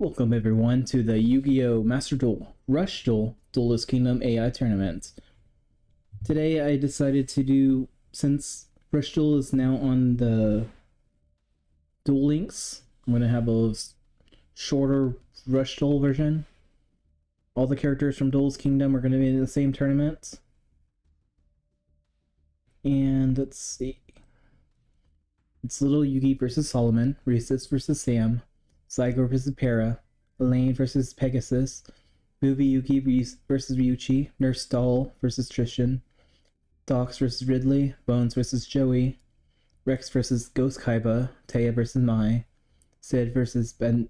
Welcome everyone to the Yu-Gi-Oh! Master Duel Rush Duel Duelist Kingdom AI Tournament. Today I decided to do, since Rush Duel is now on the Duel Links, I'm going to have a shorter Rush Duel version. All the characters from Duelist Kingdom are going to be in the same tournament. And let's see. It's Little Yugi versus Solomon, Recess versus Sam, Zygo versus Para, Elaine versus Pegasus, Movie Yuki versus Ryuchi, Nurse Doll versus Tristan, Dox versus Ridley, Bones versus Joey, Rex versus Ghost Kaiba, Taya versus Mai, Sid versus Ben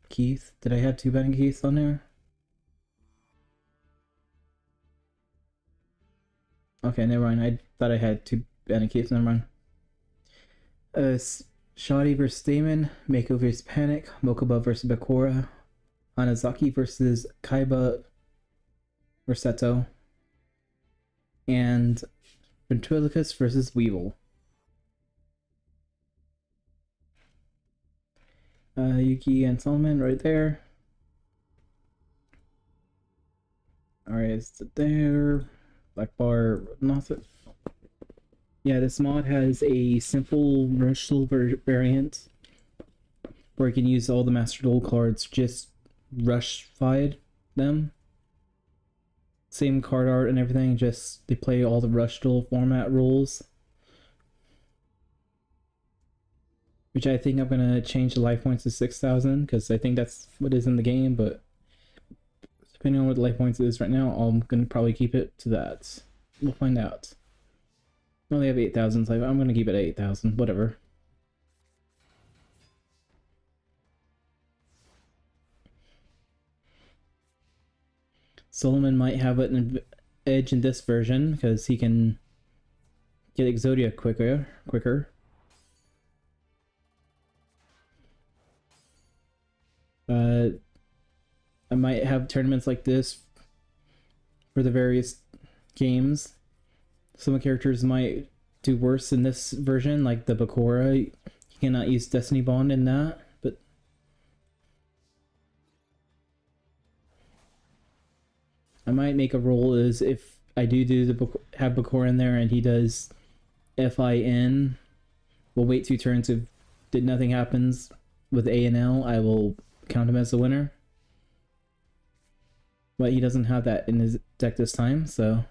Keith. Did I have two Ben Keiths on there? Okay, never mind. I thought I had two Ben Keiths. Never mind. Shoddy versus Damon, Mako versus Panic, Mokuba versus Bakura, Hanazaki versus Kaiba Rossetto, and Ventriloquist versus Weevil. Yuki and Solomon right there. Alright, it's there. Black bar, nothing. Yeah, this mod has a simple Rush Duel variant where you can use all the Master Duel cards, just rush-fied them. Same card art and everything, just they play all the Rush Duel format rules. Which I think I'm going to change the life points to 6,000 because I think that's what is in the game, but depending on what the life points is right now, I'm going to probably keep it to that. We'll find out. I only have 8,000, so I'm going to keep it at 8,000, whatever. Solomon might have an edge in this version, because he can get Exodia quicker. I might have tournaments like this for the various games. Some characters might do worse in this version, like the Bakura. You cannot use Destiny Bond in that, but I might make a rule is if I do have Bakura in there and he does FIN, we'll wait 2 turns. If nothing happens with A and L, I will count him as the winner. But he doesn't have that in his deck this time, so...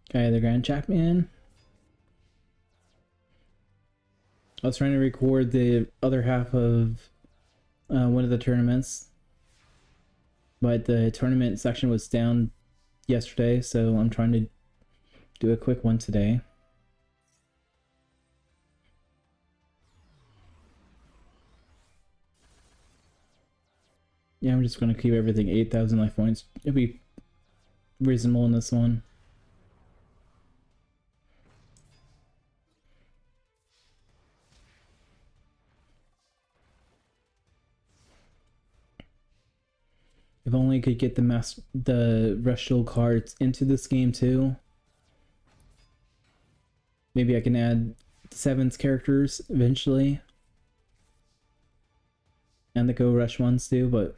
Okay, the Grand Champion. I was trying to record the other half of one of the tournaments, but the tournament section was down yesterday, so I'm trying to do a quick one today. Yeah, I'm just going to keep everything 8,000 life points. It'll be reasonable in this one. If only I could get the Rush Duel cards into this game too. Maybe I can add 7's characters eventually. And the Go Rush ones too, but...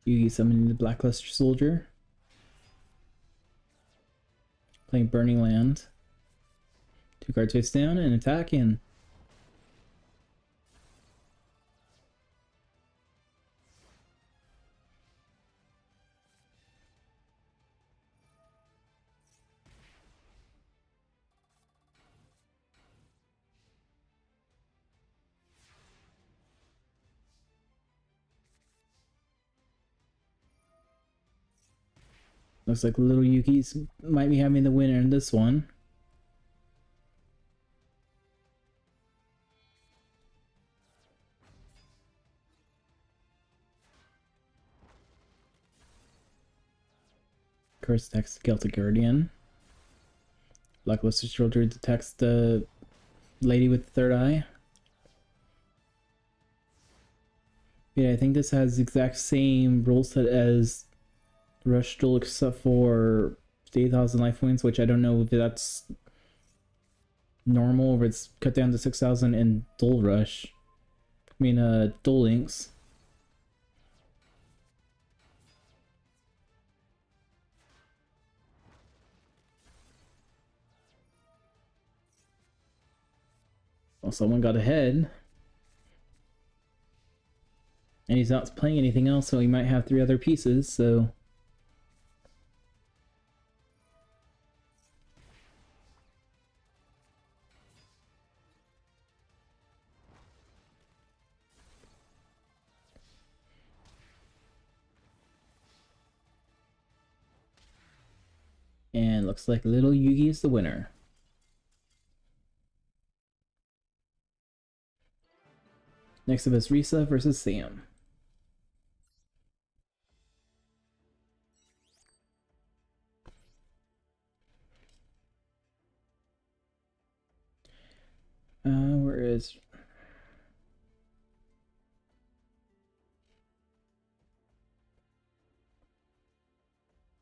Yugi summoning the Blackluster Soldier. Playing Burning Land. 2 cards face down and attack in. Looks like Little Yuki's might be having the winner in this one. Curse attacks Celtic Guardian. Blackluster Soldier detects the Lady with the Third Eye. Yeah, I think this has the exact same rule set as Rush Duel except for the 8,000 life points, which I don't know if that's normal or if it's cut down to 6,000 in Duel Rush. I mean, Duel Links. Well, someone got ahead. And he's not playing anything else, so he might have 3 other pieces, so... And looks like little Yugi is the winner. Next up is Risa versus Sam. Where is...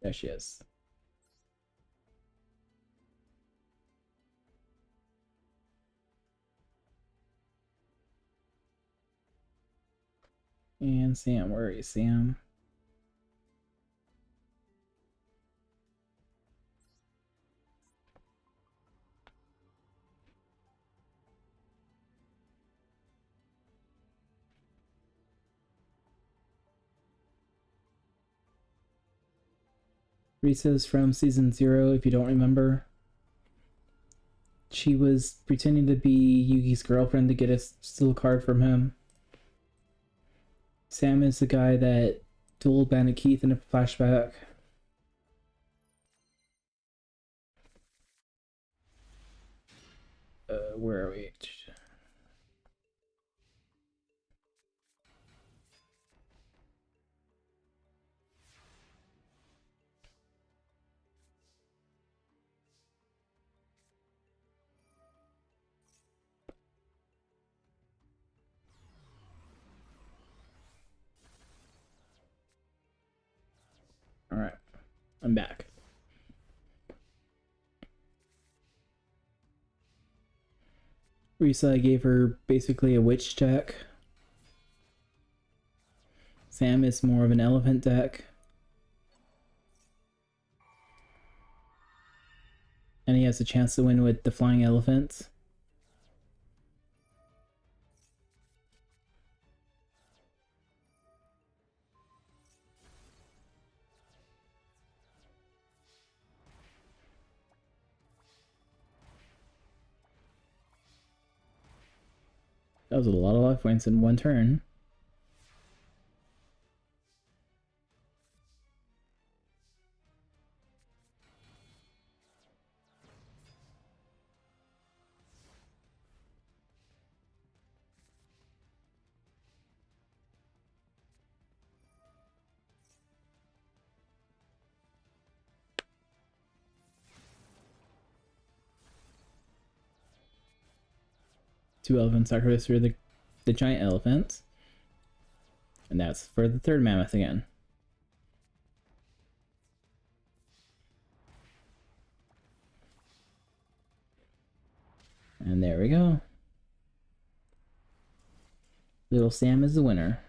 There she is. And Sam, where are you, Sam? Risa's from season 0, if you don't remember. She was pretending to be Yugi's girlfriend to get a steal card from him. Sam is the guy that dueled Bandit Keith in a flashback. Where are we? Alright, I'm back. Risa gave her basically a witch deck. Sam is more of an elephant deck. And he has a chance to win with the flying elephants. That was a lot of life points in one turn. Two elephant sacrifice for the giant elephant. And that's for the third mammoth again. And there we go. Little Sam is the winner.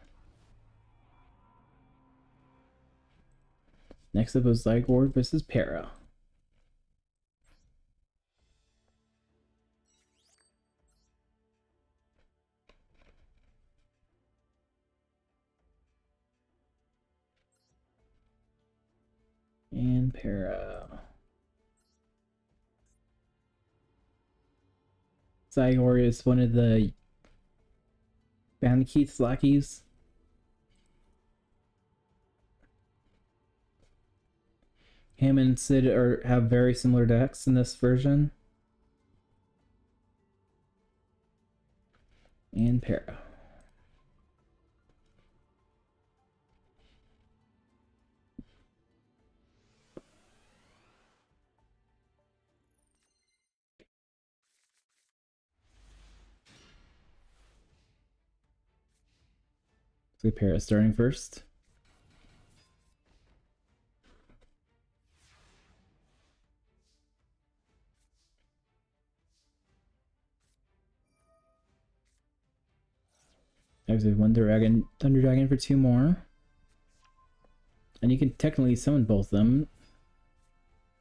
Next up was Zygarde versus Para. And Para. Zygarde is one of the Bandit Keith's lackeys. Him and Sid have very similar decks in this version. And Para. The pair starting first. There's one Thunder Dragon for 2 more. And you can technically summon both of them.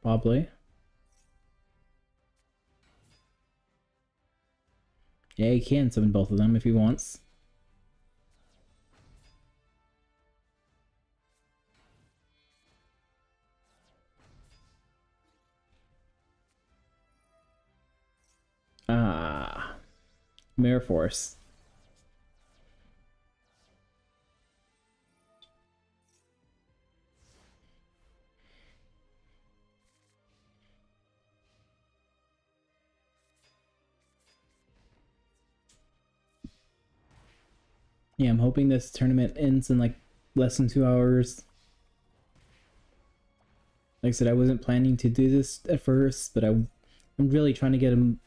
Probably. Yeah, he can summon both of them if he wants. Ah. Mirror Force. Yeah, I'm hoping this tournament ends in like less than 2 hours. Like I said, I wasn't planning to do this at first, but I'm really trying to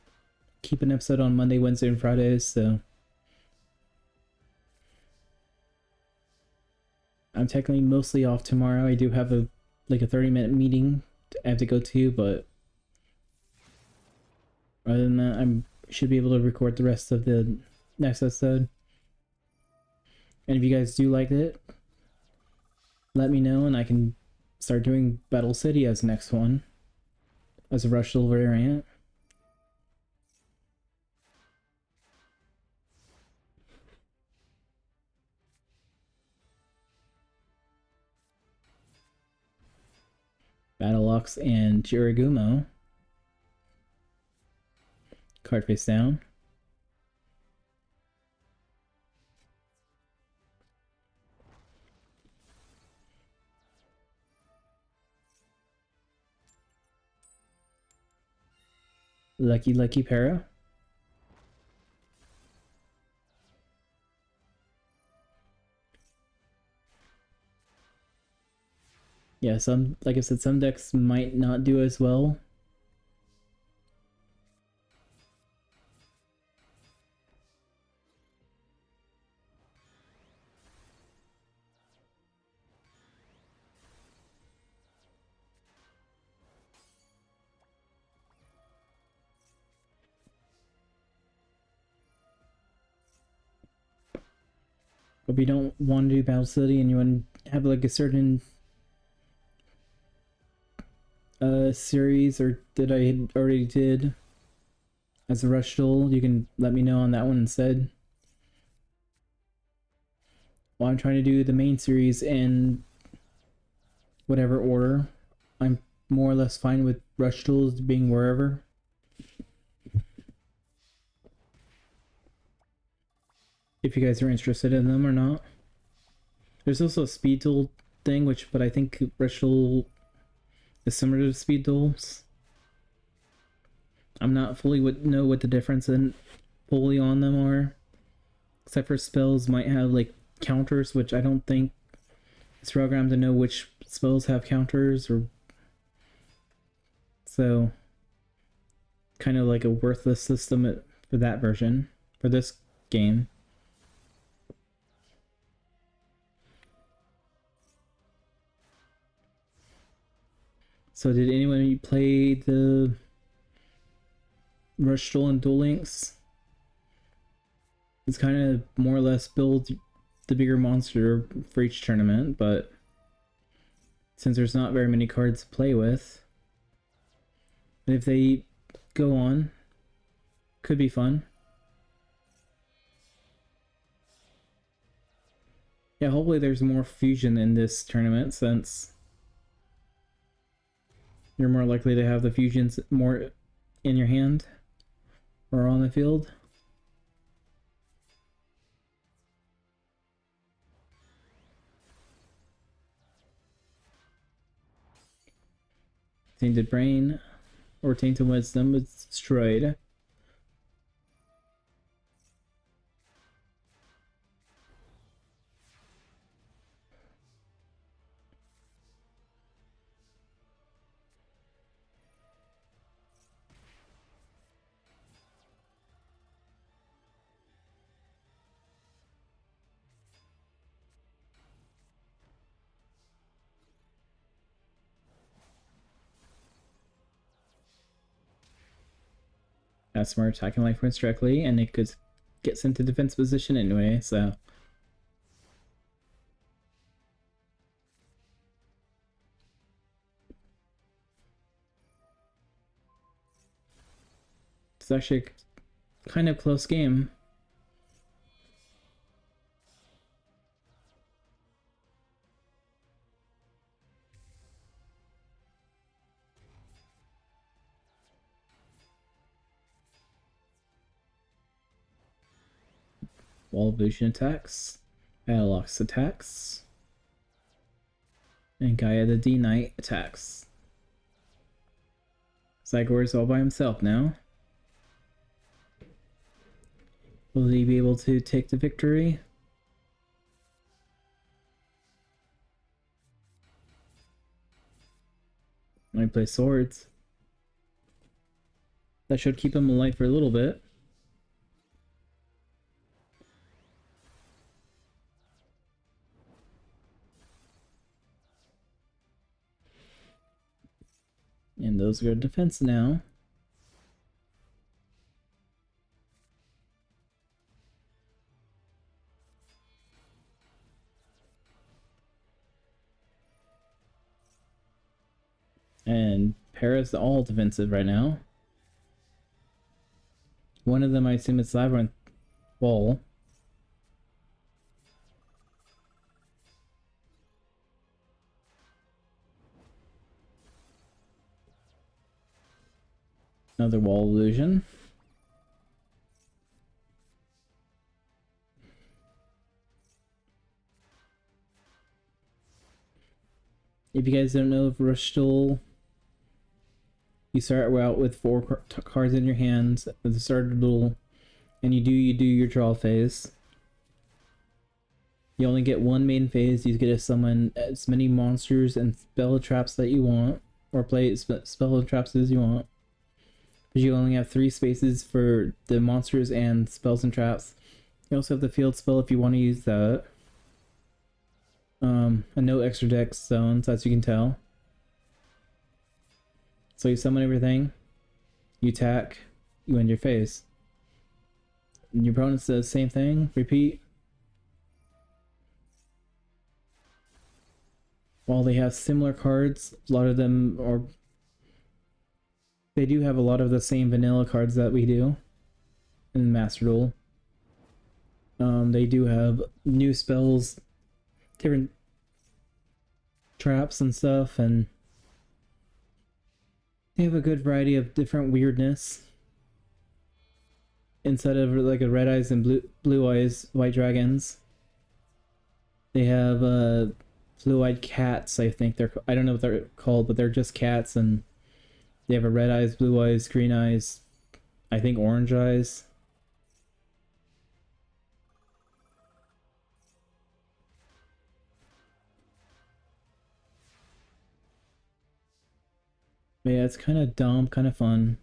keep an episode on Monday, Wednesday, and Fridays, so I'm technically mostly off tomorrow. I do have a 30-minute meeting I have to go to, but other than that, I should be able to record the rest of the next episode. And if you guys do like it, let me know and I can start doing Battle City as the next one, as a Rush Silver variant. Battlelux and Chirigumo. Card face down. Lucky Para. Yeah, like I said, some decks might not do as well. But if you don't want to do Battle City and you want to have like a certain series or that I already did as a Rush Duel, you can let me know on that one instead. While I'm trying to do the main series in whatever order, I'm more or less fine with Rush Duels being wherever. If you guys are interested in them or not. There's also a Speed Duel thing, but I think Rush Duel is similar to Speed Duels. I'm not fully know what the difference in fully on them are, except for spells might have like counters, which I don't think it's programmed to know which spells have counters, or so kind of like a worthless system for that version for this game. So did anyone play the Rush Duel and Duel Links? It's kind of more or less build the bigger monster for each tournament, but since there's not very many cards to play with, if they go on, could be fun. Yeah, hopefully there's more fusion in this tournament, since you're more likely to have the fusions more in your hand or on the field. Tainted Brain or Tainted Wisdom is destroyed. Has more attacking life points directly, and it could get sent to defense position anyway, so. It's actually a kind of close game. Wall of Illusion attacks, Battlelocks attacks, and Gaia the D Knight attacks. Zygor is all by himself now. Will he be able to take the victory? Might play swords. That should keep him alive for a little bit. And those are defense now. And Paris all defensive right now. One of them, I assume it's Labyrinth Wall. Another Wall Illusion. If you guys don't know of Rushtool, you start out with 4 cards in your hands at the start of the duel, and you do your draw phase. You only get 1 main phase. You get to summon as many monsters and spell traps that you want, or play spell traps as you want. But you only have 3 spaces for the monsters and spells and traps. You also have the field spell if you want to use that. And no extra dex zones, as you can tell. So you summon everything, you attack, you end your phase. And your opponent says the same thing, repeat. While they have similar cards, a lot of them are... They do have a lot of the same vanilla cards that we do in Master Duel. They do have new spells, different traps and stuff, and they have a good variety of different weirdness. Instead of like a red eyes and blue eyes white dragons, they have blue-eyed cats. I think I don't know what they're called, but they're just cats, and they have a red eyes, blue eyes, green eyes, I think orange eyes. But yeah, it's kind of dumb, kind of fun.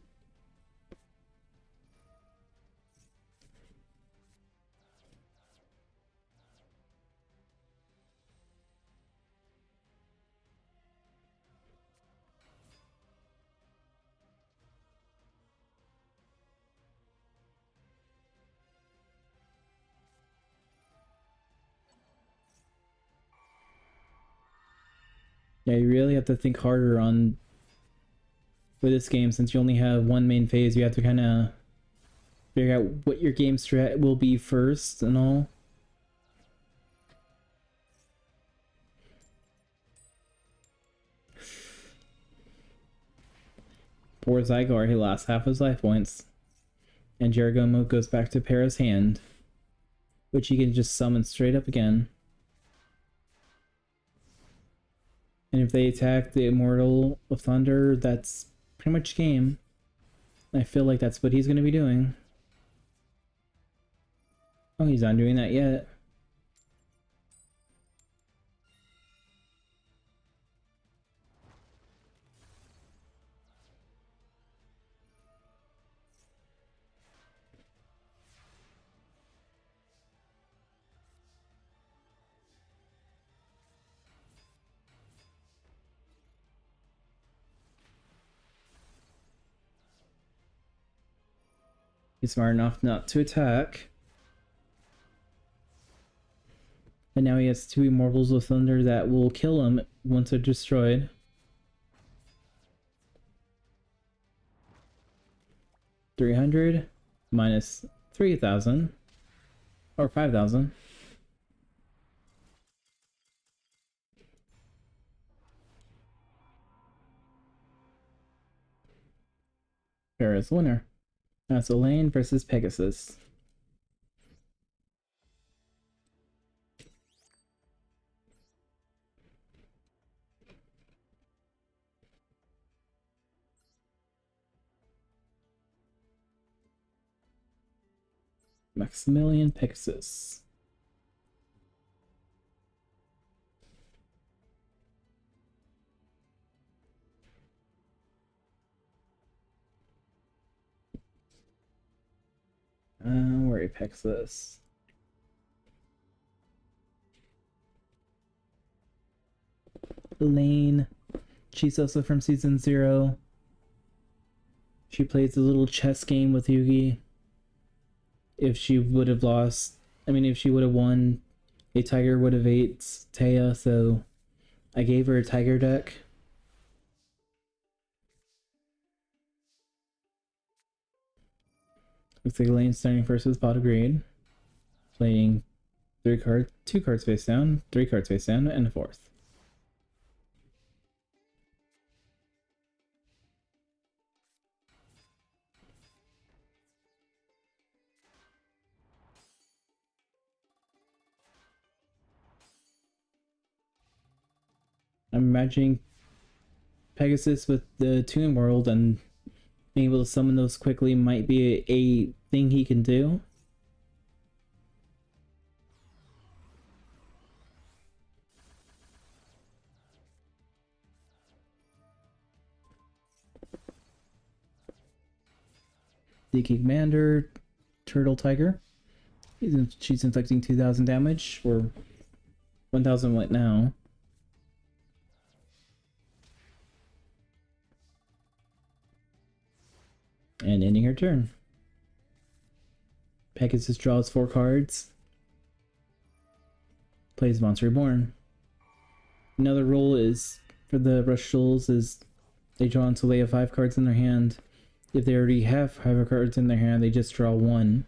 Yeah, you really have to think harder on for this game, since you only have 1 main phase. You have to kind of figure out what your game strat will be first and all. Poor Zygar, he lost half his life points. And Jerigomo goes back to Para's hand, which he can just summon straight up again. And if they attack the Immortal of Thunder, that's pretty much game. I feel like that's what he's going to be doing. Oh, he's not doing that yet. He's smart enough not to attack. And now he has 2 Immortals of Thunder that will kill him once they're destroyed. $300 minus 3,000 or 5,000. There is the winner. That's Elaine versus Pegasus. Maximilian Pegasus. Where Pegasus? Elaine. She's also from season 0. She plays a little chess game with Yugi. If she would have lost, if she would have won, a tiger would have ate Taya, so I gave her a tiger deck. Looks like Elaine starting first with Pot of Greed. Playing 2 cards face down, 3 cards face down, and a 4th. I'm imagining Pegasus with the Toon World and being able to summon those quickly might be a thing he can do. DK Commander, Turtle Tiger. She's inflicting 2,000 damage, or 1,000 right now. And ending her turn. Pegasus draws 4 cards. Plays Monster Reborn. Another rule is for the Rush Souls is they draw until they have 5 cards in their hand. If they already have 5 cards in their hand, they just draw 1.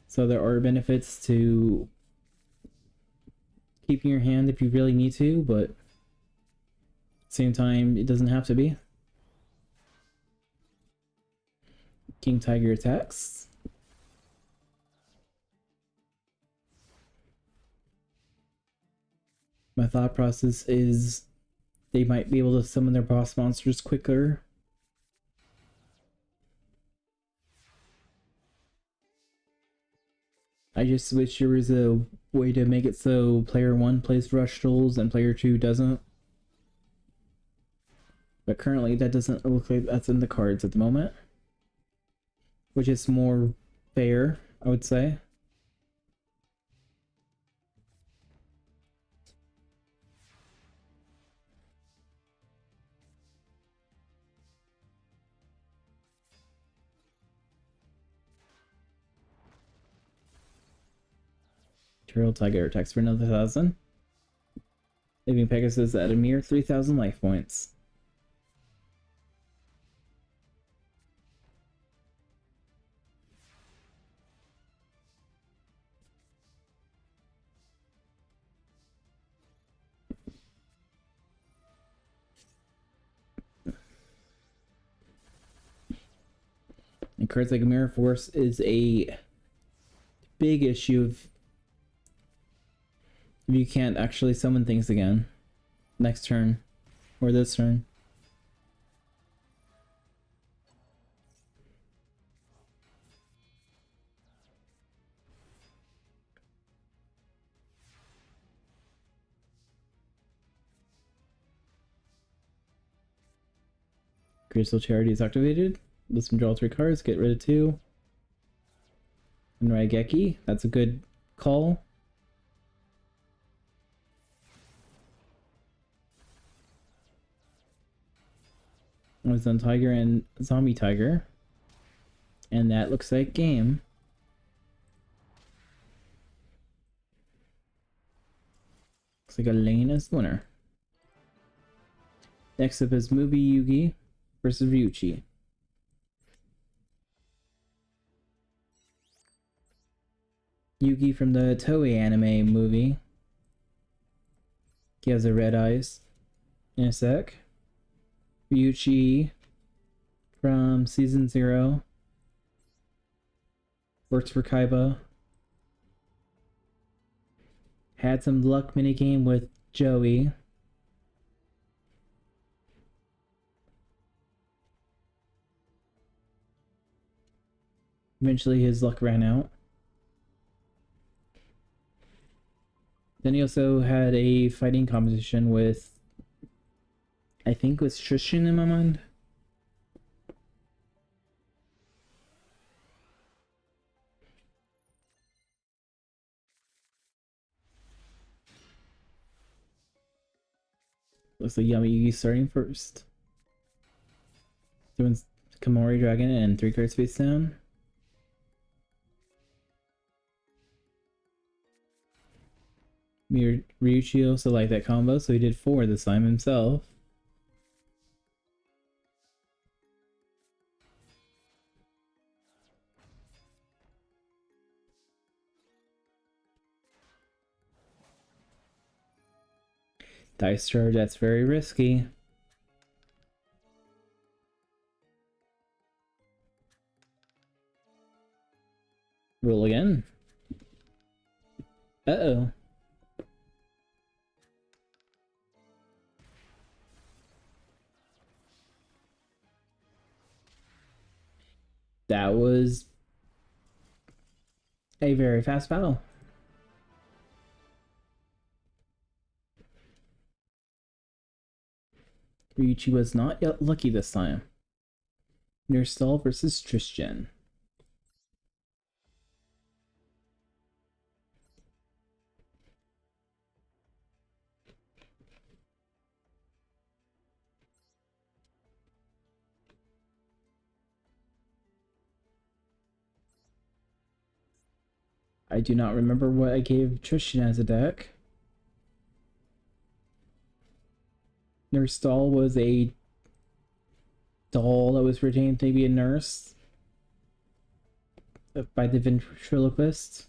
So there are benefits to keeping your hand if you really need to, but same time, it doesn't have to be. King Tiger attacks. My thought process is they might be able to summon their boss monsters quicker. I just wish there was a way to make it so player 1 plays Rush Souls and player 2 doesn't. But currently that doesn't look like that's in the cards at the moment. Which is more fair, I would say. Turtle Tiger attacks for another 1,000. Leaving Pegasus at a mere 3,000 life points. And cards like Mirror Force is a big issue if you can't actually summon things again next turn or this turn. Crystal Charity is activated. Let's draw 3 cards, get rid of 2. And Raigeki, that's a good call. with Sun Tiger and Zombie Tiger. And that looks like game. Looks like Elaine is the winner. Next up is Movie Yugi versus Ryuchi. Yugi from the Toei anime movie. He has the red eyes. In a sec. Ryuchi from Season 0. Works for Kaiba. Had some luck minigame with Joey. Eventually his luck ran out. Then he also had a fighting competition with, I think it was Tristan in my mind. Looks like Yami Yugi starting first. Doing Kamori Dragon and 3 cards face down. Ryuchi also liked that combo, so he did 4 this time himself. Dice charge, that's very risky. Roll again. Uh-oh. That was a very fast battle. Ryuchi was not yet lucky this time. Nerstal versus Tristan. I do not remember what I gave Tristan as a deck. Nurse Doll was a doll that was pretending to be a nurse by the ventriloquist.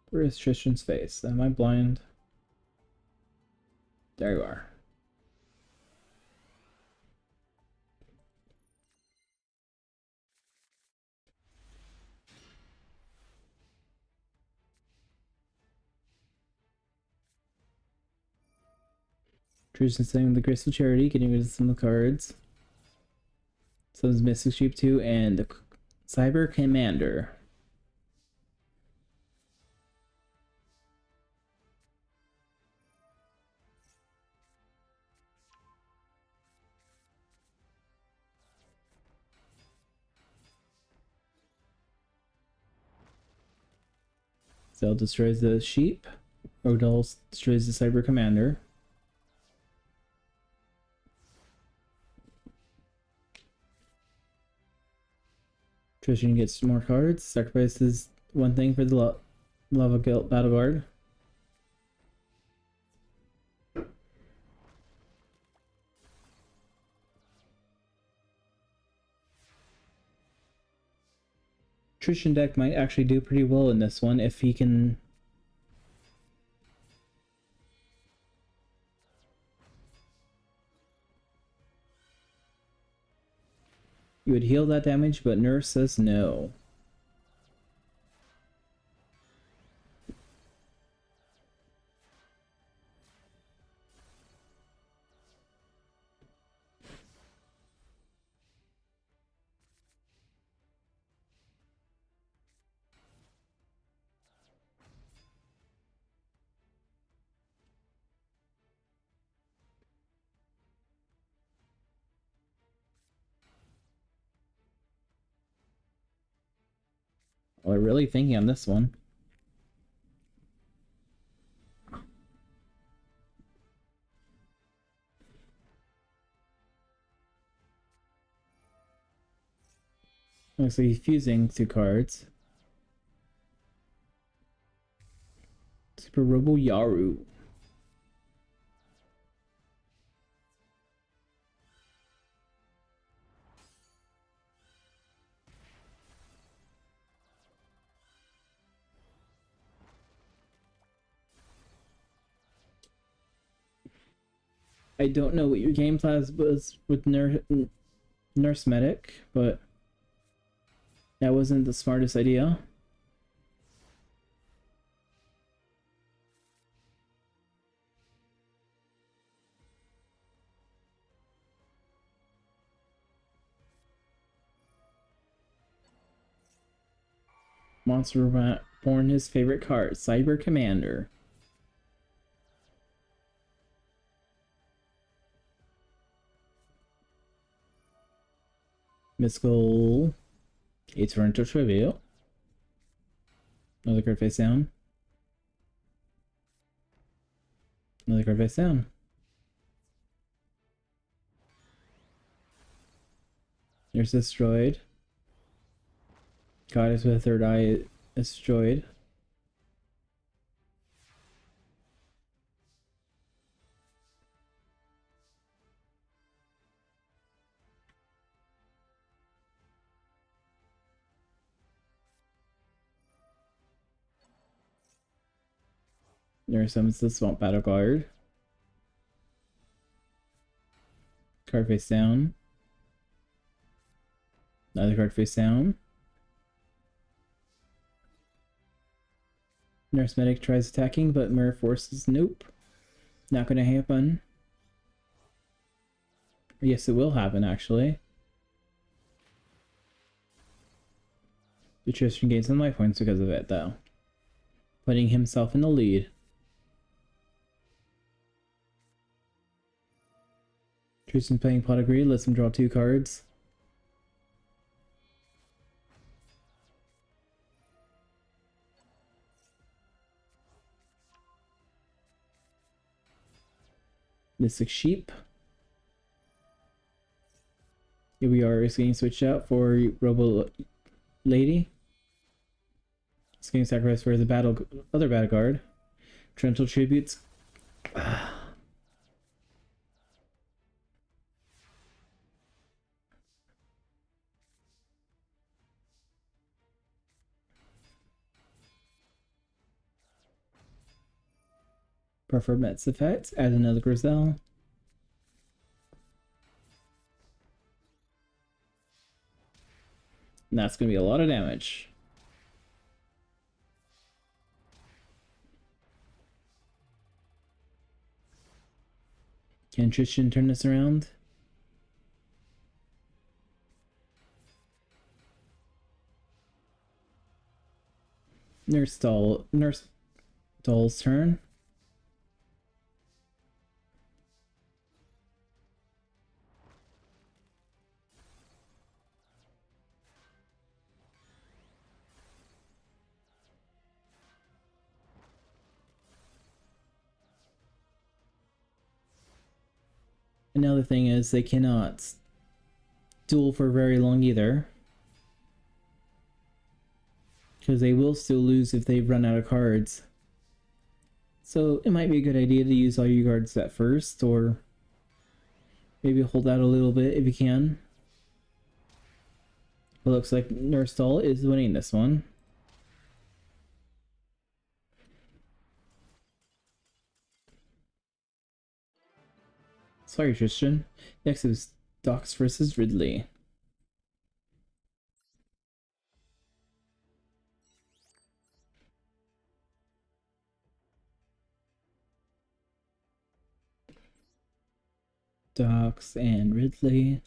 Where is Tristan's face? Am I blind? There you are. Tristan saying the Crystal Charity, getting rid of some of the cards. Some's Mystic Sheep 2 and the Cyber Commander. Cell destroys the sheep. Odal destroys the Cyber Commander. Tristan gets more cards. Sacrifices one thing for the Lava Guilt Battle Guard. Tristan deck might actually do pretty well in this one if he can. You would heal that damage, but Nurse says no. Well, I'm really thinking on this one. Looks like he's fusing 2 cards. Super Robo Yaru. I don't know what your game plan was with Nurse Medic, but that wasn't the smartest idea. Monster born his favorite card, Cyber Commander. Mystical. A Torrential Tribute. Another card face down. Another card face down. There's Destroyed. Goddess with a third eye destroyed. There summons the Swamp Battle Guard. Card face down. Another card face down. Nurse Medic tries attacking, but Mirror Forces, nope. Not gonna happen. Yes, it will happen, actually. Tristan gains some life points because of it, though. Putting himself in the lead. Tristan playing Pot of Greed, lets him draw 2 cards. Mystic Sheep. Here we are, it's getting switched out for Robo Lady. It's getting sacrificed for the other battle guard. Torrential Tributes. Prefer Met's effect. Add another Grizel. And that's going to be a lot of damage. Can Tristan turn this around? Nurse Doll's turn. Another thing is they cannot duel for very long either. Because they will still lose if they run out of cards. So it might be a good idea to use all your cards at first, or maybe hold out a little bit if you can. It looks like Nurse Doll is winning this one. Sorry, Tristan. Next is Dox versus Ridley. Dox and Ridley.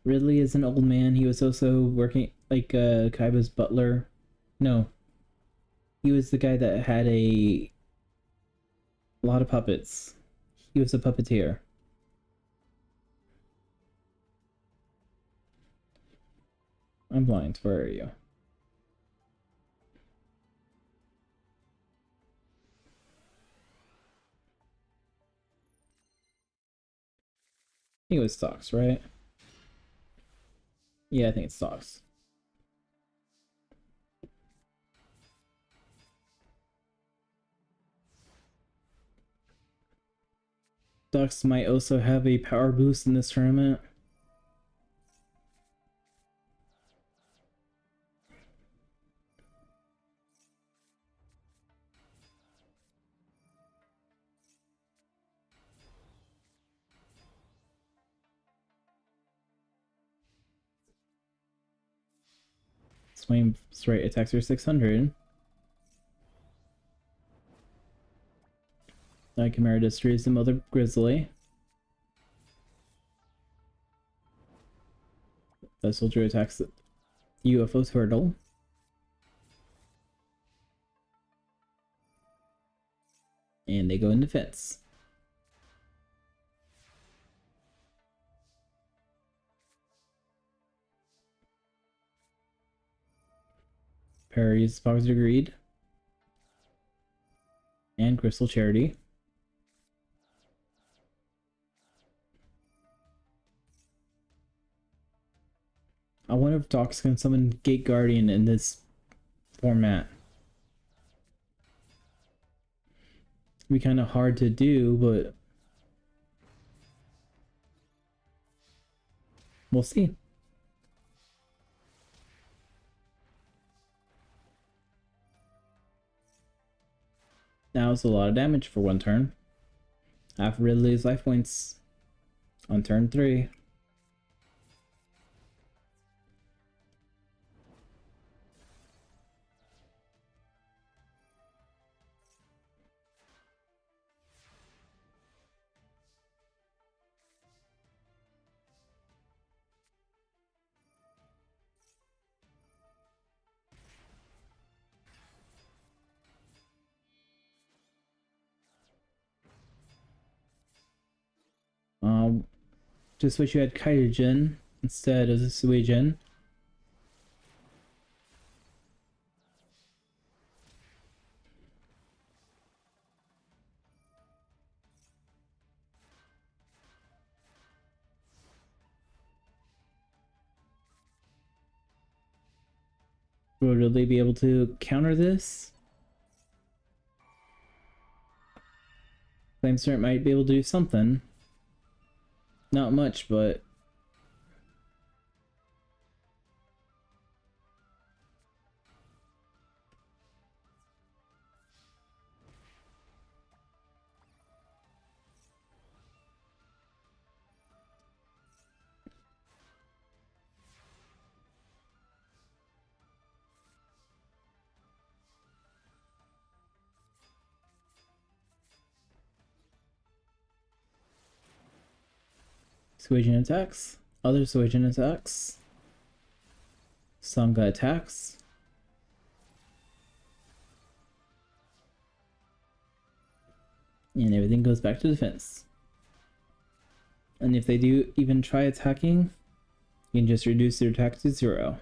Ridley is an old man. He was also working like Kaiba's butler. No. He was the guy that had a lot of puppets. He was a puppeteer. I'm blind. Where are you? think it was stocks, right? Yeah, I think it's stocks. Ducks might also have a power boost in this tournament. Swain straight attacks are 600. Chimera destroys the Mother Grizzly. The soldier attacks the UFO turtle. And they go in defense. Parries Pockets of Greed. And Crystal Charity. I wonder if Docs can summon Gate Guardian in this format. It'd be kind of hard to do, but we'll see. That was a lot of damage for one turn. Half Ridley's life points on turn 3. Just wish you had Kaijin instead of the Suijin. Will they be able to counter this? Flamestorm might be able to do something. Not much, but Suijin attacks. Other Suijin attacks. Sangha attacks. And everything goes back to defense. And if they do even try attacking, you can just reduce their attack to 0.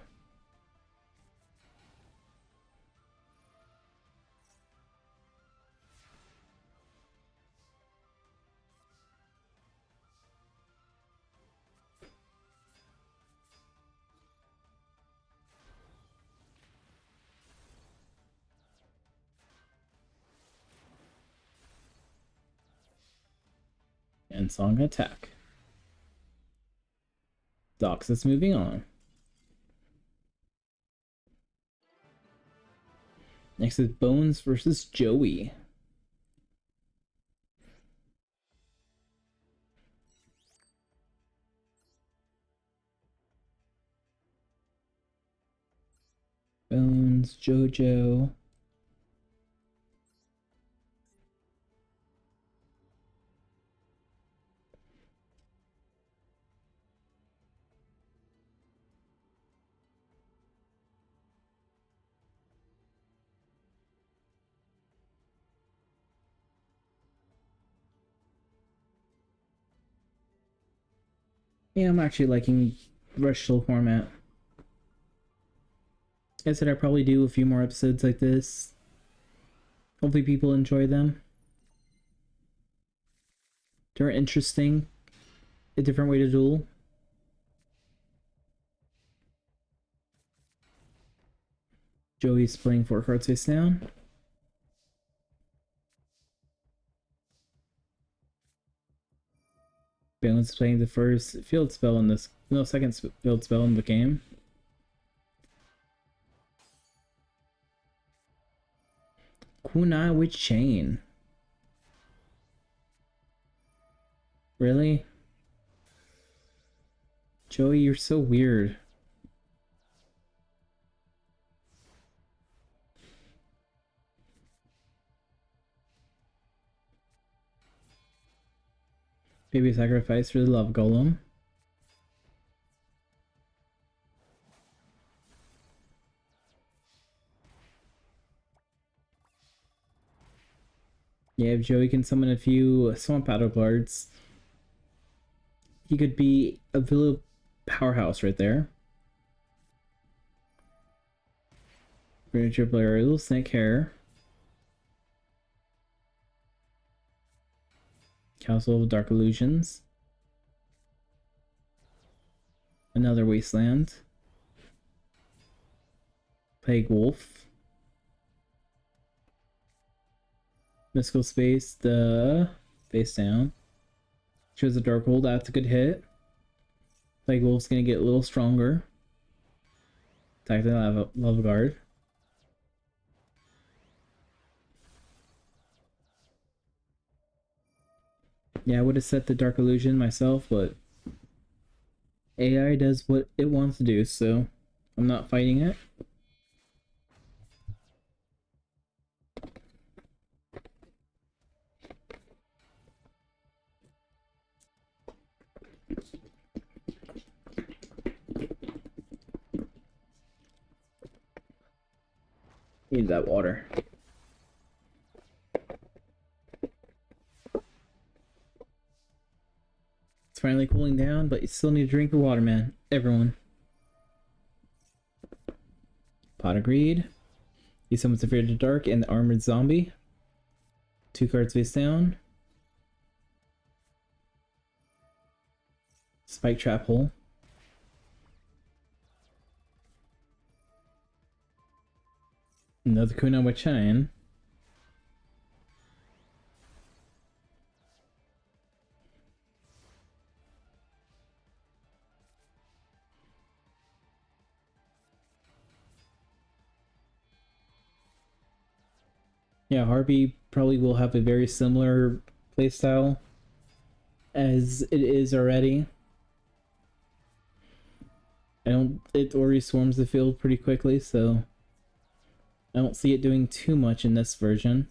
And Sangha attack. Dox is moving on. Next is Bones versus Joey. Bones, Jojo. Yeah, I'm actually liking Rushel format. I said I'd probably do a few more episodes like this. Hopefully people enjoy them. They're interesting. a different way to duel. Joey's playing 4 cards face down. Bones playing the first field spell in this, no, second field spell in the game. Kunai with Chain. Really? Joey, you're so weird. Baby sacrifice for the love golem. Yeah, if Joey can summon a few swamp battle cards, he could be a real powerhouse right there. Furniture player, little snake hair. Castle of Dark Illusions. Another Wasteland. Plague Wolf. Mystical Space, the face down. Shows a Darkhold, that's a good hit. Plague Wolf's gonna get a little stronger. Attack the Lava Guard. Yeah, I would have set the Dark Illusion myself, but AI does what it wants to do, so I'm not fighting it. Need that water. It's finally cooling down, but you still need to drink your water, man. Everyone. Pot of Greed. He summons the Fear of the Dark and the Armored Zombie. 2 cards face down. Spike Trap Hole. Another Kunai with Chain. Yeah, Harpy probably will have a very similar playstyle as it is already. It already swarms the field pretty quickly, so I don't see it doing too much in this version.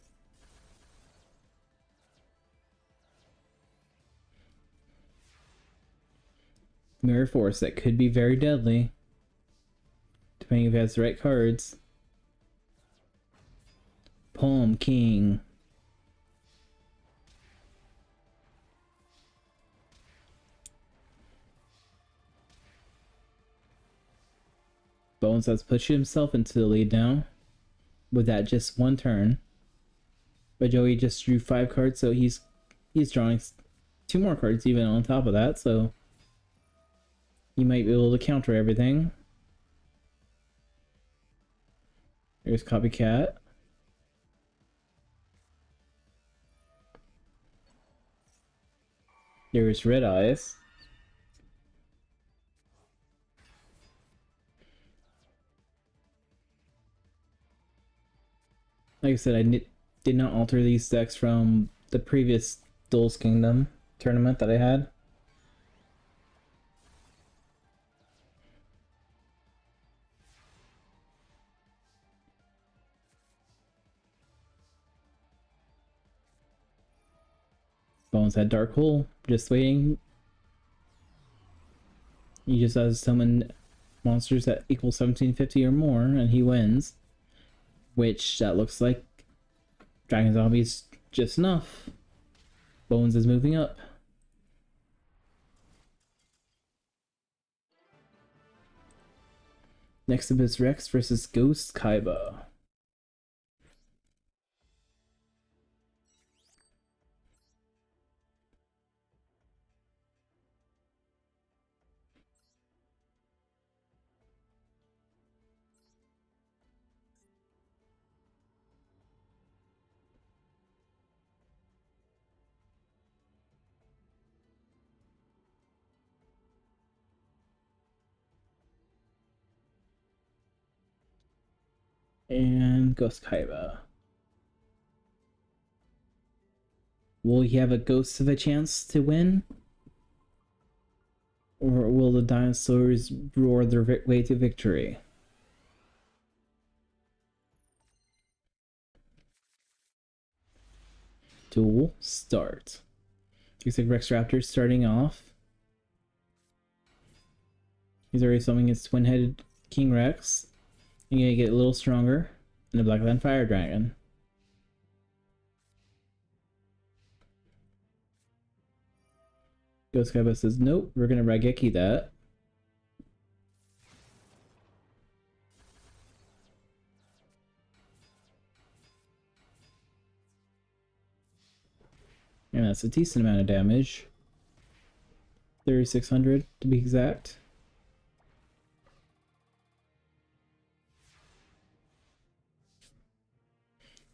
Mirror Force, that could be very deadly, depending if it has the right cards. Palm King. Bones has pushed himself into the lead now with that just one turn. But Joey just drew 5 cards, so he's drawing 2 more cards even on top of that, so he might be able to counter everything. There's Copycat. There's Red Eyes. Like I said, I did not alter these decks from the previous Duel's Kingdom tournament that I had. Bones had Dark Hole, just waiting. He just has to summon monsters that equal 1750 or more, and he wins. Which, that looks like Dragon Zombie's just enough. Bones is moving up. Next up is Rex versus Ghost Kaiba. And Ghost Kaiba. Will he have a ghost of a chance to win? Or will the dinosaurs roar their way to victory? Duel start. Looks like Rex Raptor starting off. He's already summoning his twin-headed King Rex. You're gonna get a little stronger. And a Blackland Fire Dragon. Ghost Kaiba says, nope, we're gonna Raigeki that. And that's a decent amount of damage. 3,600 to be exact.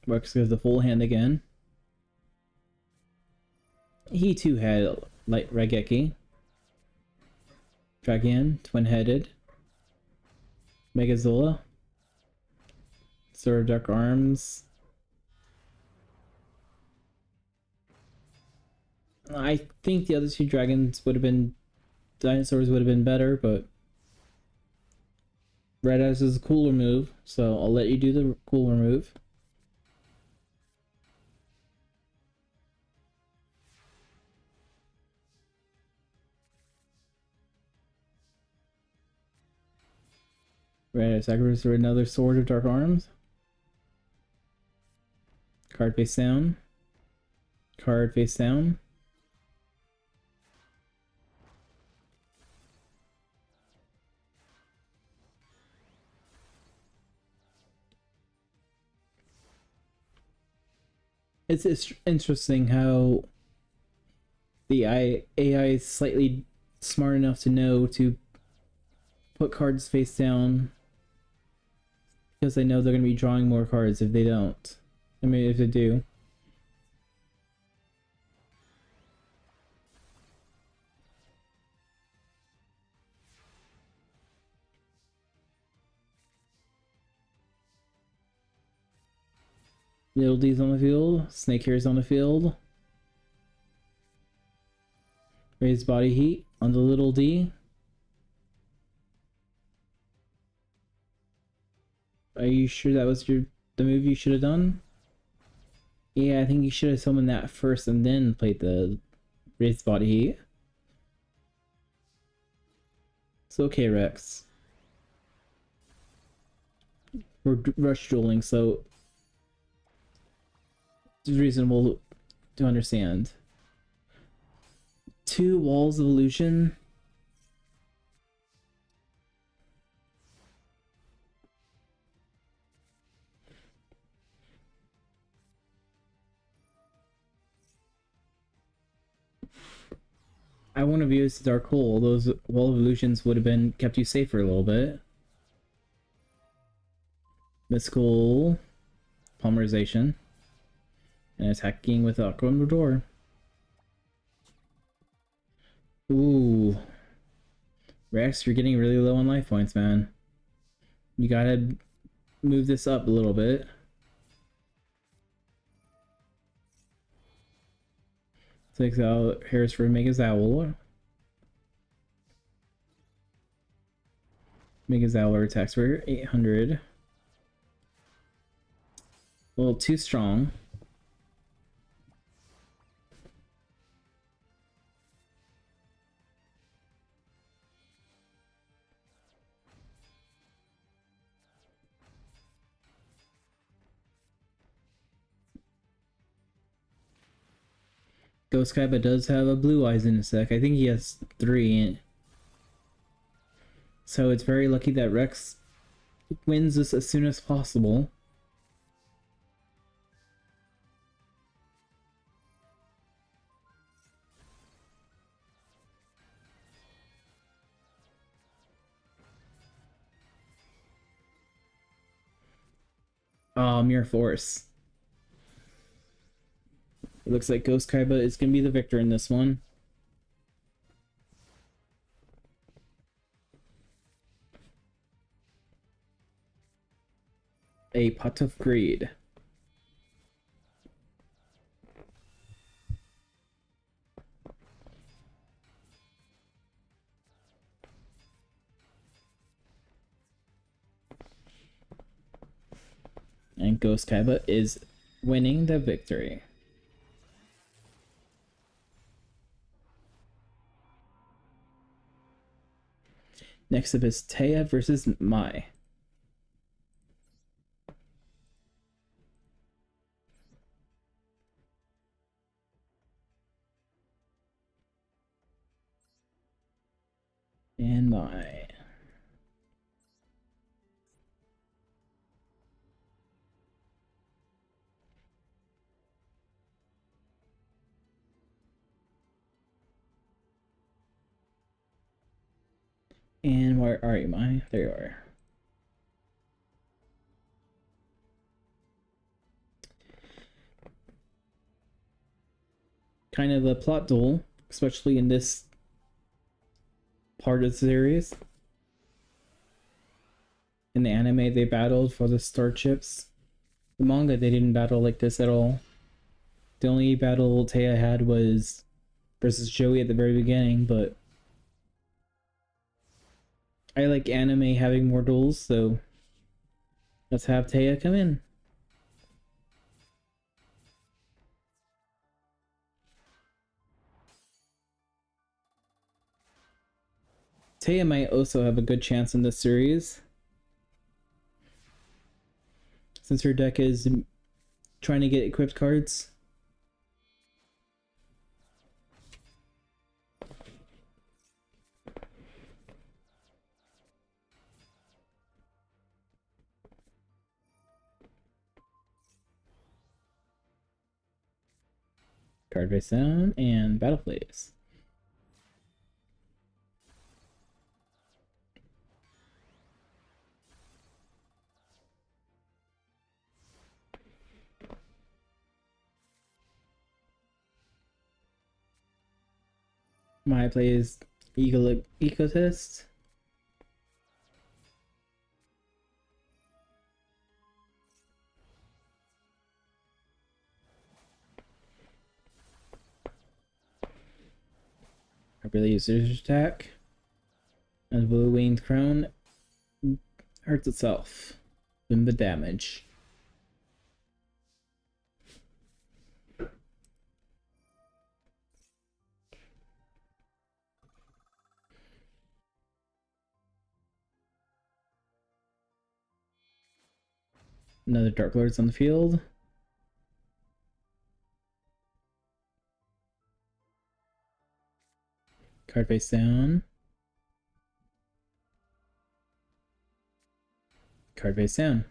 Rex gives the full hand again. He too had light Raigeki. Dragon, twin-headed. Megazilla. Sword of Dark Arms. I think the other two dragons would have been... Dinosaurs would have been better, but... Red Eyes is a cooler move, so I'll let you do the cooler move. Red Eyes sacrifice for another Sword of Dark Arms. Card face down. Card face down. It's interesting how the AI is slightly smart enough to know to put cards face down because they know they're going to be drawing more cards if they don't. I mean, if they do. Little D's on the field. Snake Hair's on the field. Raise body heat on the little D. Are you sure that was the move you should have done? Yeah, I think you should have summoned that first and then played the raised body heat. It's okay, Rex. We're rush dueling, so it's reasonable to understand. 2 Walls of Illusion. I want to view this as Dark Hole. Those Wall of Illusions would have been kept you safe for a little bit. Mystical Polymerization. And attacking with Aqua Door. Ooh. Rex, you're getting really low on life points, man. You gotta move this up a little bit. Takes out Harris for Megazowl. Megazowler attacks for 800. A little too strong. Ghost Kaiba does have a Blue Eyes in his deck. I think he has 3. So it's very lucky that Rex wins this as soon as possible. Mirror Force. It looks like Ghost Kaiba is going to be the victor in this one. a Pot of Greed. And Ghost Kaiba is winning the victory. Next up is Taya versus Mai. And Mai. And where are you, Mai? There you are. Kind of a plot duel, especially in this part of the series. In the anime, they battled for the star chips. The manga, they didn't battle like this at all. The only battle Taya had was versus Joey at the very beginning, but I like anime having more duels, so let's have Taya come in. Taya might also have a good chance in this series, since her deck is trying to get equipped cards. Card face down and battle phase. Mai plays Egotist. I really use Scissors attack. And Blue Winged Crown hurts itself. Then the damage. Another Dark Lord's on the field. Card face down. Card face down.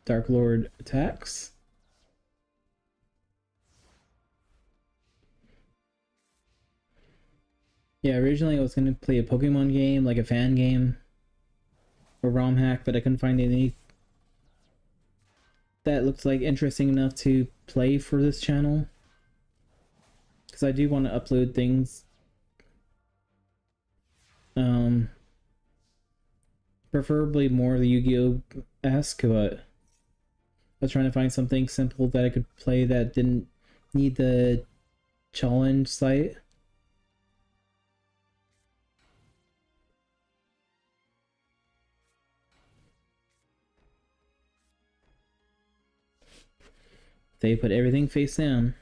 Dark Lord attacks. Yeah, originally I was going to play a Pokemon game, like a fan game, or ROM hack, but I couldn't find any that looked like interesting enough to play for this channel. Because I do want to upload things. Preferably more of the Yu-Gi-Oh-esque, but I was trying to find something simple that I could play that didn't need the challenge site. They put everything face down.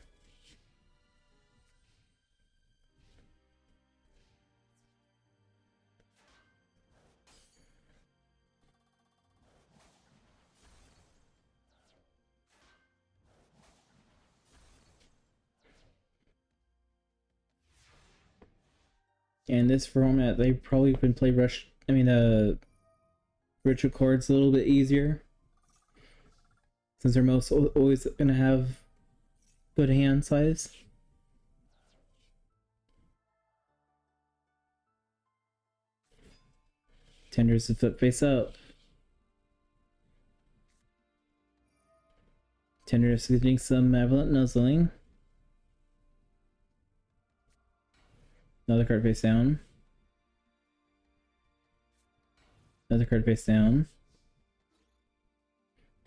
And this format, they probably can play Ritual Cards a little bit easier, since they're most always gonna have good hand size. Tenders to flip face up. Tenders getting some Malevolent Nuzzling. Another card face down. Another card face down.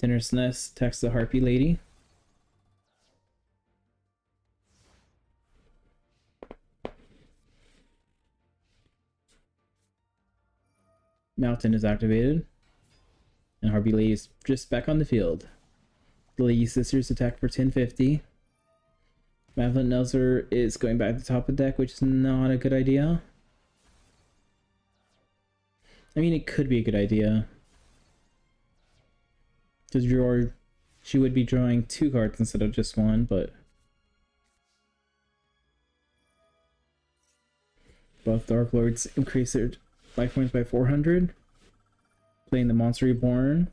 Dinner's Nest attacks the Harpy Lady. Mountain is activated. And Harpy Lady is just back on the field. The Lady Sisters attack for 1050. Malevolent Nelzer is going back to the top of the deck, which is not a good idea. I mean, it could be a good idea. Because she would be drawing 2 cards instead of just 1, but... Both Dark Lords increase their life points by 400. Playing the Monster Reborn.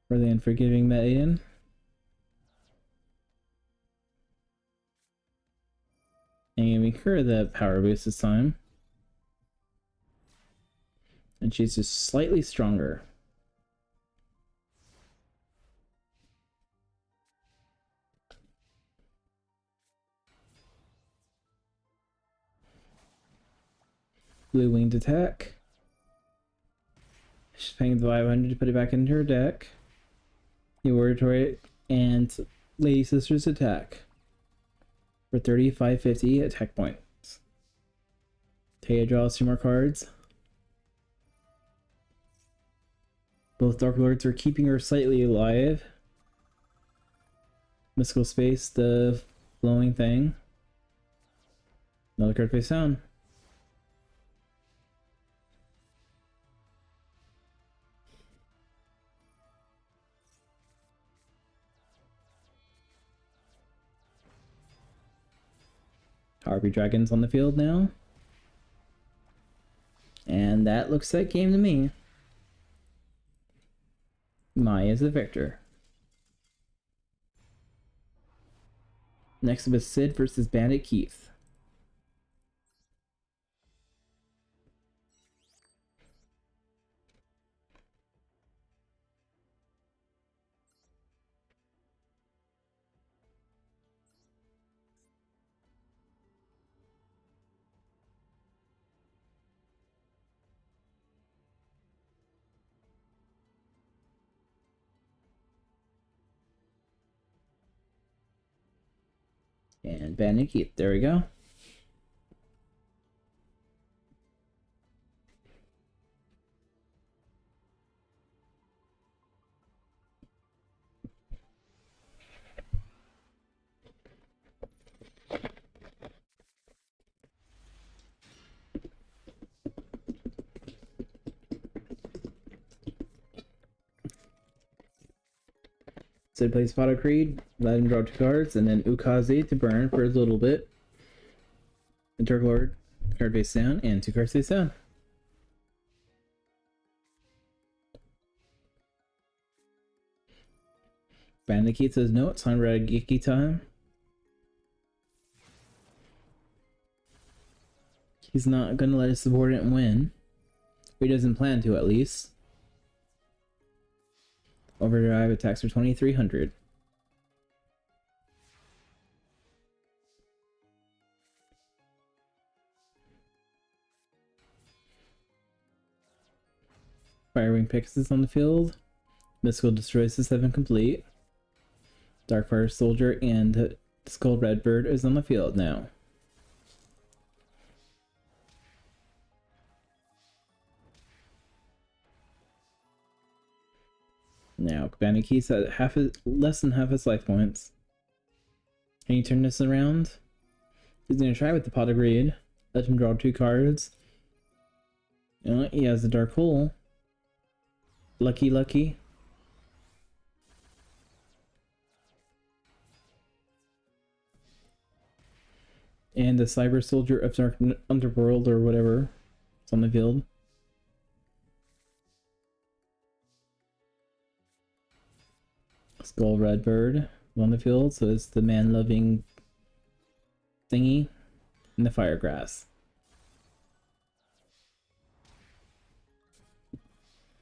For the Unforgiving Maiden. And we incur the power boost this time. And she's just slightly stronger. Blue Winged attack. She's paying the 500 to put it back into her deck. The Oratory and Lady Sisters attack. For 3550 attack points. Taya draws 2 more cards. Both Dark Lords are keeping her slightly alive. Mystical Space, the glowing thing. Another card face down. Harpy Dragon's on the field now. And that looks like game to me. Maya is the victor. Next up is Sid versus Bandit Keith. And Bandit Keith, there we go. Sid plays Pot of Creed, let him draw 2 cards, and then Ukaze to burn for a little bit. The Dark Lord, card face down, and 2 cards face down. Bandit Keith says no, it's time for Geeky time. He's not gonna let his subordinate win. He doesn't plan to, at least. Overdrive attacks for 2300. Firewing Pegasus on the field. Mystical Destroy System complete. Darkfire Soldier and Skull Redbird is on the field now. Now, Bandit Keith's at less than half his life points. Can you turn this around? He's gonna try with the Pot of Greed. Let him draw 2 cards. You know, he has the Dark Hole. Lucky. And the Cyber Soldier of Dark Underworld or whatever. It's on the field. Skull Redbird on the field, so it's the man-loving thingy and the Firegrass.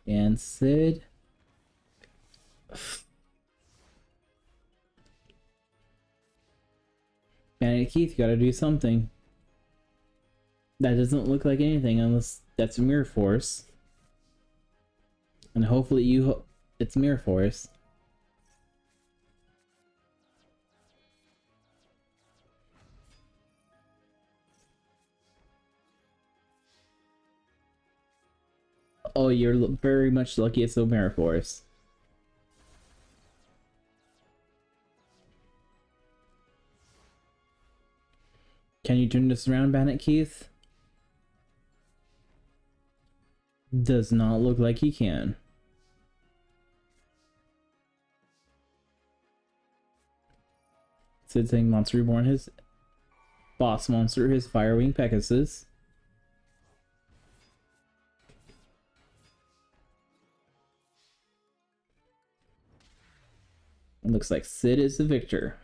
And Sid. Bandit Keith, you gotta do something. That doesn't look like anything unless that's a Mirror Force. And hopefully it's Mirror Force. Oh, you're very much lucky it's a Mirror Force. Can you turn this around, Bandit Keith? Does not look like he can. Sid saying Monster Reborn, his boss monster, his Firewing Pegasus. It looks like Sid is the victor.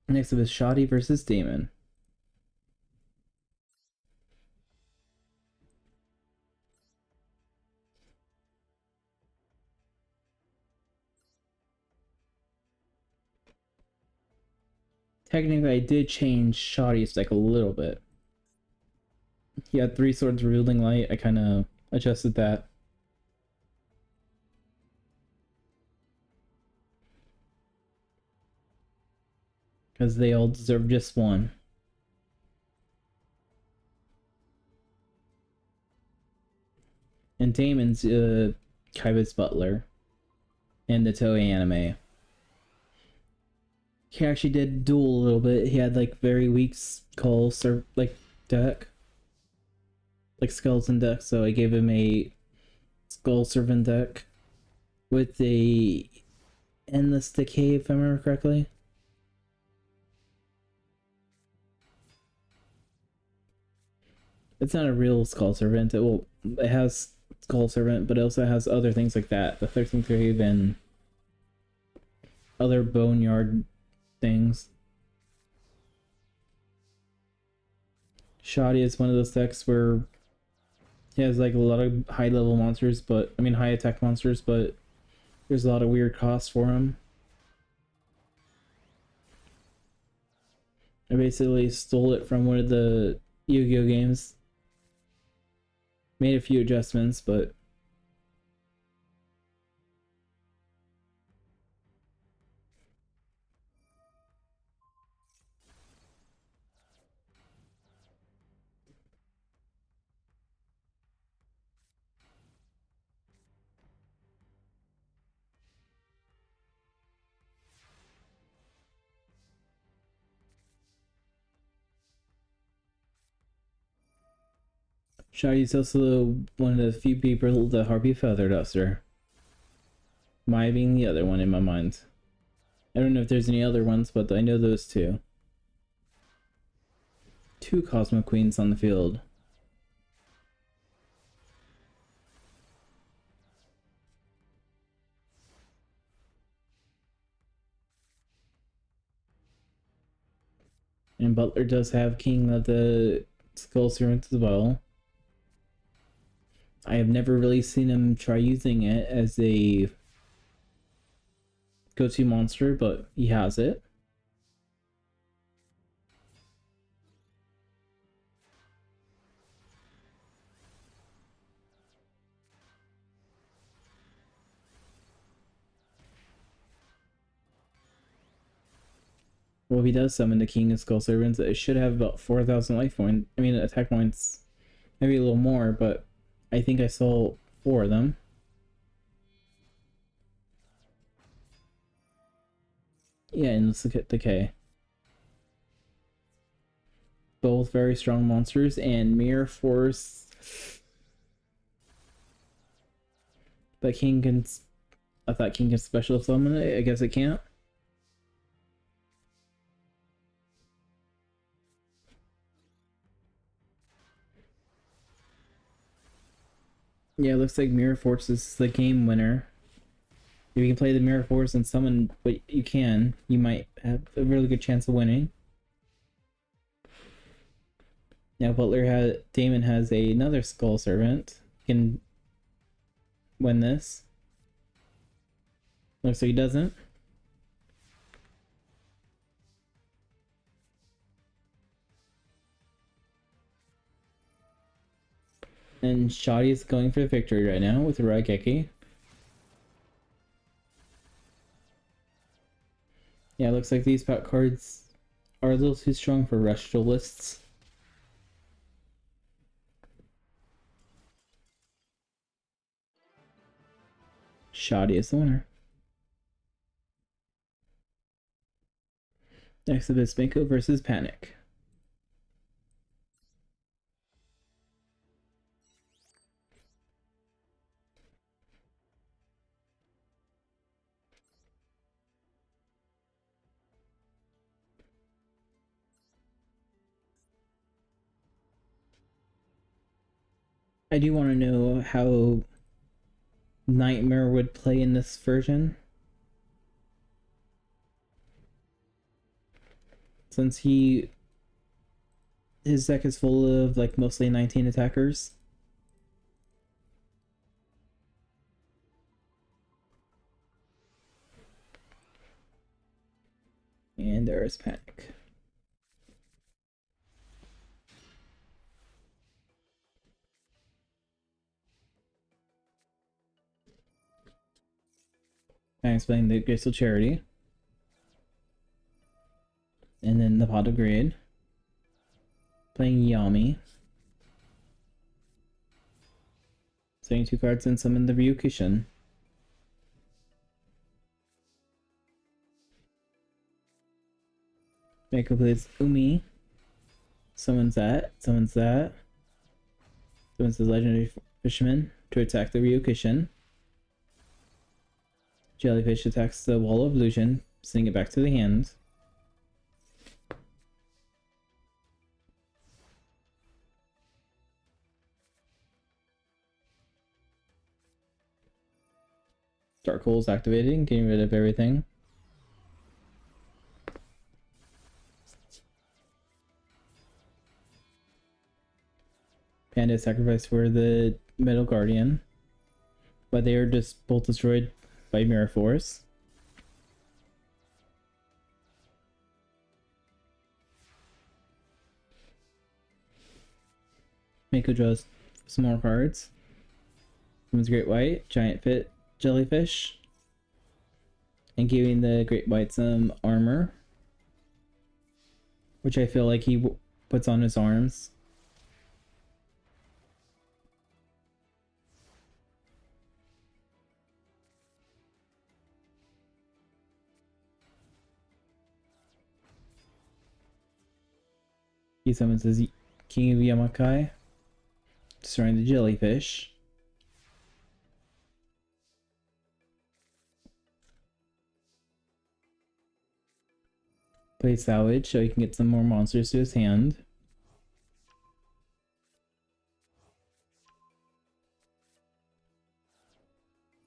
Next up is Shoddy versus Damon. Technically, I did change Shoddy's deck a little bit. He had 3 swords wielding light. I kind of adjusted that. Because they all deserve just one. And Damon's Kaiba's Butler in the Toei anime. He actually did duel a little bit. He had like very weak skull deck. Like skeleton deck, so I gave him a Skull Servant deck with a Endless Decay, if I remember correctly. It's not a real Skull Servant. It has Skull Servant, but it also has other things like that. The 13th Grave and other Boneyard things. Shoddy is one of those decks where he has like a lot of high level monsters, high attack monsters, but there's a lot of weird costs for him. I basically stole it from one of the Yu-Gi-Oh games. Made a few adjustments, but Shaggy's also one of the few people that Harpy Feather Duster. My being the other one in my mind. I don't know if there's any other ones, but I know those two. 2 Cosmo Queens on the field. And Butler does have King of the Skull Servants as well. I have never really seen him try using it as a go-to monster, but he has it. Well, if he does summon the King of Skull Servants, it should have about 4,000 life points. Attack points. Maybe a little more, but I think I saw 4 of them. Yeah, and let's look at Decay. Both very strong monsters, and Mirror Force. But King can. I thought King can special summon it. I guess it can't. Yeah, it looks like Mirror Force is the game winner. If you can play the Mirror Force and summon what you can, you might have a really good chance of winning. Now Damon has another Skull Servant. He can win this. Looks like he doesn't. And Shoddy is going for the victory right now with Raigeki. Yeah, it looks like these pack cards are a little too strong for rush duelists. Shoddy is the winner. Next up is Mako versus Panic. I do want to know how Nightmare would play in this version. Since his deck is full of like mostly 19 attackers. And there is Panic. Panic's playing the Graceful Charity. And then the Pot of Greed. Playing Yami. Setting 2 cards and summon the Ryukishin. Mako plays Umi. Summons that. Summons that. Summons the Legendary Fisherman to attack the Ryukishin. Jellyfish attacks the Wall of Illusion, sending it back to the hand. Dark Hole is activating, getting rid of everything. Panda sacrificed for the Metal Guardian, but they are just both destroyed by Mirror Force. Mako draws some more cards. Summons Great White, Giant Fit, Jellyfish, and giving the Great White some armor, which I feel like he puts on his arms. He summons his King of Yamakai, destroying the Jellyfish. Plays Salvage so he can get some more monsters to his hand.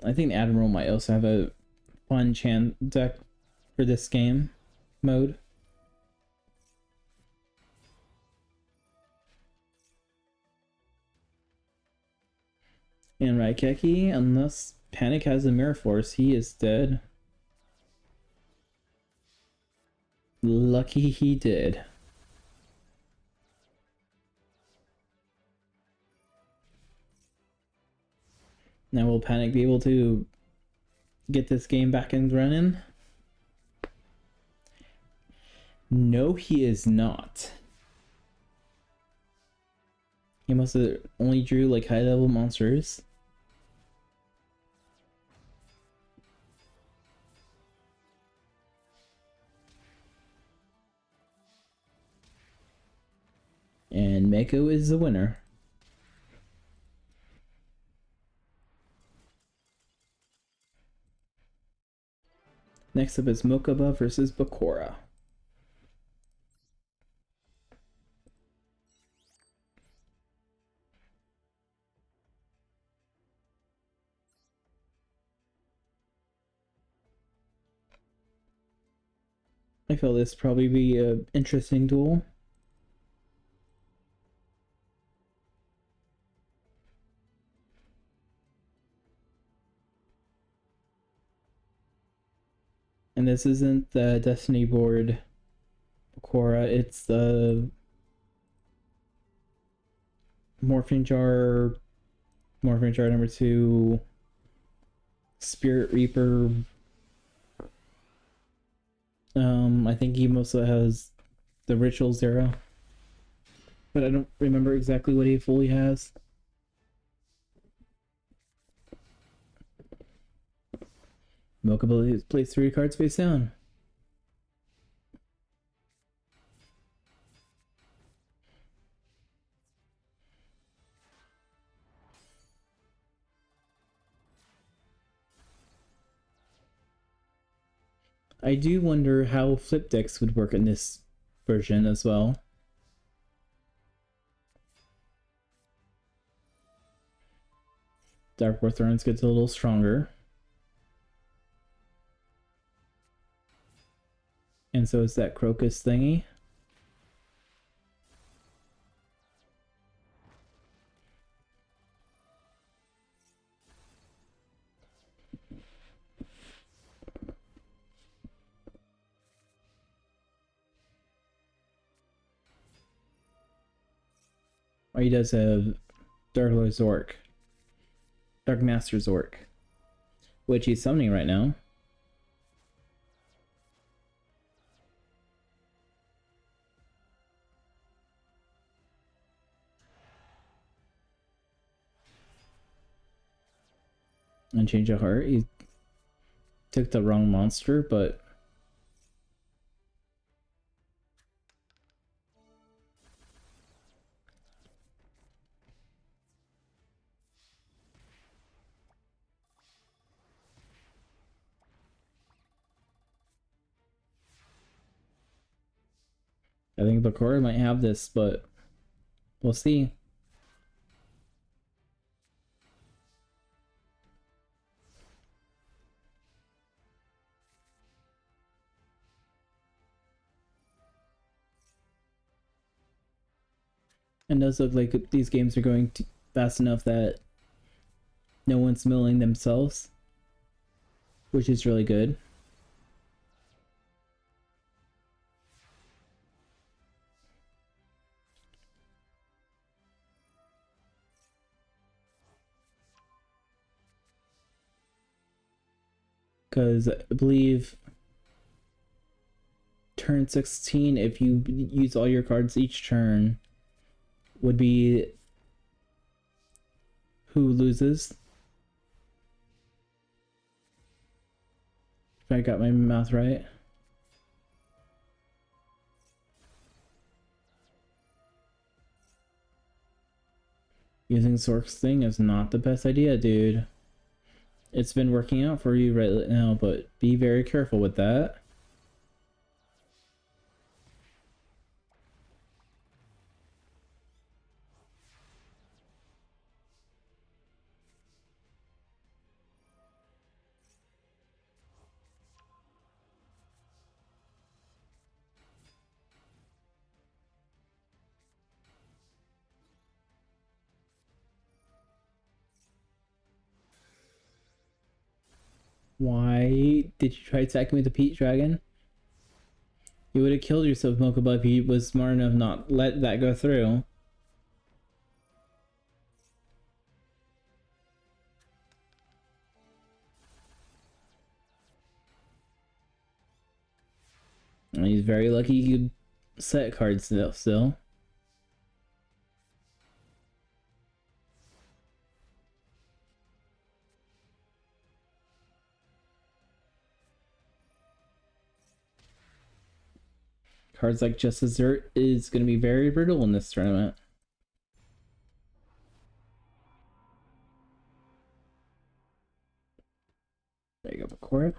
I think Admiral might also have a fun chant deck for this game mode. And Raigeki, unless Panic has a Mirror Force, he is dead. Lucky he did. Now will Panic be able to get this game back and running? No, he is not. He must have only drew like high level monsters. And Mako is the winner. Next up is Mokuba versus Bakura. I feel this probably be an interesting duel. And this isn't the Destiny board Bakura, it's the Morphing Jar Morphing chart number 2. Spirit Reaper. I think he also has the Ritual Zero. But I don't remember exactly what he fully has. Mocha plays 3 cards face down. I do wonder how flip decks would work in this version as well. Dark War Thrones gets a little stronger. And so is that Crocus thingy. Oh, he does have Dark Lord Zork. Dark Master Zork. Which he's summoning right now. And Change of Heart. He took the wrong monster, but I think Bakura might have this, but we'll see. It does look like these games are going fast enough that no one's milling themselves, which is really good. Because I believe turn 16, if you use all your cards each turn, would be who loses. If I got my math right. Using Zork's thing is not the best idea, dude. It's been working out for you right now, but be very careful with that. Why did you try attacking with the Peat Dragon? You would have killed yourself, Mokuba, if you was smart enough not let that go through. And he's very lucky he could set cards still. Cards like Justice Dirt is going to be very brittle in this tournament. There you go, Bakura.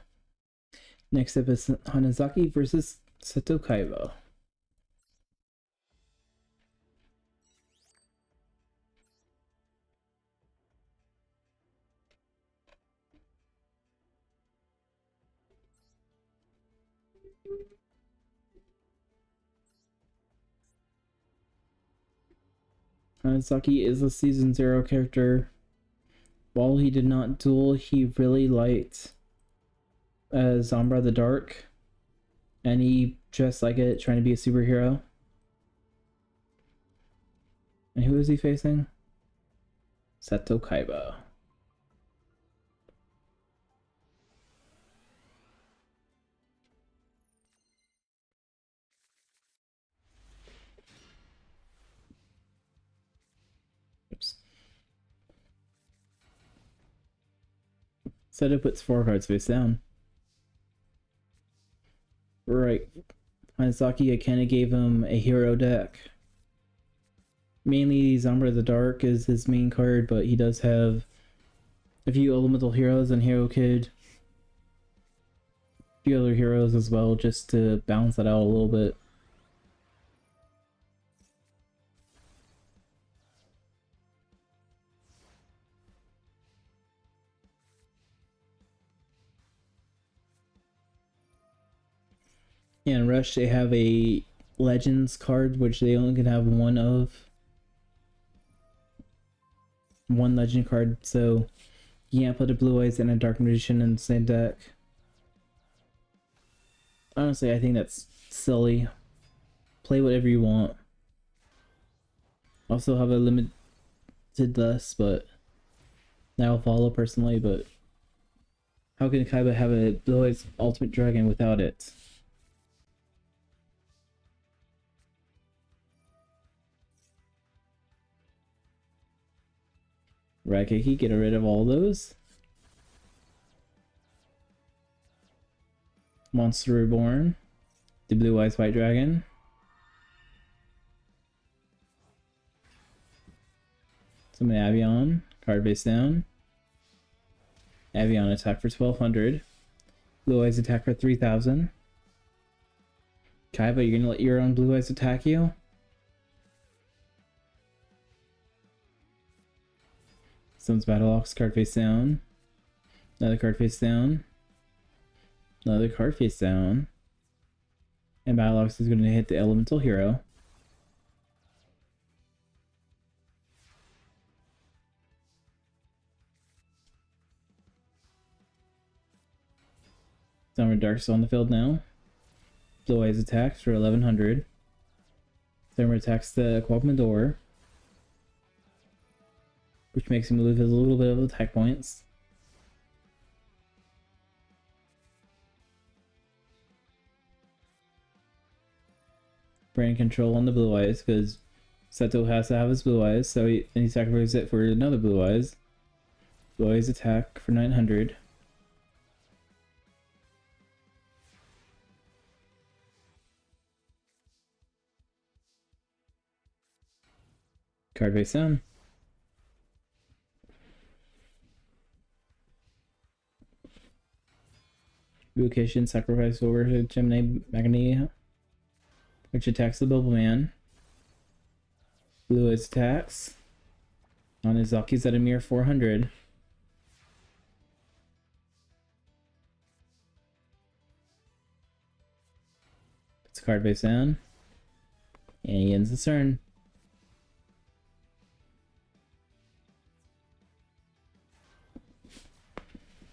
Next up is Hanazaki versus Seto Kaiba. Hanazaki is a Season 0 character. While he did not duel, he really liked Zambra the Dark. And he dressed like it, trying to be a superhero. And who is he facing? Seto Kaiba. Oops. Seto puts 4 cards face down. Right. Hanazaki, I kinda gave him a hero deck. Mainly Zambra of the Dark is his main card, but he does have a few elemental heroes and Hero Kid. A few other heroes as well, just to balance that out a little bit. And Rush, they have a Legends card, which they only can have one of. One Legend card, so you can't put a Blue Eyes and a Dark Magician in the same deck. Honestly, I think that's silly. Play whatever you want. Also have a limited list, but that'll follow personally, but how can Kaiba have a Blue Eyes Ultimate Dragon without it? Raikeki, get rid of all those. Monster Reborn. The Blue Eyes White Dragon. Summon Avion. Card face down. Avion attack for 1200. Blue Eyes attack for 3000. Kaiba, you're gonna let your own Blue Eyes attack you? Summons Battleox, card face down. Another card face down. Another card face down. And Battleox is going to hit the Elemental Hero. Summer Dark's on the field now. Blue Eyes attacks for 1100. Summer attacks the Quagmire, which makes him lose a little bit of attack points. Brain control on the Blue Eyes, because Seto has to have his Blue Eyes, so he sacrifices it for another Blue Eyes. Blue Eyes attack for 900. Card face down. Revocation sacrifice over to Gemini Magni, which attacks the Bulbaman. Blue Eyes attacks. Onizuki's at a mere 400. Puts a card face down. And he ends the turn.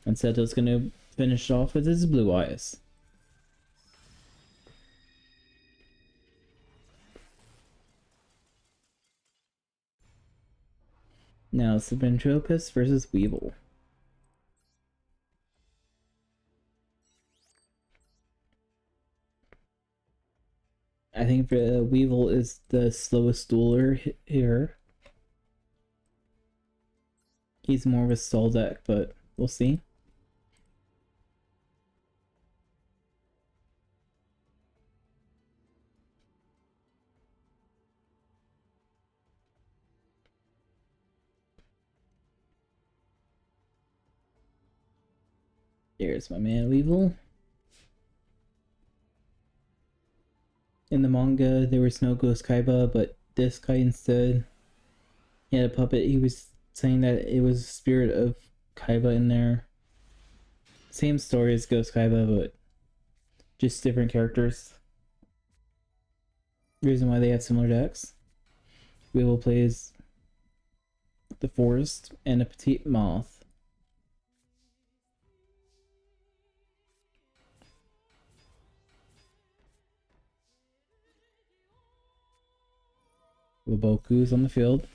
And Seto's gonna finish off with his Blue Eyes. Now it's the Ventriloquist versus Weevil. I think Weevil is the slowest dueler here. He's more of a stall deck, but we'll see. There's my man Weevil. In the manga, there was no Ghost Kaiba, but this guy instead, he had a puppet. He was saying that it was the spirit of Kaiba in there. Same story as Ghost Kaiba, but just different characters. Reason why they have similar decks. Weevil plays the Forest and a Petite Moth. Waboku's on the field.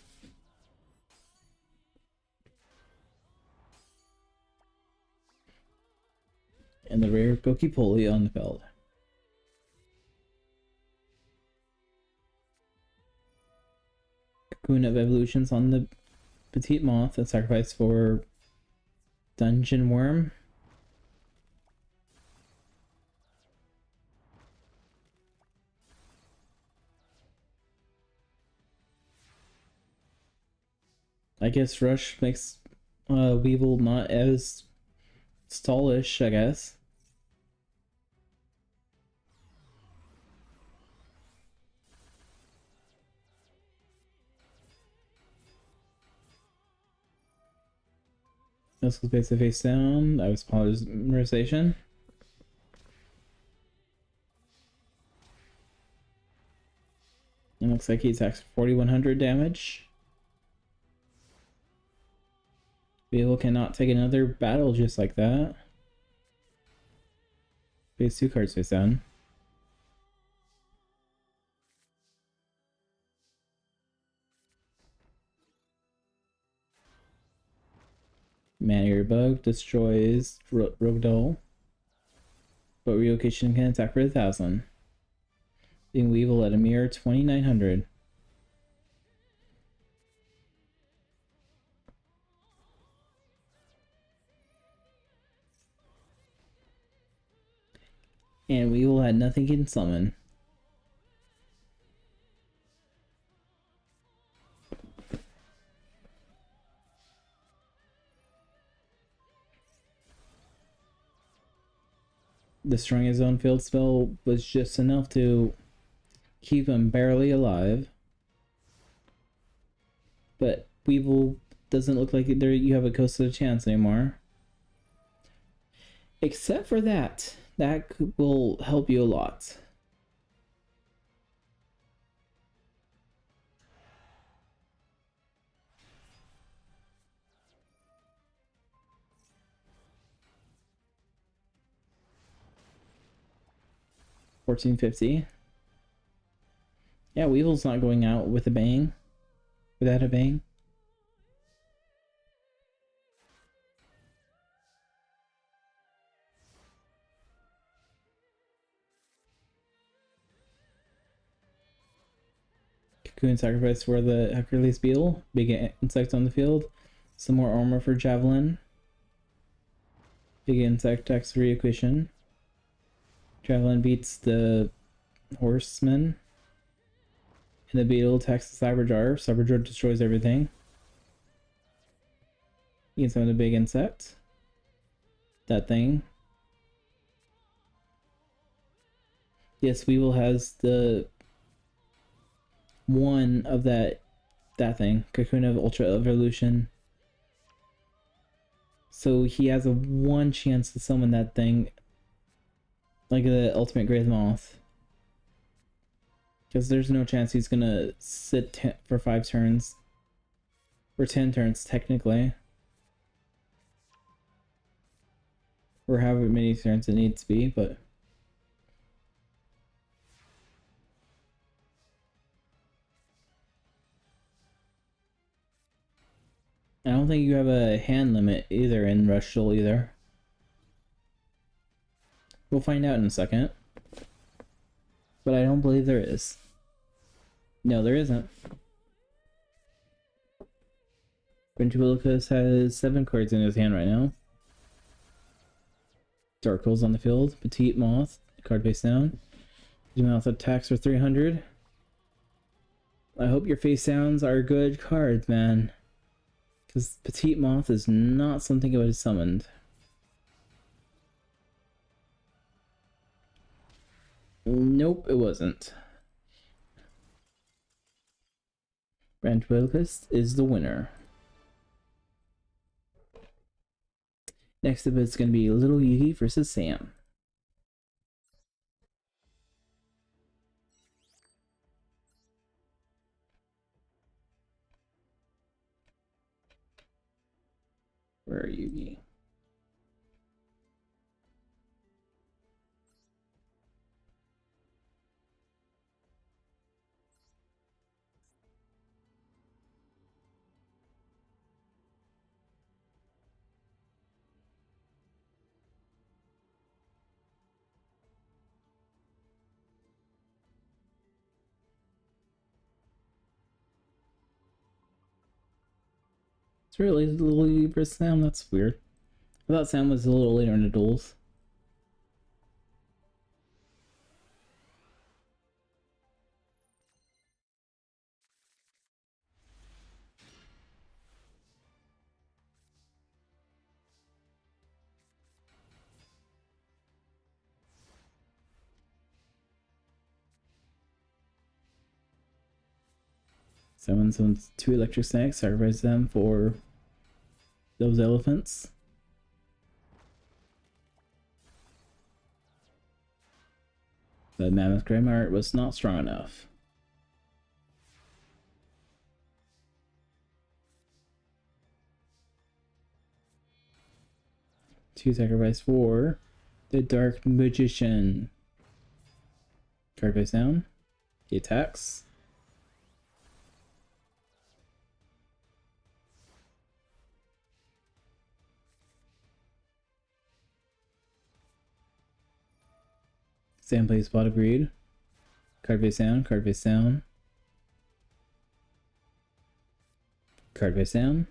Gokipoli on the field. Cocoon of Evolutions on the Petite Moth, a sacrifice for Dungeon Worm. I guess Rush makes Weevil not as stallish, I guess. This was basically face down. I was polymerization. It looks like he attacks 4100 damage. Weevil cannot take another battle just like that. Face 2 cards face down. Man-Eater Bug destroys Rogdoll. But Relocation can attack for 1000. Being Weevil at a mere 2900. And Weevil had nothing he can summon. Destroying his own field spell was just enough to keep him barely alive. But Weevil doesn't look like you have a ghost of a chance anymore. Except for that. That will help you a lot. $14.50. Yeah, Weevil's not going out with a bang. Without a bang. Cocoon sacrifice for the Hercules Beetle. Big insect on the field. Some more armor for Javelin. Big insect attacks Reequation. Javelin beats the Horseman. And the Beetle attacks the Cyberjar. Cyberjar destroys everything. You can summon the big insect. That thing. Yes, Weevil has the one of that thing. Cocoon of Ultra Evolution. So he has a 1 chance to summon that thing. Like the Ultimate Great Moth. Because there's no chance he's gonna sit for 5 turns. Or 10 turns, technically. Or however many turns it needs to be, but... I don't think you have a hand limit either in Rush Duel either. We'll find out in a second. But I don't believe there is. No, there isn't. Ventriloquist has 7 cards in his hand right now. Dark Holes on the field. Petite Moth, card face down. Mouth attacks for 300. I hope your face downs are good cards, man. Because Petite Moth is not something I would have summoned. Nope, it wasn't. Ventriloquist is the winner. Next up, it's going to be Little Yugi versus Sam. Where are Yugi? It's really little Yugi versus Sam. That's weird. I thought Sam was a little later in the duels. Someone's 2 electric snacks, sacrifice them for those elephants. The Mammoth Grammar was not strong enough. To sacrifice for the Dark Magician. Card face down. He attacks. Sam plays Pot of Greed. Card face down, card face down. Card face down.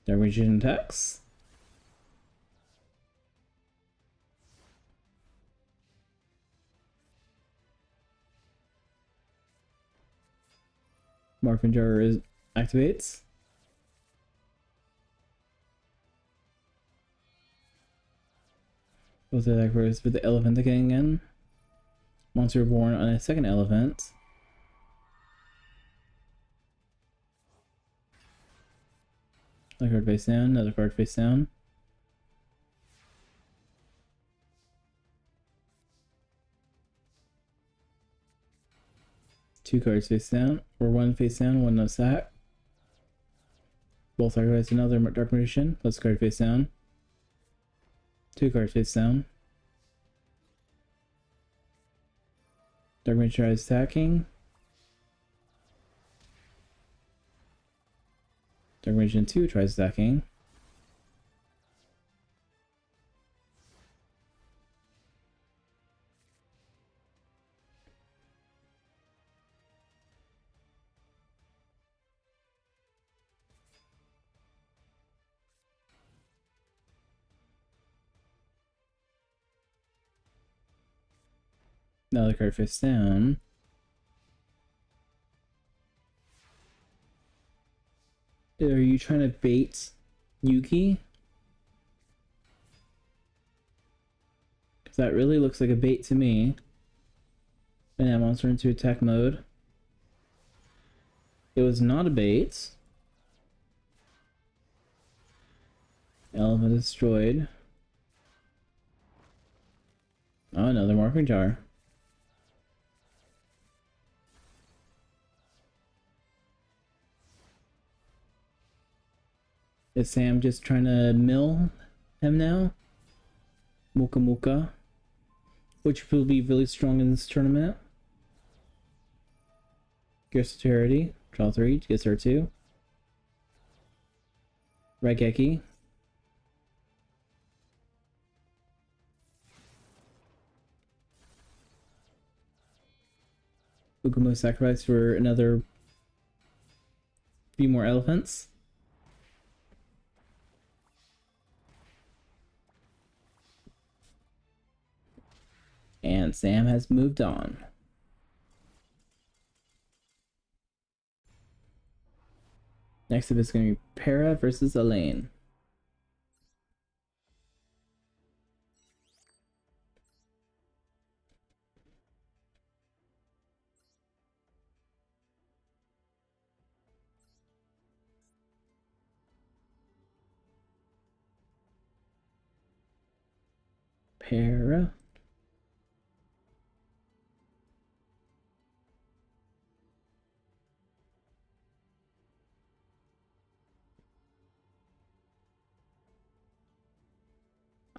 Dark Magician attacks. Morphin Jar activates. Both attack first with the elephant again. Monster born on a second elephant. Another card face down, another card face down. Two cards face down, or one face down, one no sack. Both sacrifice another Dark Magician, plus card face down. Two cards face down. Dark Magician is attacking. Dark Magician 2 tries attacking. Another card face down. Are you trying to bait Yuki? Because that really looks like a bait to me. And that monster into attack mode. It was not a bait. Elephant destroyed. Oh, another Morphing Jar. Is Sam just trying to mill him now? Muka Muka. Which will be really strong in this tournament. Gears of Charity. Draw 3. Gets her 2. Raigeki. Ukumo sacrifice for another few more elephants. And Sam has moved on. Next up is going to be Para versus Elaine. Para.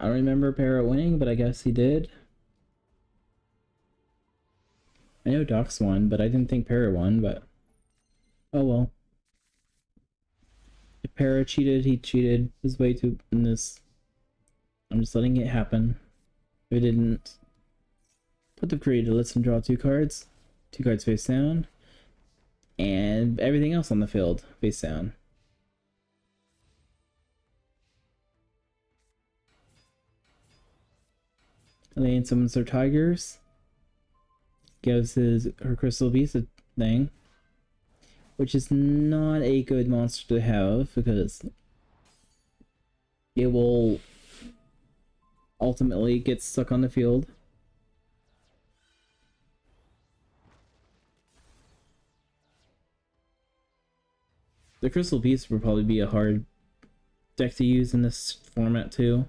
I don't remember Para winning, but I guess he did. I know Docs won, but I didn't think Para won, but oh well. If Para cheated, he cheated his way to in this. I'm just letting it happen. We didn't put the creator, lets him draw 2 cards. 2 cards face down. And everything else on the field face down. Elaine summons her tigers. Gives her crystal beast a thing. Which is not a good monster to have because it will ultimately get stuck on the field. The crystal beast would probably be a hard deck to use in this format too.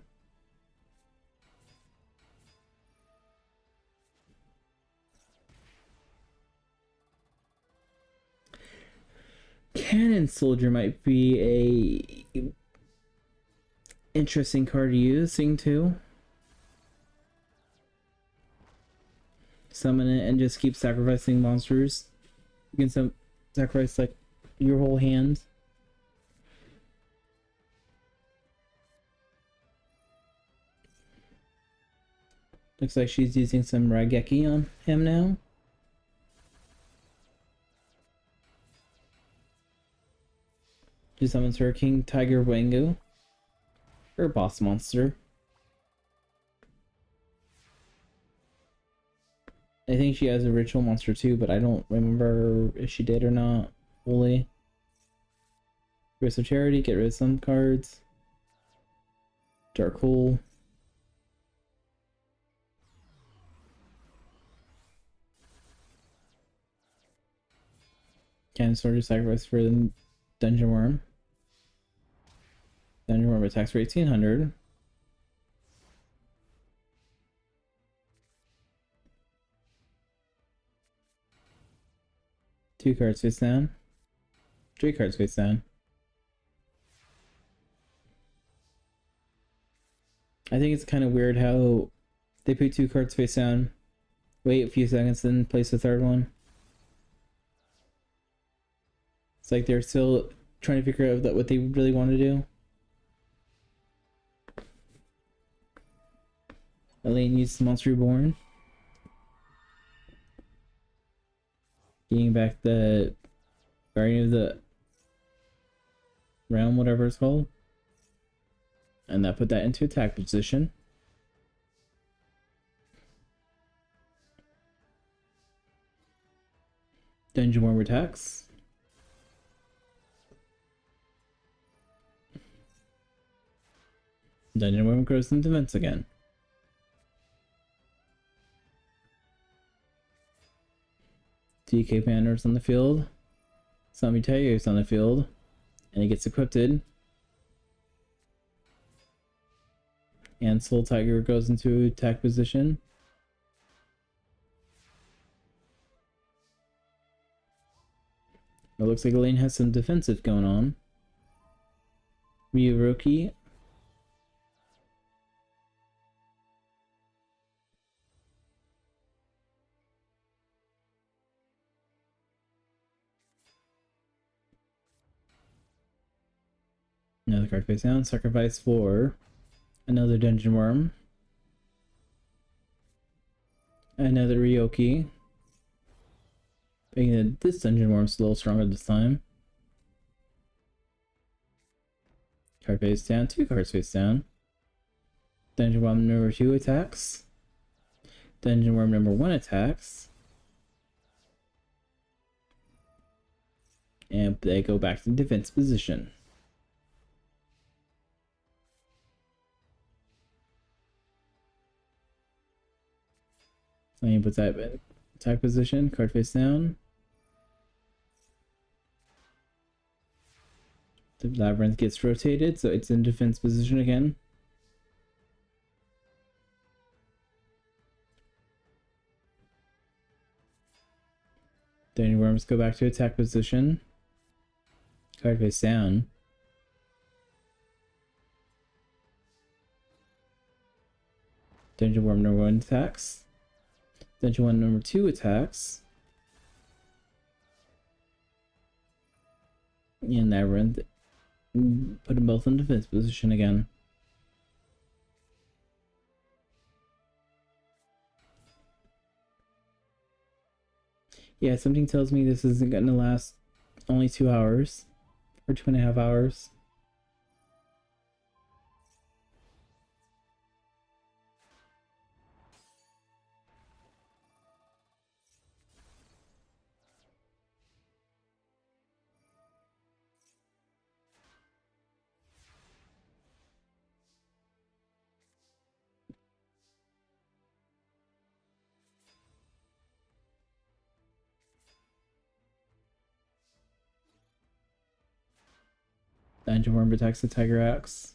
Cannon Soldier might be a interesting card to use, seeing too. Summon it and just keep sacrificing monsters. You can sacrifice like your whole hand. Looks like she's using some Raigeki on him now. She summons her King Tiger Wango. Her boss monster. I think she has a ritual monster too, but I don't remember if she did or not fully. Wrist of Charity, get rid of some cards. Dark Hole. Cannon Soldier sacrifice for the Dungeon Worm. Dungeon Worm attacks for 1800. Two cards face down. 3 cards face down. I think it's kind of weird how they put 2 cards face down, wait a few seconds, then place the 3rd one. It's like they're still trying to figure out what they really want to do. Elaine uses Monster Reborn. Getting back the Guardian of the Realm, whatever it's called. And that put that into attack position. Dungeon Worm attacks. Dungeon Worm grows in defense again. DK Banner's on the field. Zombie Tiger's on the field. And he gets equipped. And Soul Tiger goes into attack position. It looks like Elaine has some defensive going on. Ryuroki. Another card face down. Sacrifice for another Dungeon Worm. Another Ryoki. Making that this Dungeon Worm's a little stronger this time. Card face down. 2 cards face down. Dungeon Worm number 2 attacks. Dungeon Worm number 1 attacks. And they go back to defense position. Elaine puts that in attack position, card face down. The Labyrinth gets rotated, so it's in defense position again. Dungeon Worms go back to attack position. Card face down. Dungeon Worm number 1 attacks. Dungeon Worm number 2 attacks. And Labyrinth put them both in defense position again. Yeah, something tells me this isn't gonna last only 2 hours. Or 2.5 hours. Dungeon Worm attacks the Tiger Axe.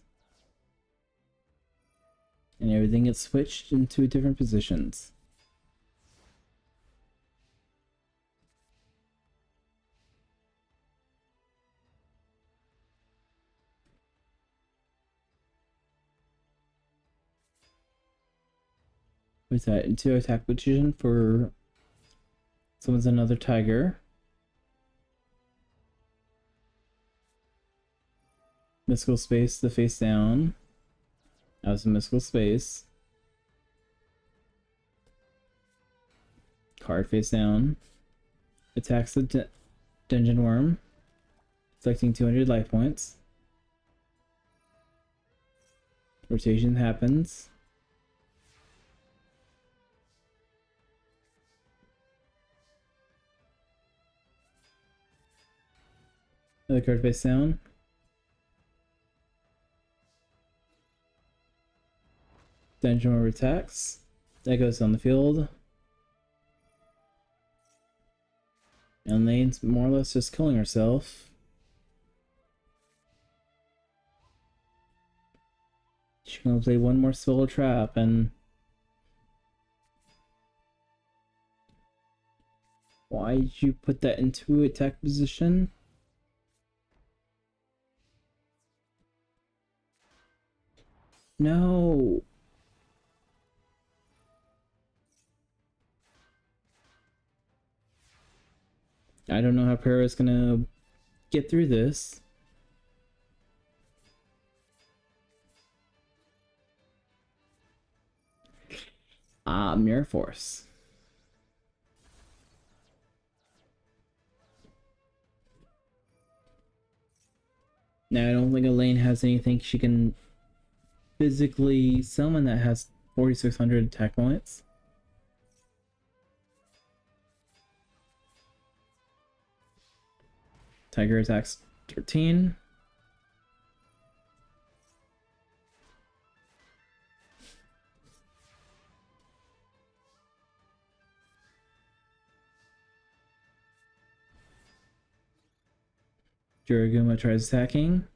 And everything gets switched into different positions. With that, into attack position for someone's another tiger. Mystical space, the face down. That was a mystical space. Card face down. Attacks the dungeon worm. Selecting 200 life points. Rotation happens. Another card face down. Dungeon worm attacks. That goes on the field. And Lane's more or less just killing herself. She's gonna play one more spell trap and... Why did you put that into attack position? No! I don't know how Para's gonna get through this. Mirror Force. Now, I don't think Elaine has anything she can physically summon that has 4,600 attack points. Tiger attacks 13. Juraguma tries attacking.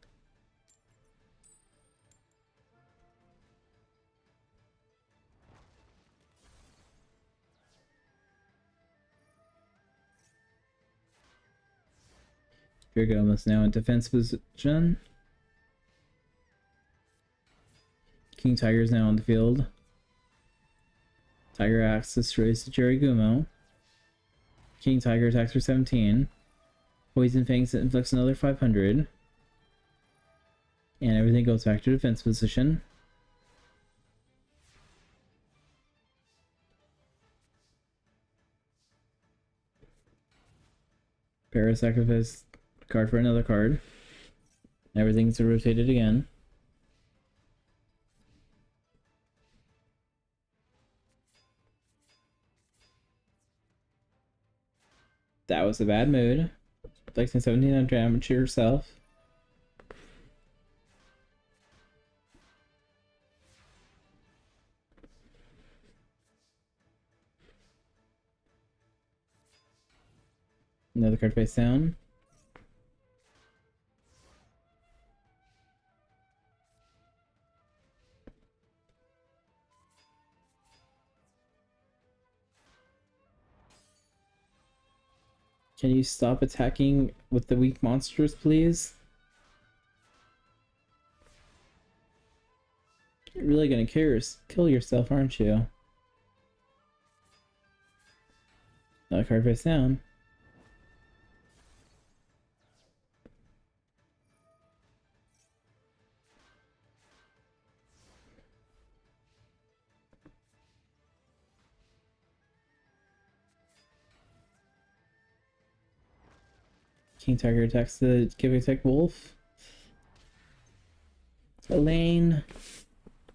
Juraguma is now in defense position. King Tiger is now on the field. Tiger Axe destroys the Jurigumo. King Tiger attacks for 17. Poison Fangs inflicts another 500. And everything goes back to defense position. Para sacrifice card for another card. Everything's rotated again. That was a bad mood. Flexing 1700 damage to yourself. Another card face down. Can you stop attacking with the weak monsters, please? You're really gonna kill yourself, aren't you? Another card face down. King Tiger attacks the Give Attack Wolf. Elaine.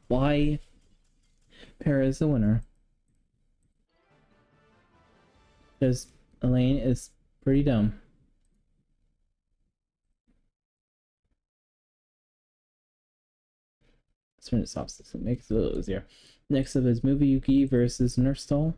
Why? Para is the winner. Because Elaine is pretty dumb. Let's turn this off so it makes it a little easier. Next up is Movie Yuki versus Nurse Doll.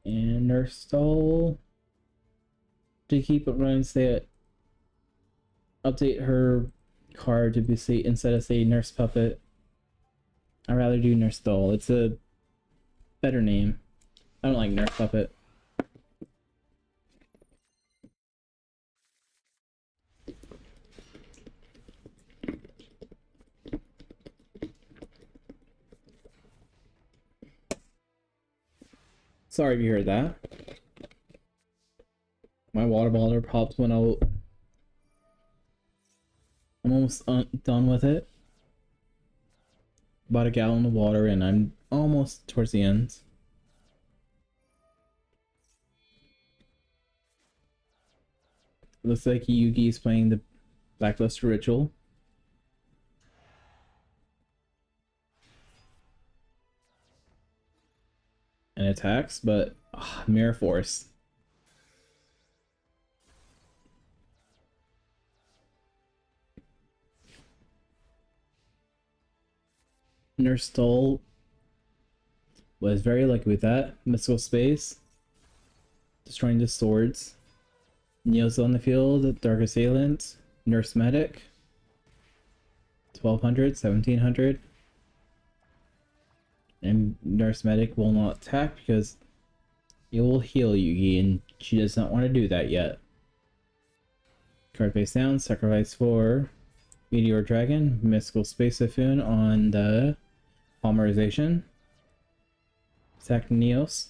And Nurse Doll to keep it running, say update her card to be say instead of say Nurse Puppet. I'd rather do Nurse Doll. It's a better name. I don't like Nurse Puppet. Sorry if you heard that. My water bottle popped when I'm almost done with it. About a gallon of water and I'm almost towards the end. Looks like Yugi is playing the Blackluster Ritual. And attacks, but Mirror Force. Nurse Doll was very lucky with that. Mystical Space. Destroying the swords. Neo's on the field. Dark Assailant. Nurse Medic. 1200, 1700. And Nurse Medic will not attack because it will heal Yugi, and she does not want to do that yet. Card face down, sacrifice for Meteor Dragon, Mystical Space Typhoon on the Polymerization. Attack Neos.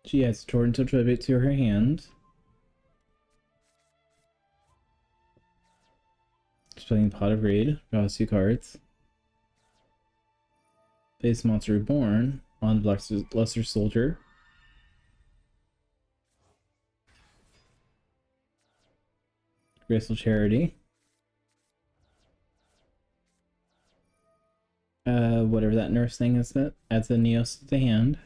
She adds Torrential Tribute to her hand. She's playing Pot of Greed, draws 2 cards. Face Monster Reborn on the Luster Soldier. Graceful Charity. Whatever that nurse thing is, that adds a Neos to the hand.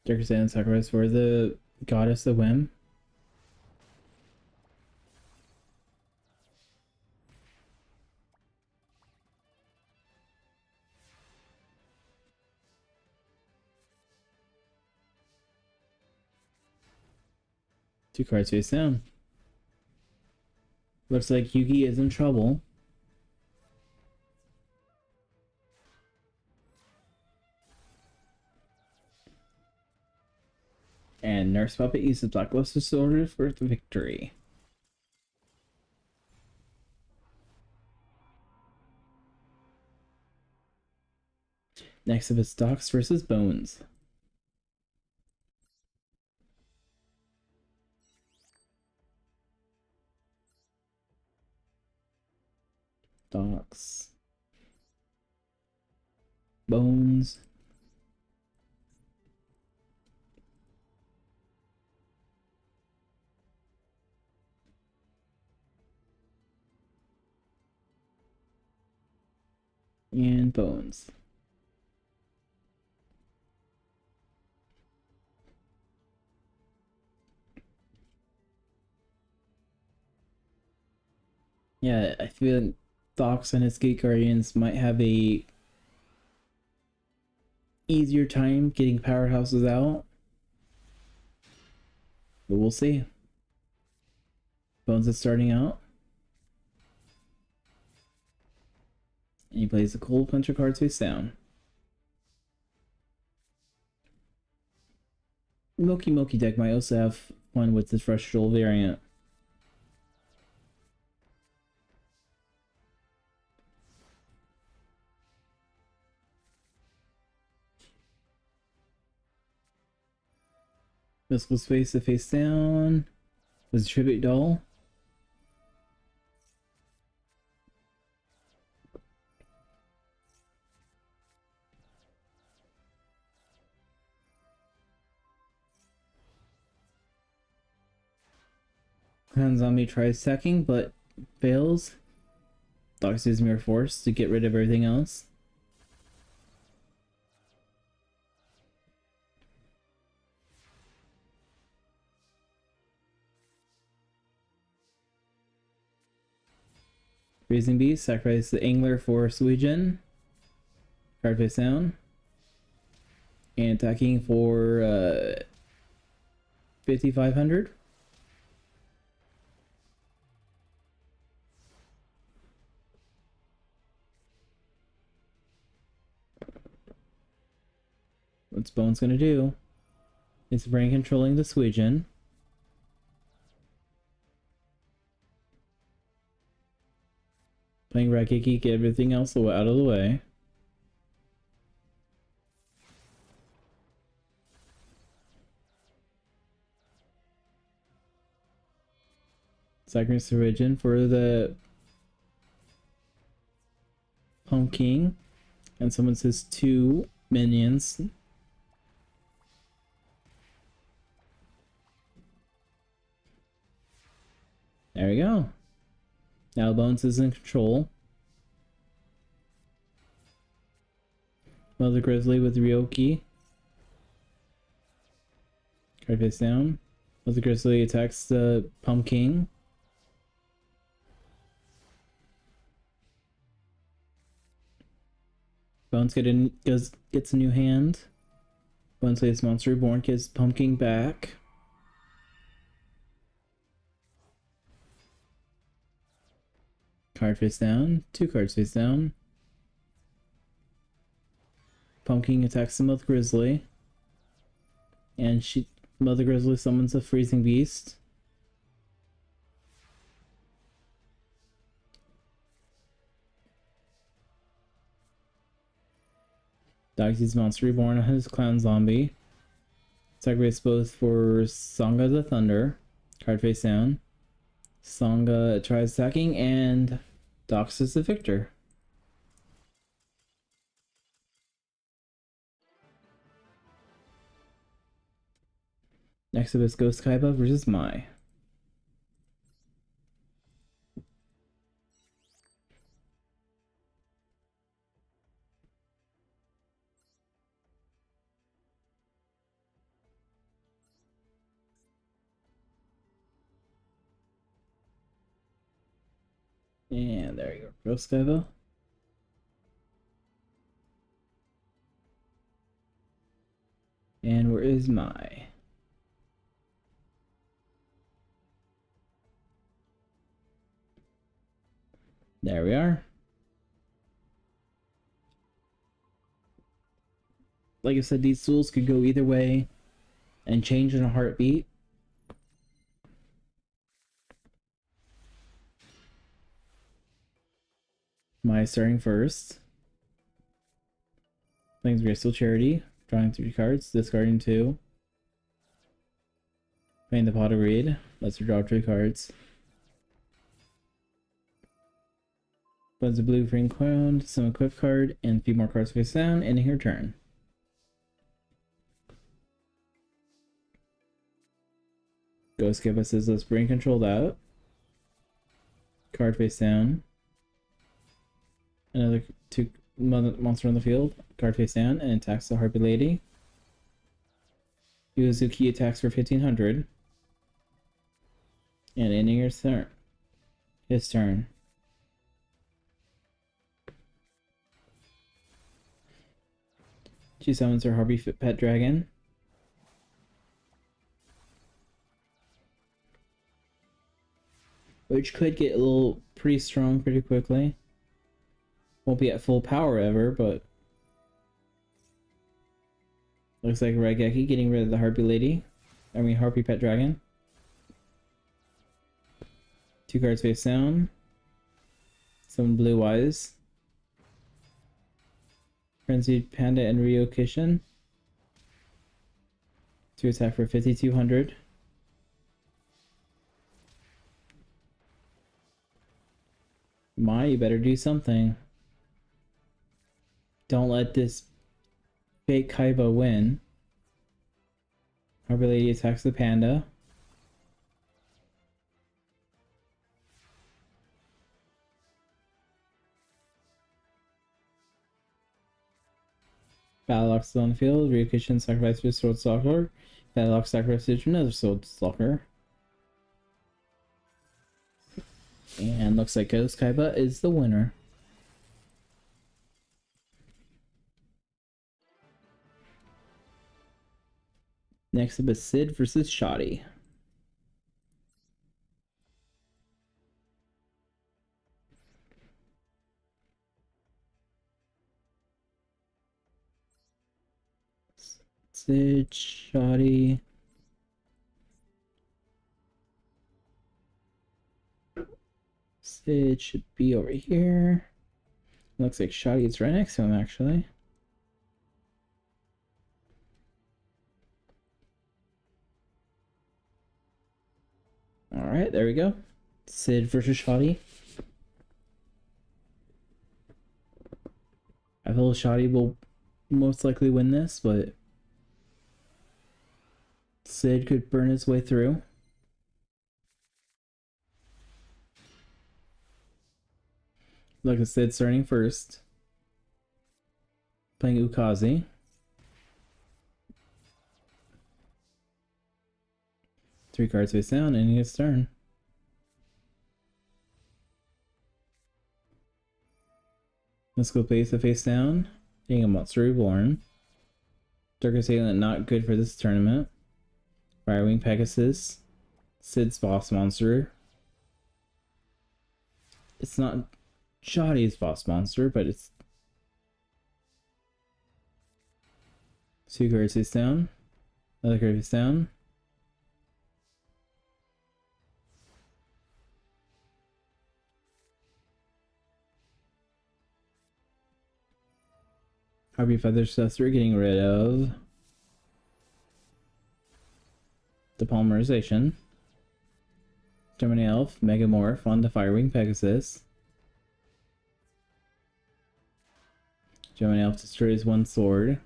Dark Sand sacrifice for the Goddess of Whim. Two cards face down. Looks like Yugi is in trouble. And Nurse Puppet uses Blackluster Soldier for the victory. Next up is Dox versus Bones. Dox. Bones. And Bones. Yeah, I feel Dox and his Gate Guardians might have a easier time getting powerhouses out. But we'll see. Bones is starting out. And he plays a cold punch of cards face down. Milky Milky deck might also have fun with this Frustral variant. Mystical Space to face down. Was a Tribute Doll. Clown Zombie tries sacking, but fails. Dogs use Mirror Force to get rid of everything else. Freezing Beast, sacrifice the Angler for Suijin. Card face down. And attacking for 5,500. What's Bones gonna do? It's brain controlling the Suijin. Playing Raigeki, get everything else out of the way. Sacrifice Suijin for the Pumpkin. And someone says 2 minions. There we go. Now Bones is in control. Mother Grizzly with Ryoki. Card face down. Mother Grizzly attacks the Pumpkin. Bones gets a new hand. Bones plays Monster Reborn, gets Pumpkin back. Card face down. 2 cards face down. Pumpkin attacks the Mother Grizzly. And Mother Grizzly summons a Freezing Beast. Dog uses Monster Reborn on his Clown Zombie. Sacrifice both for Sangha the Thunder. Card face down. Sangha tries attacking and Dox is the victor. Next up is Ghost Kaiba versus Mai. And there you go, Ghost Kaiba. And where is Mai? There we are. Like I said, these duels could go either way and change in a heartbeat. Mai starting first. Playing Graceful Charity, drawing 3 cards, discarding 2. Playing the Pot of Greed, lets her draw 3 cards. Plays a blue green clown, some equip card, and a few more cards face down, ending her turn. Ghost Kaiba says let's brain control that. Card face down. Another 2 monster on the field. Card face down and attacks the Harpy Lady. Yuzuki attacks for 1,500. And ending his turn. She summons her Harpy Pet Dragon. Which could get a little pretty strong pretty quickly. Won't be at full power ever, but looks like Raigeki getting rid of the Harpy Lady. I mean Harpy Pet Dragon. 2 cards face down. Some Blue Eyes. Frenzied Panda and Ryo Kishin. 2 attack for 5,200. My, you better do something. Don't let this fake Kaiba win. Harpy Lady attacks the panda. Battlelocks on the field. Ryukishin sacrifices Sword Stalker. Battlelocks sacrifices another Sword Stalker. And looks like Ghost Kaiba is the winner. Next up is Sid versus Shoddy. Sid, Shoddy. Sid should be over here. Looks like Shoddy is right next to him, actually. Alright, there we go. Sid versus Shoddy. I feel Shoddy will most likely win this, but Sid could burn his way through. Look at Sid starting first. Playing Ukazi. Three cards face down, and his turn. Let's go face to face down. Being a Monster Reborn. Dark Assailant not good for this tournament. Firewing Pegasus. Sid's boss monster. It's not Shoddy's boss monster, but it's 2 cards face down. Another card face down. Harpy Feather Successor getting rid of the Polymerization. Gemini Elf, Megamorph on the Firewing Pegasus. Gemini Elf destroys one sword.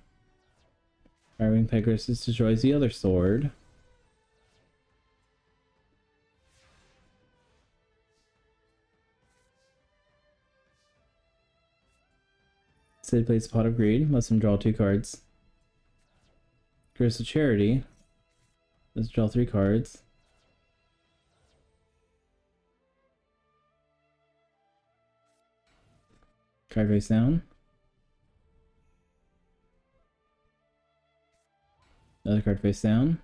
Firewing Pegasus destroys the other sword. Sid plays Pot of Greed, lets him draw 2 cards. Curse of Charity. Let's draw 3 cards. Card face down. Another card face down.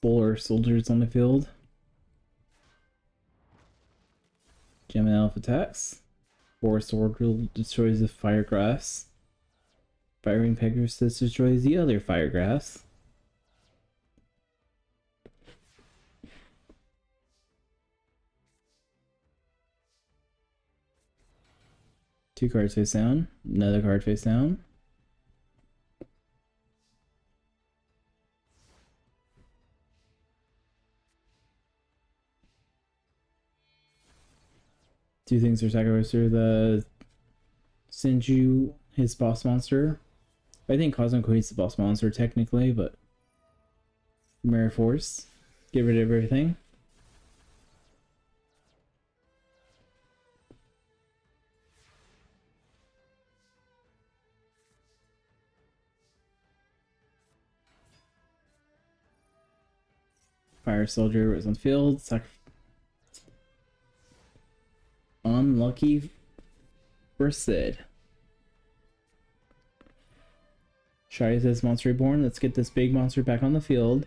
Four soldiers on the field. Gemini Elf attacks. 4 sword drill destroys the Firegrass. Firewing Pegasus destroys the other Firegrass. Two cards face down. Another card face down. Two things are sacrificed are the Senju, his boss monster. I think Cosmic Queen's the boss monster technically, but Mirror Force. Get rid of everything. Fire Soldier was on field. Unlucky for Sid. Shadi says Monster Reborn. Let's get this big monster back on the field.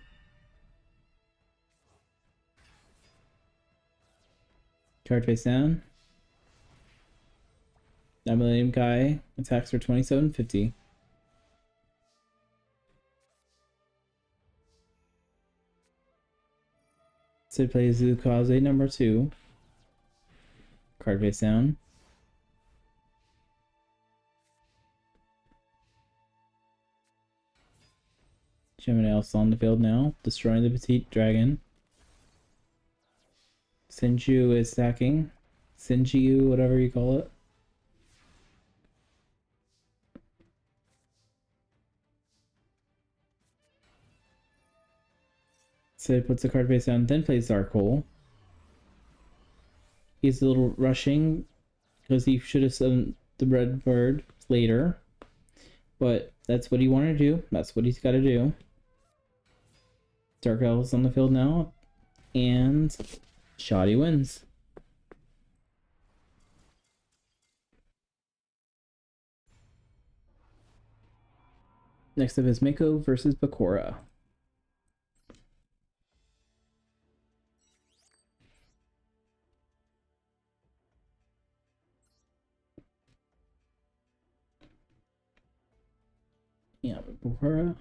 Card face down. That Millennium Guy attacks for 2750. Sid plays Zukaze number 2. Card face down. Gemini else on the field now, destroying the Petite Dragon. Sinju is stacking. Sinju, whatever you call it. Sid puts the card face down, then plays Dark Hole. He's a little rushing because he should have sent the red bird later. But that's what he wanted to do. That's what he's got to do. Dark Elves on the field now. And Shoddy wins. Next up is Mako versus Bakura. Yeah, Bakura.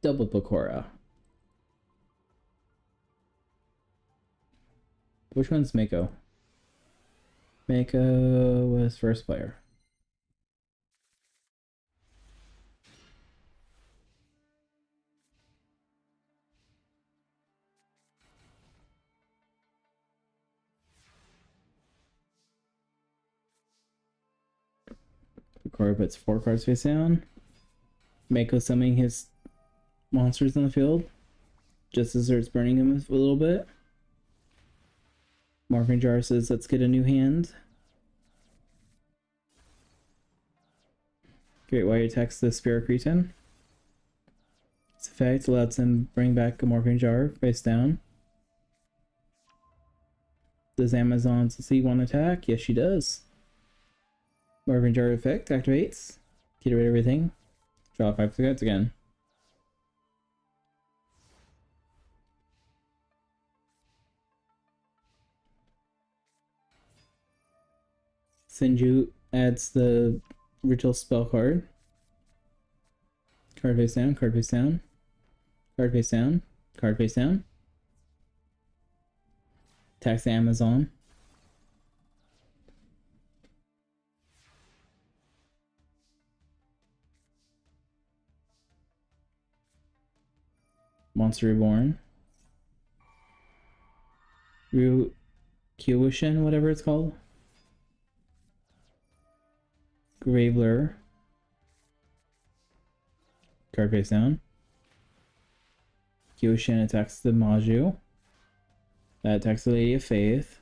Double Bakura. Which one's Mako? Mako was first player. Bakura puts 4 cards face down. Mako summoning his monsters in the field. Just as it's burning him a little bit. Morphing Jar says, let's get a new hand. Great White attacks the Spiricretin. Its effect lets him bring back a Morphing Jar face down. Does Amazon see one attack? Yes, she does. Morphing Jar effect activates. Get rid of everything. Draw 5 cards again. Sinju adds the ritual spell card. Card face down, card face down. Card face down, card face down. Attacks the Amazon. Monster Reborn. Kyoshin, whatever it's called. Graveler. Card face down. Kyoshin attacks the Maju. That attacks the Lady of Faith.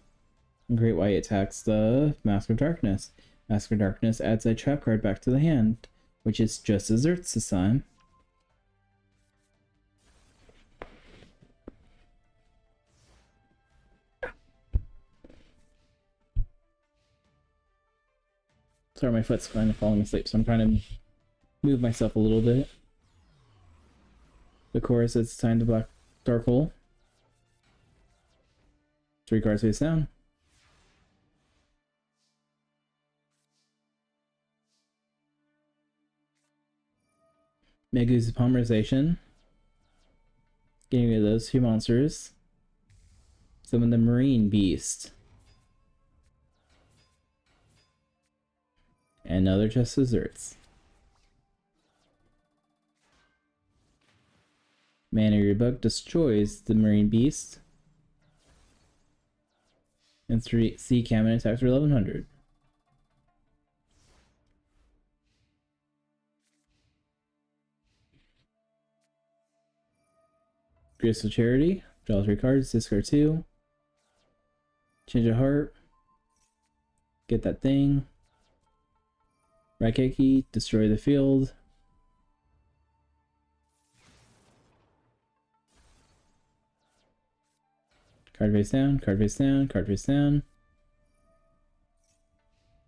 And Great White attacks the Mask of Darkness. Mask of Darkness adds a trap card back to the hand, which is just as Earth's this time. Sorry, my foot's kind of falling asleep, so I'm trying to move myself a little bit. The chorus is time to black Dark Hole. 3 cards face down. Megu's Polymerization. Getting rid of those 2 monsters. Summon the Marine Beast. And another Just Desserts. Mana Rebug destroys the Marine Beast. And 3 Sea Cannon attacks for 1100. Graceful Charity. Draw 3 cards, discard 2. Change of Heart. get that thing. Raigeki, destroy the field. Card face down, card face down, card face down.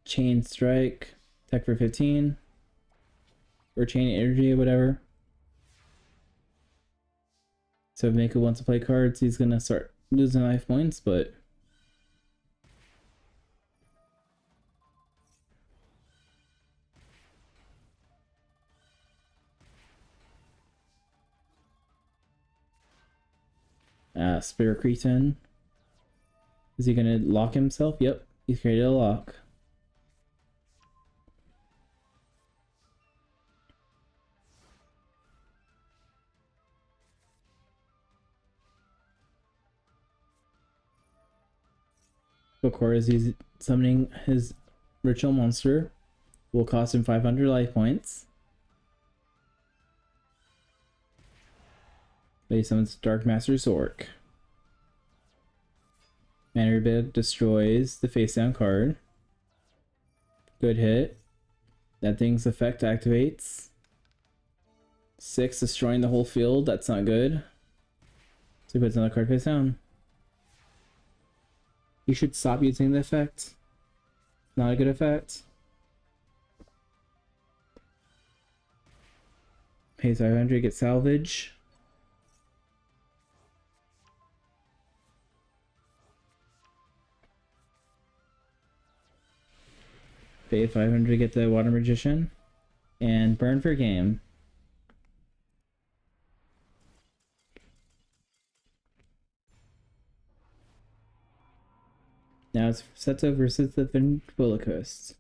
Chain strike, attack for 15. Or chain energy or whatever. So if Mako wants to play cards, he's gonna start losing life points, but Spirit Cretin. Is he gonna lock himself? Yep, he's created a lock. Bokor is he's summoning his ritual monster. Will cost him 500 life points. But he summons Dark Master Zork. Mana Bid destroys the face down card. Good hit. That thing's effect activates. 6, destroying the whole field. That's not good. So he puts another card face down. You should stop using the effect. Not a good effect. Pays 500, get salvage. Pay 500 to get the Water Magician. And burn for game. Now it's Seto versus the Ventriloquist.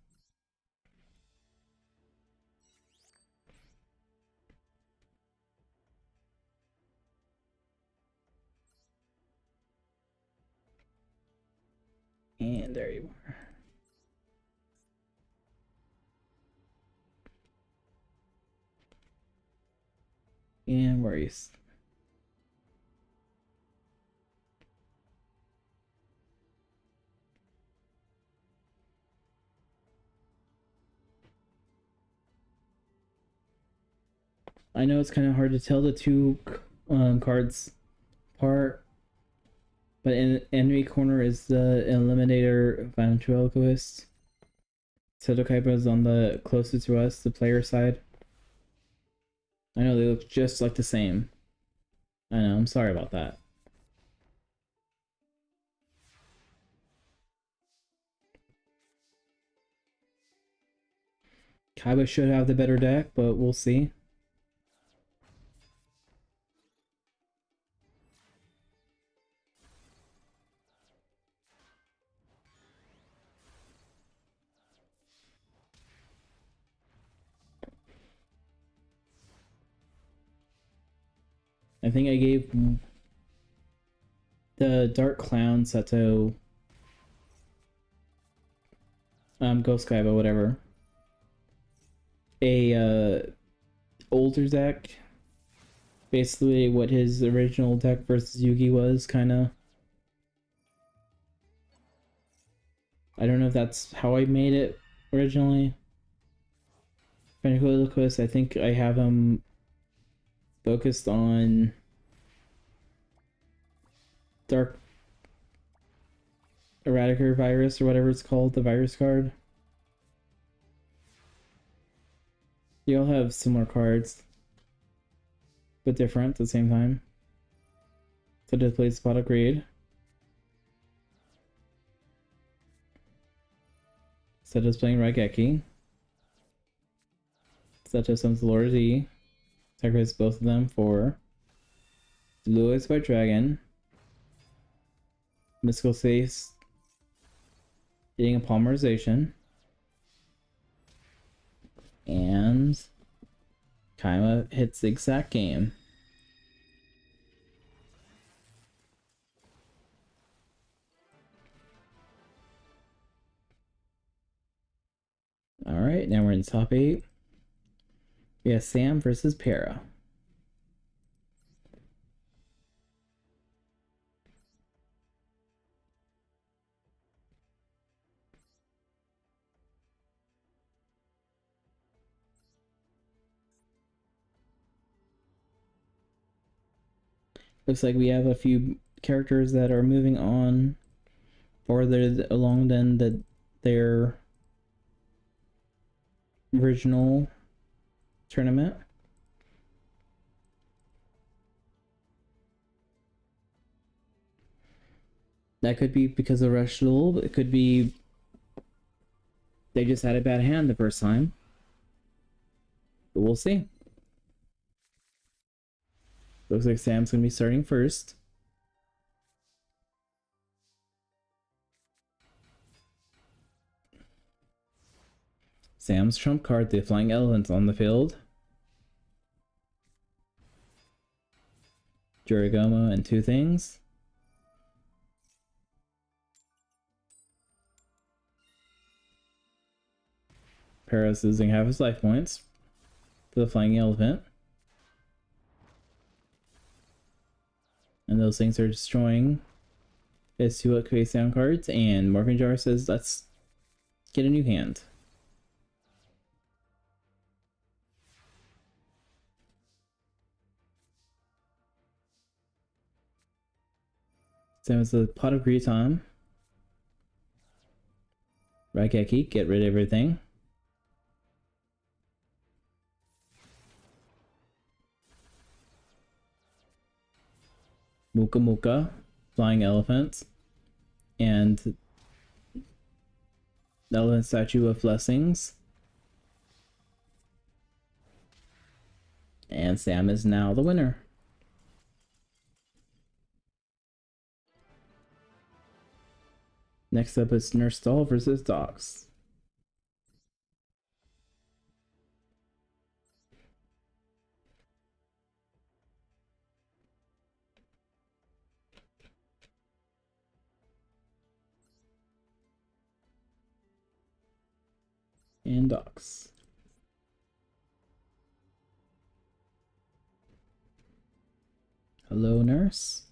And there you are. And worries. I know it's kind of hard to tell the two cards apart, but in enemy corner is the Eliminator Ventriloquist. Seto Kaiba is on the closest to us, the player side. I know they look just like the same. I know, I'm sorry about that. Kaiba should have the better deck, but we'll see. I think I gave the Dark Clown Seto Ghost Kaiba, whatever, a older deck. Basically what his original deck versus Yugi was, kinda. I don't know if that's how I made it originally. Ventriloquist, I think I have him focused on Dark Eradicator Virus or whatever it's called, the virus card. You all have similar cards, but different at the same time. So display spot upgrade. So displaying Raigeki. Such as some Lord Z. Sacrifice both of them for Blue Eyes by Dragon. Mystical Face getting a polymerization. And Kaima hits the exact game. Alright, now we're in the top 8. We have Sam versus Para. Looks like we have a few characters that are moving on farther along than their original tournament. That could be because of Rush Duel, but it could be they just had a bad hand the first time. But we'll see. Looks like Sam's going to be starting first. Sam's trump card, the Flying Elephants on the field. Jurigoma and two things. Paris losing half his life points for the Flying Elephant. And those things are destroying his two face down cards. And Morgan Jar says, let's get a new hand. Same as the Pot of Griton. Raigeki, get rid of everything. Muka Muka, Flying Elephant, and the Elephant Statue of Blessings. And Sam is now the winner. Next up is Nurse Doll versus Dogs. And Dogs. Hello, Nurse.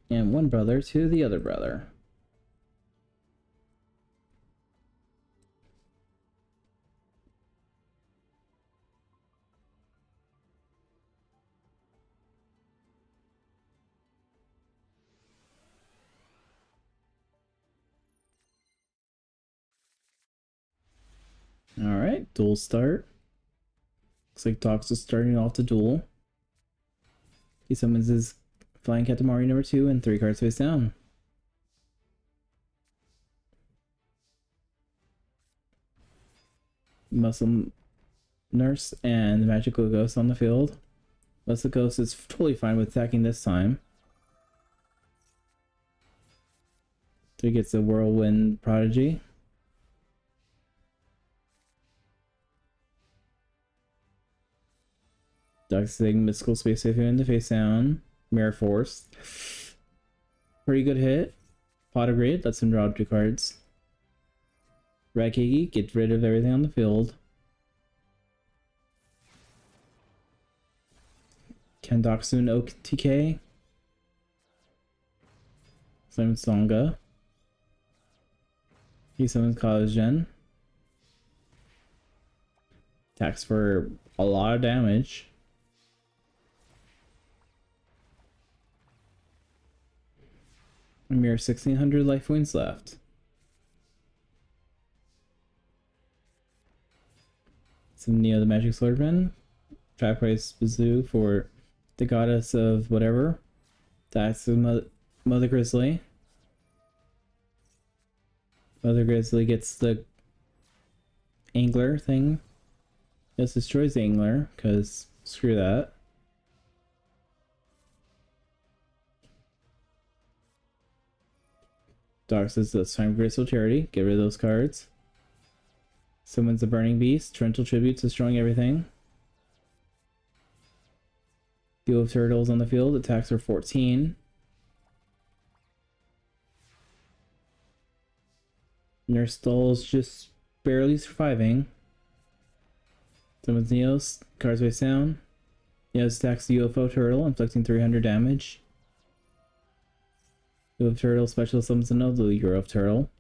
And one brother to the other brother. Alright, duel start. Looks like Dogs is starting off the duel. He summons his Flying Katamari number 2 and 3 cards face down. Muscle Nurse and the Magical Ghost on the field. Unless the Ghost is totally fine with attacking this time. So he gets a Whirlwind Prodigy. Dogs saying Mystical Space Wave in the face down. Mirror Force. Pretty good hit. Pot of Great, lets him draw 2 cards. Raigeki, get rid of everything on the field. Kendoxun OTK. Summons Songa. He summons Kazugen. Attacks for a lot of damage. A mere 1600 life points left. Some Neo the Magic Swordman. Track Price Bazoo for the Goddess of whatever. That's the Mother Grizzly. Mother Grizzly gets the Angler thing. This destroys the Angler, because screw that. Doc says it's time for Graceful Charity. Get rid of those cards. Summons the Burning Beast. Torrential Tributes, destroying everything. Duo of Turtles on the field. Attacks are 14. Nurse Doll is just barely surviving. Summons Neos. Cards face down. Neos attacks the UFO Turtle, inflicting 300 damage. UFO Turtle special summons another UFO Turtle.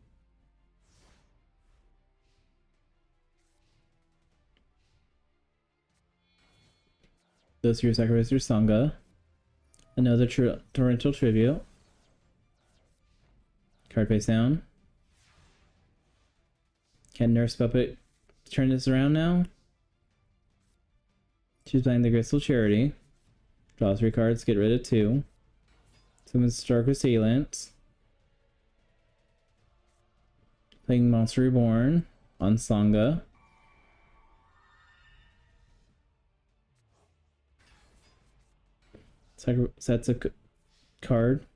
Those your sacrifice your Sangha. Another torrential tribute. Card face down. Can Nurse Puppet turn this around now? She's playing the Crystal Charity. Draw 3 cards, get rid of 2. Summons Stark Assailant. Playing Monster Reborn on Sangha. Sets a card.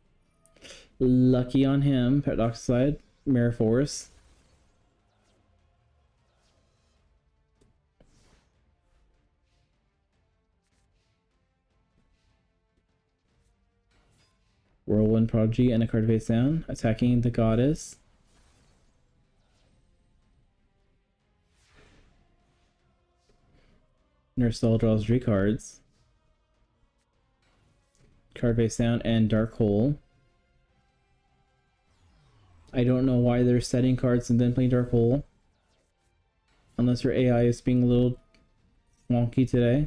Lucky on him. Paradox side. Mirror Force. Whirlwind Prodigy and a card face down. Attacking the Goddess. Nurse Doll draws 3 cards. Card face down and Dark Hole. I don't know why they're setting cards and then playing Dark Hole. Unless your AI is being a little wonky today.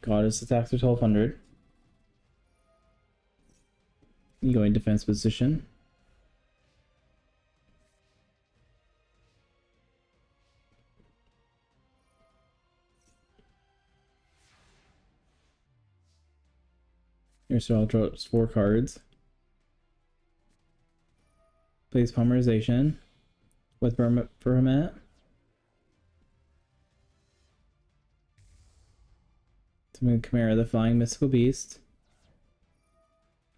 Goddess attacks for 1200. You go in defense position. Your Straw draws 4 cards. Plays Polymerization with Burmat. Summon Chimera, the Flying Mystical Beast.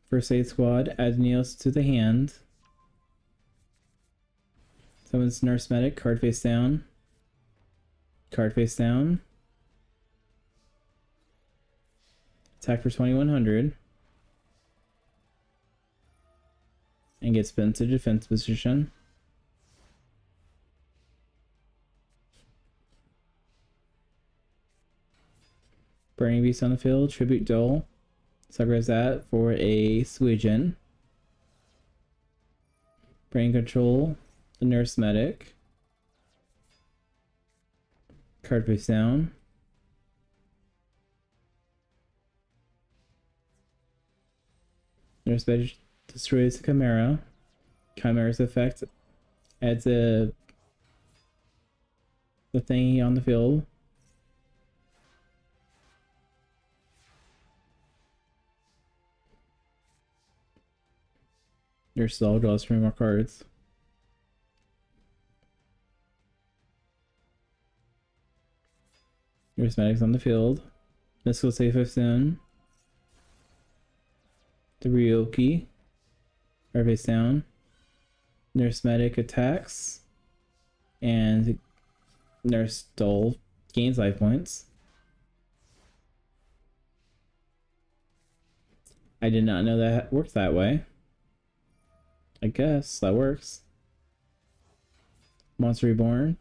First Aid Squad, add Neos to the hand. Summons Nurse Medic, card face down. Card face down. Attack for 2100. And gets put into defense position. Burning Beast on the field, Tribute Duel. Sacrifice that for a Suijin. Brain Control, the Nurse Medic. Card face down. Nurse Medic destroys the Chimera. Chimera's effect adds the thingy on the field. Your Doll draws 3 more cards. Nurse Medic's on the field. Mystical Safe Zone. The Ryoki. Card face down. Nurse Medic attacks. And Nurse Doll gains life points. I did not know that worked that way. I guess that works. Monster Reborn.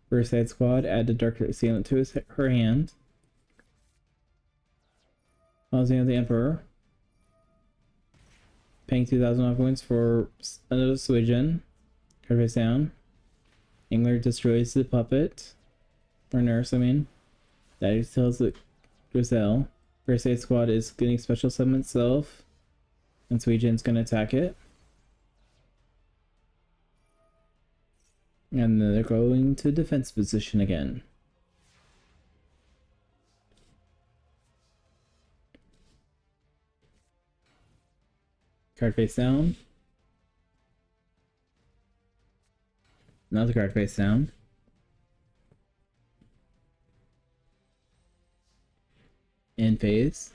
First Aid Squad, add the Dark Assailant to her hand. Pausing of the Emperor. Paying 2,000 points for another Suijin. Card face down. Angler destroys the puppet. Or nurse, I mean. That tells the Grizel. First Aid Squad is getting special summon itself. And Suijin's gonna attack it. And then they're going to defense position again. Card face down. Another card face down. In phase.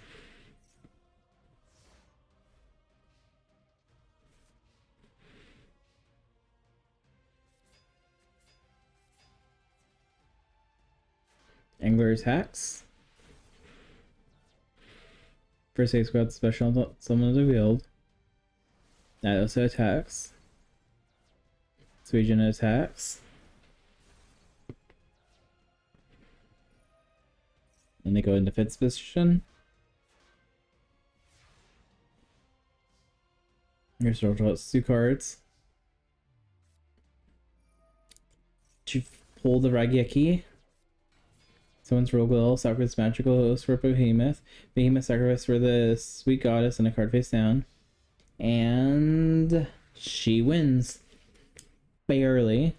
Angler attacks. First Aid Squad special summon the field. That also attacks. Suijin attacks. And they go in defense position. Your Straw draws 2 cards. To pull the Raigeki. Someone's Rogel, sacrifice magical host for Behemoth. Behemoth sacrifice for the sweet goddess and a card face down. And she wins. Barely.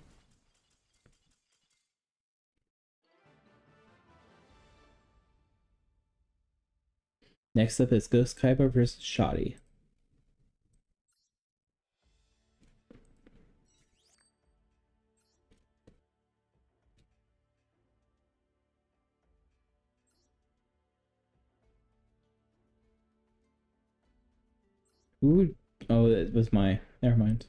Next up is Ghost Kaiba versus Shoddy. Ooh. Oh, it was my. Never mind.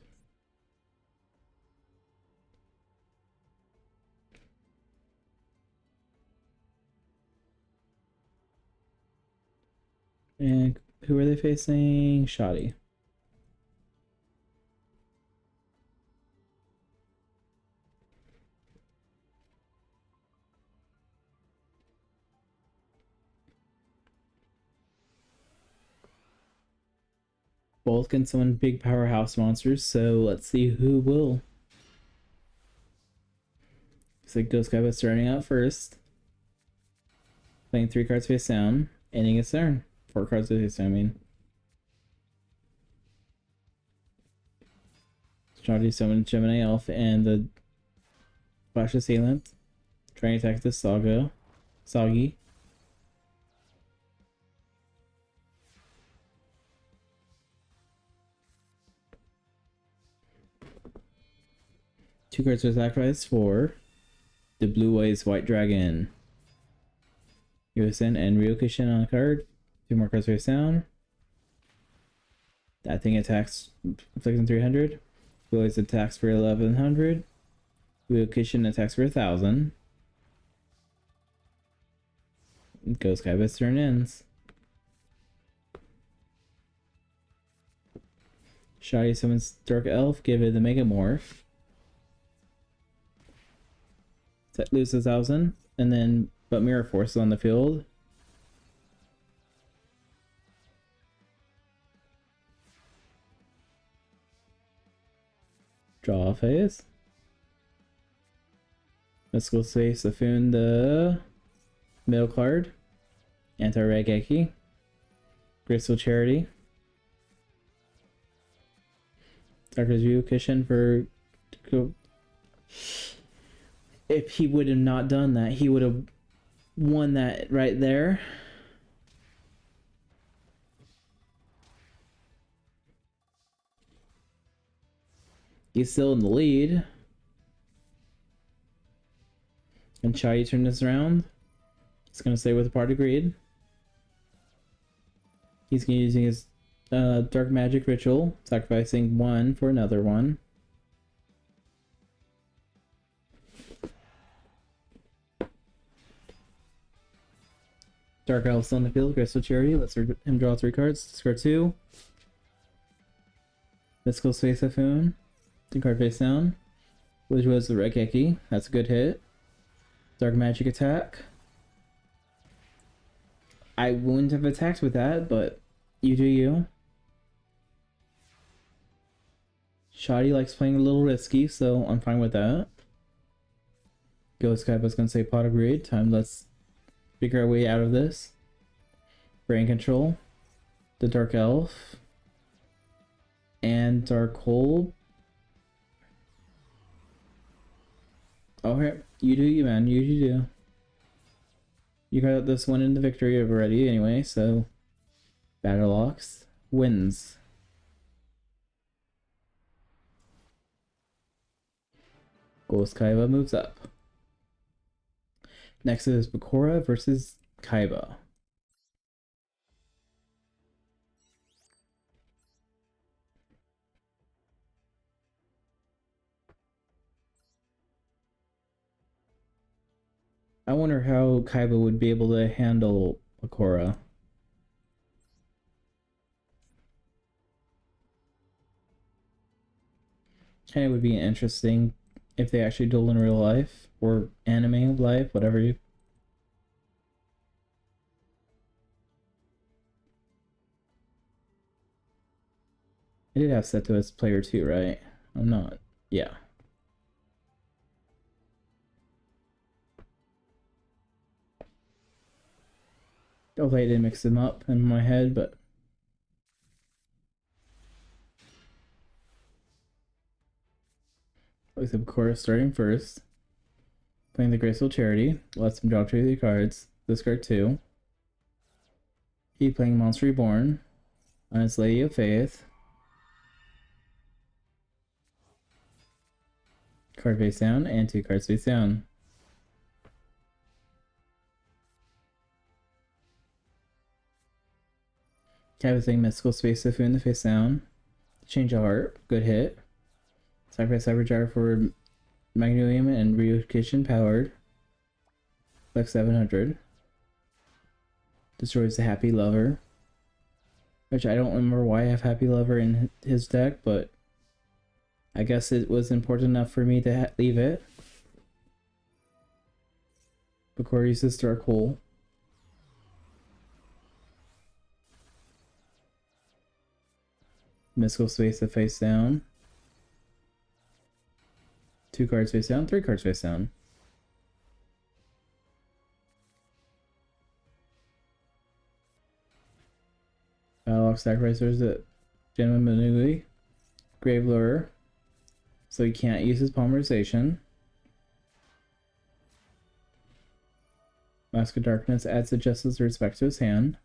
And who are they facing? Shoddy. Both can summon big powerhouse monsters, so let's see who will. So Ghost Kaiba starting out first. Playing 3 cards face down, ending his turn. 4 cards face down, I mean. Shoddy summon Gemini Elf and the Flash Assailant. Trying to attack the Soggy. Two cards are sacrificed for the Blue Eyes White Dragon. Yosen and Ryokishin on a card. 2 more cards face down. That thing attacks, inflicting 300. Blue Eyes attacks for 1100. Ryokishin attacks for 1000. Ghost Kaiba's turn ends. Shoddy summons Dark Elf, give it the Mega Morph. Lose 1000, and then but Mirror Force is on the field. Draw a phase. Mystical Space Safun, the middle card. Anti-Regeki. Graceful Charity. Dr. Ryokishin for. If he would have not done that, he would have won that right there. He's still in the lead. And Chai turned this around. He's going to stay with the Part of Greed. He's going to be using his Dark Magic Ritual, sacrificing 1 for another one. Dark Elf's on the field, Graceful Charity. Let's him draw 3 cards. Discard 2. Mystical Space Typhoon. 2 card face down. Which was the Regeki. That's a good hit. Dark Magic attack. I wouldn't have attacked with that, but you do you. Shoddy likes playing a little risky, so I'm fine with that. Ghost Kaiba's gonna say Pot of Greed. Let's figure our way out of this. Brain Control. The Dark Elf. And Dark Hole. Okay, you do you, man. You do. You got this one in the victory already anyway, so Battleox wins. Ghost Kaiba moves up. Next is Bakura versus Kaiba. I wonder how Kaiba would be able to handle Bakura. Kind of would be interesting if they actually duel in real life or anime life, whatever you. I did have Seto as player 2, right? I'm not. Yeah. Hopefully I didn't mix them up in my head, but with of course starting first. Playing the Graceful Charity, lets him draw 2 cards, discard 2. Keep playing Monster Reborn on his Lady of Faith. Card face down, and 2 cards face down. Canvassing Mystical Space Typhoon the face down. Change of Heart, good hit. Sacrifice Cybergyre for Magnolium and Relocation powered. Left 700. Destroys the Happy Lover. Which I don't remember why I have Happy Lover in his deck, but I guess it was important enough for me to leave it. Bakura uses Dark Hole. Mystical Space to face down. 2 cards face down, 3 cards face down. Battle Sacrificers at Gentleman Manuli. Grave Lure. So he can't use his Polymerization. Mask of Darkness adds the Justice respect to his hand.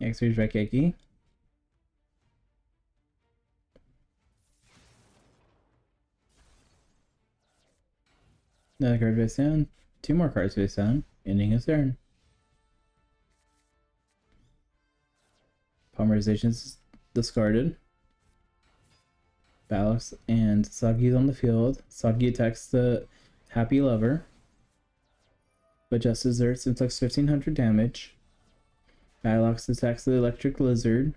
X-Ray Rekeki. Another card face down. 2 more cards face down. Ending his turn. Polymerization's discarded. Balance and Sagi's on the field. Sagi attacks the Happy Lover. But just deserts inflicts 1500 damage. Battlelocks attacks the Electric Lizard.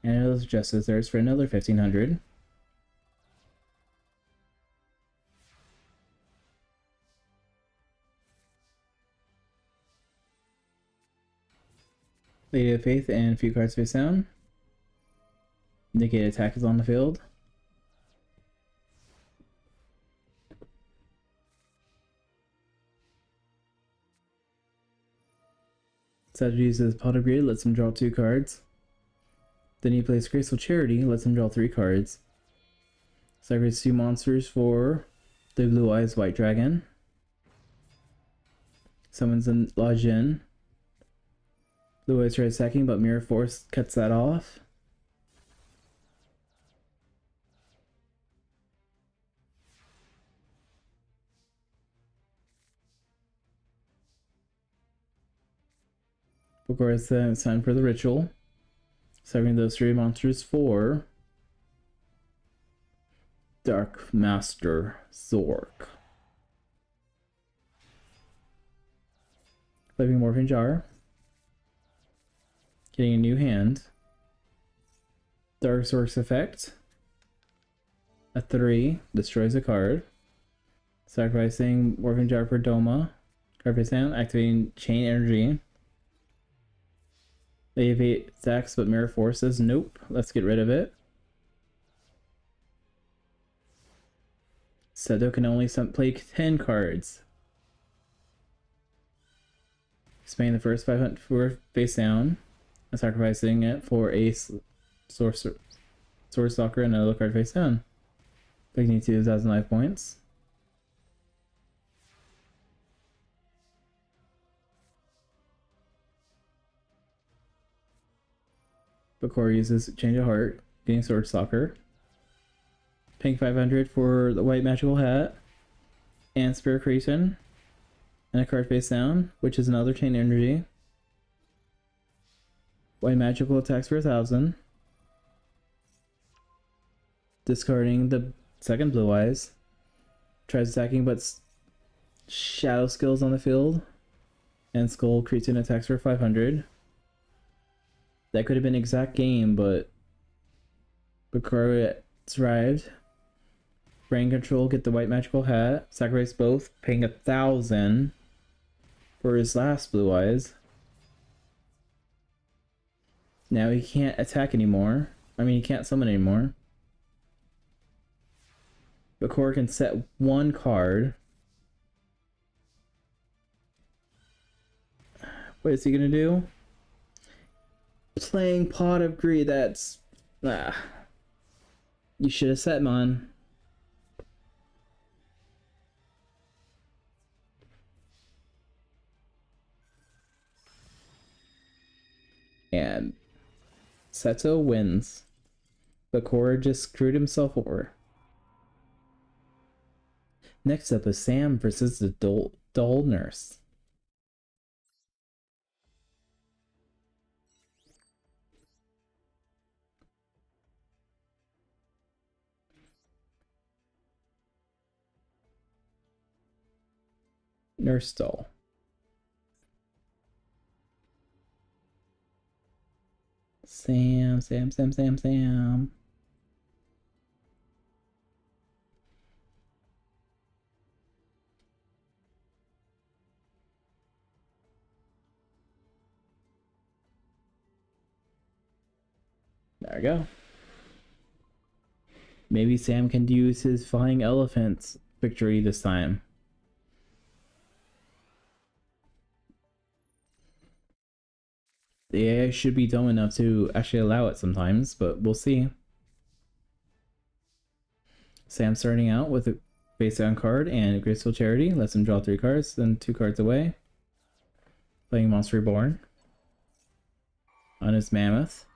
And it just deserts for another 1500. Lady of Faith and a few cards face down. Negate attack is on the field. Seth uses Pot of Greed, lets him draw 2 cards. Then he plays Graceful Charity, lets him draw 3 cards. Sacrifices 2 monsters for the Blue Eyes White Dragon. Summons a Lajin. Blue Eyes tries attacking, but Mirror Force cuts that off. Bakura is time for the ritual. Serving those 3 monsters for Dark Master Zork. Living Morphin Jar. Getting a new hand. Dark Zork's effect. A 3 destroys a card. Sacrificing Morphin Jar for Doma. Card face down, activating Chain Energy. They evade attacks, but Mirror Force says nope. Let's get rid of it. Seto can only play 10 cards. Spending the first 500 for face down, and sacrificing it for a Sword Stalker and another card face down. Picking 2,000 life points. Bakura uses Change of Heart, getting Sword Stalker. Paying 500 for the White Magical Hat. And Spirit Creation. And a card face down, which is another Chain Energy. White Magical attacks for 1,000. Discarding the second Blue Eyes. Tries attacking, but Shadow Skills on the field. And Skull Cretin attacks for 500. That could have been exact game, but Bakura survived. Brain Control, get the White Magical Hat. Sacrifice both, paying 1,000 for his last Blue Eyes. Now he can't attack anymore. I mean, he can't summon anymore. But Bakura can set one card. What is he gonna do? Playing Pot of Greed, that's... You should have set Mon. And Seto wins. Bakura just screwed himself over. Next up is Sam versus the Dull Nurse. Nurse Dull. Sam. There we go. Maybe Sam can use his flying elephants victory this time. The AI should be dumb enough to actually allow it sometimes, but we'll see. Sam starting out with a face down card and a Graceful Charity. Lets him draw 3 cards, then 2 cards away. Playing Monster Reborn on his Mammoth.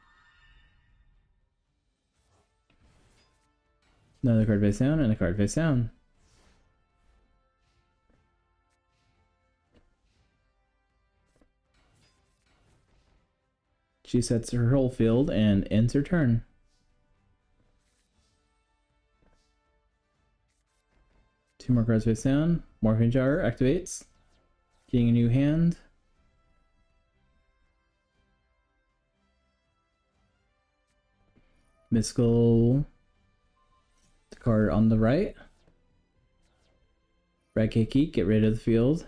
Another card face down and a card face down. She sets her whole field and ends her turn. Two more cards face down. Morphing Jar activates. Getting a new hand. Mystical card on the right. Red Keiki, get rid of the field.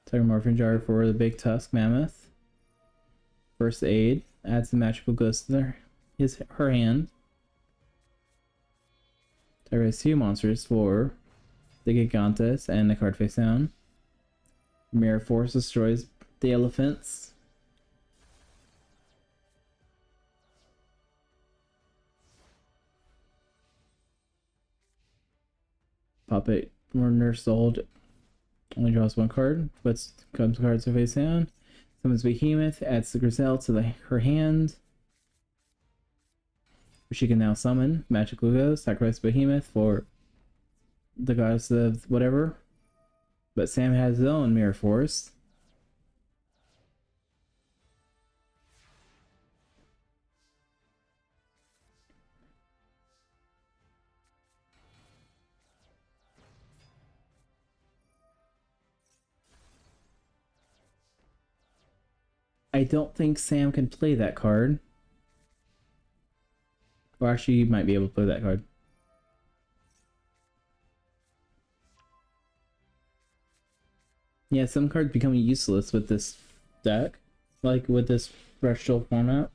Tiger Morphing Jar for the Big Tusk Mammoth. First Aid, adds the magical ghost to her hand. Tiger has 2 monsters for the Gigantes and the card face down. Mirror Force destroys the elephants. Puppet Nurse Old only draws 1 card, puts comes cards to face down. Summons Behemoth, adds the Griselle to her hand. She can now summon Magical Ghost, sacrifice Behemoth for the goddess of whatever. But Sam has his own Mirror Force. I don't think Sam can play that card. Or actually, you might be able to play that card. Yeah, some cards become useless with this deck. Like with this Bristol format.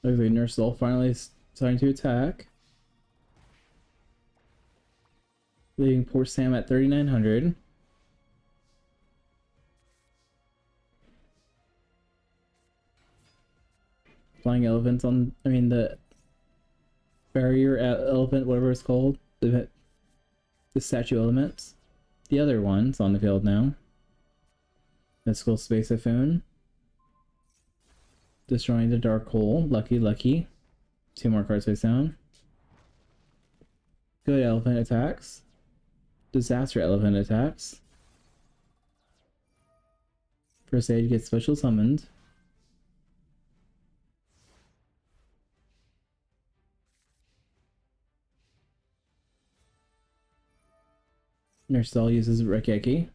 Looks like Nurse Soul finally starting to attack. Leaving poor Sam at 3,900. Flying elephants on, I mean the barrier elephant, whatever it's called. The statue elements. The other one's on the field now. Mystical Space Typhoon. Destroying the Dark Hole. Lucky. 2 more cards face down. Good elephant attacks. Disaster elephant attacks. First Aid gets special summoned. Nurse Doll uses Rekeki.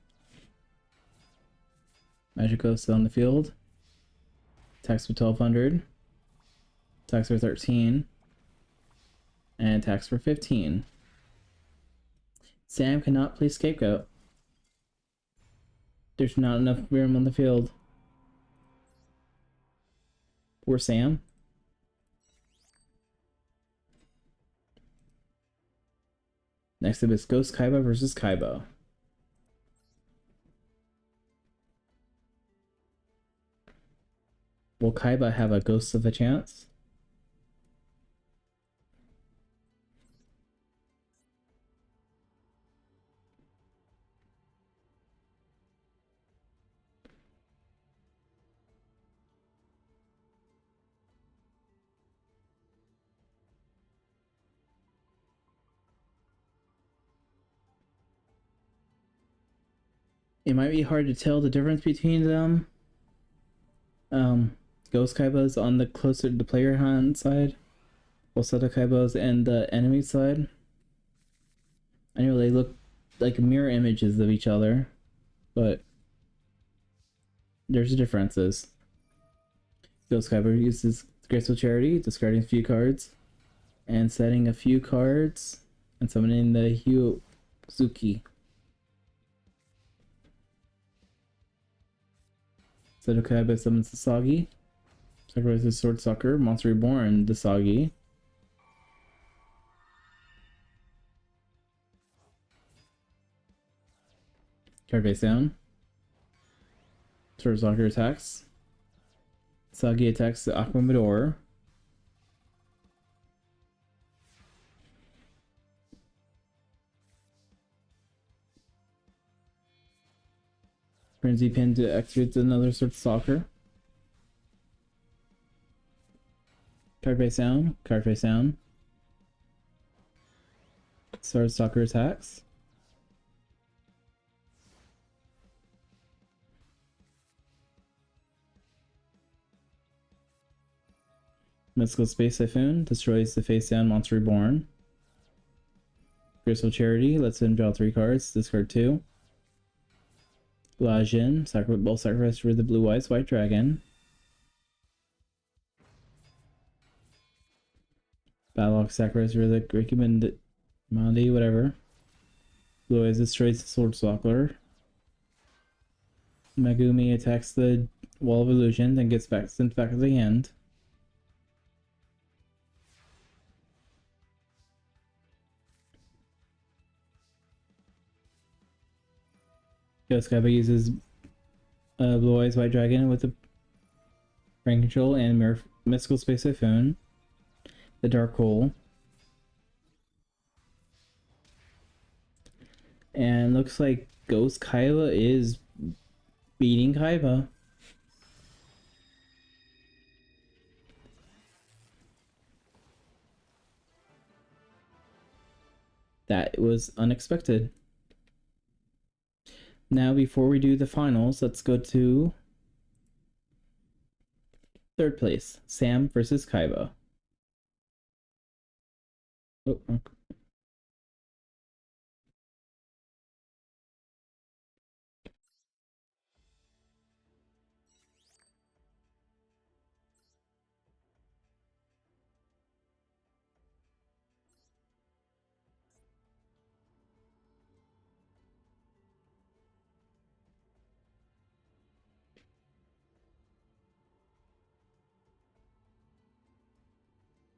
Magic Ghost on the field. Attacks for 1200. Attacks for 13. And attacks for 15. Sam cannot play Scapegoat. There's not enough room on the field. Poor Sam. Next up is Ghost Kaiba versus Kaiba. Will Kaiba have a ghost of a chance? It might be hard to tell the difference between them. Ghost Kaiba's on the closer to the player hand side, while Seto Kaiba's and the enemy side. I know they look like mirror images of each other, but there's differences. Ghost Kaiba uses Graceful Charity, discarding a few cards, and setting a few cards, and summoning the Hyuzuki. Seto Kaiba summons the Sagi. Sacrifices Sword Sucker, Monster Reborn, the Sagi. Card face down. Sword Sucker attacks. Sagi attacks the Aqua Midor. Frenzy Pin to execute another Sword Stalker. Card face down. Card face down. Sword Stalker attacks. Mystical Space Typhoon destroys the face down Monster Reborn. Graceful Charity lets him draw 3 cards, discard 2. Lajin, sacrifice for the Blue Eyes White Dragon. Battlelog, sacrifice for the Mandi, whatever. Blue Eyes destroys the Sword Stalker. Megumi attacks the Wall of Illusion, then gets sent back at the end. Ghost Kaiba uses Blue Eyes White Dragon with the Brain Control and Mystical Space Typhoon. The Dark Hole. And looks like Ghost Kaiba is beating Kaiba. That was unexpected. Now, before we do the finals, let's go to third place. Sam versus Kaiba. Oh, okay.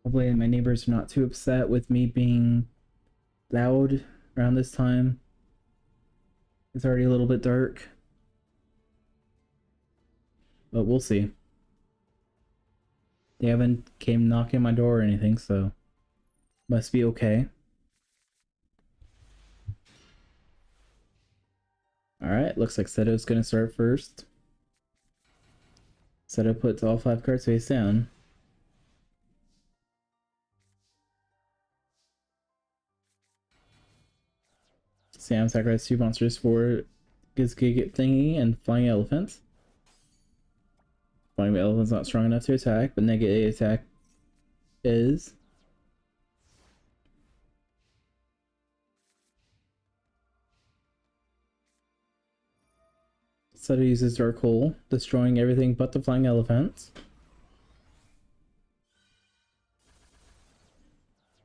Hopefully my neighbors are not too upset with me being loud around this time. It's already a little bit dark. But we'll see. They haven't came knocking my door or anything, so must be okay. Alright, looks like Seto's gonna start first. Seto puts all 5 cards face down. Sam sacrifices 2 monsters for Gizgigit Thingy and Flying Elephant. Flying Elephant's not strong enough to attack, but negative attack is. Seto uses Dark Hole, destroying everything but the Flying Elephant.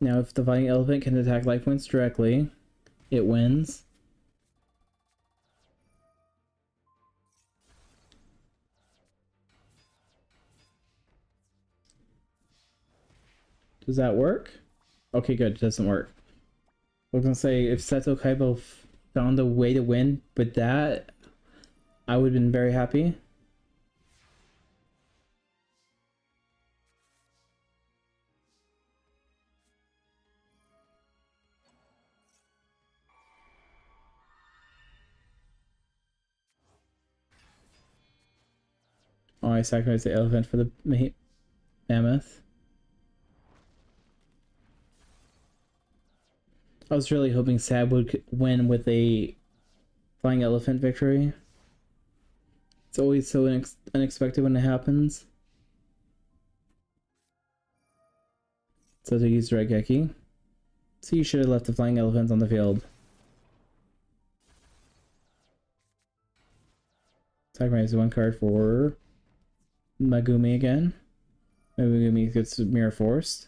Now, if the Flying Elephant can attack life points directly, it wins. Does that work? Okay, good. It doesn't work. I was gonna say, if Seto Kaiba found a way to win with that, I would have been very happy. Oh, I sacrificed the elephant for the mammoth. I was really hoping Sab would win with a flying elephant victory. It's always so unexpected when it happens. So to use Raigeki. So you should have left the flying elephants on the field. Sacrifice one card for Megumi again. Megumi gets Mirror Forced.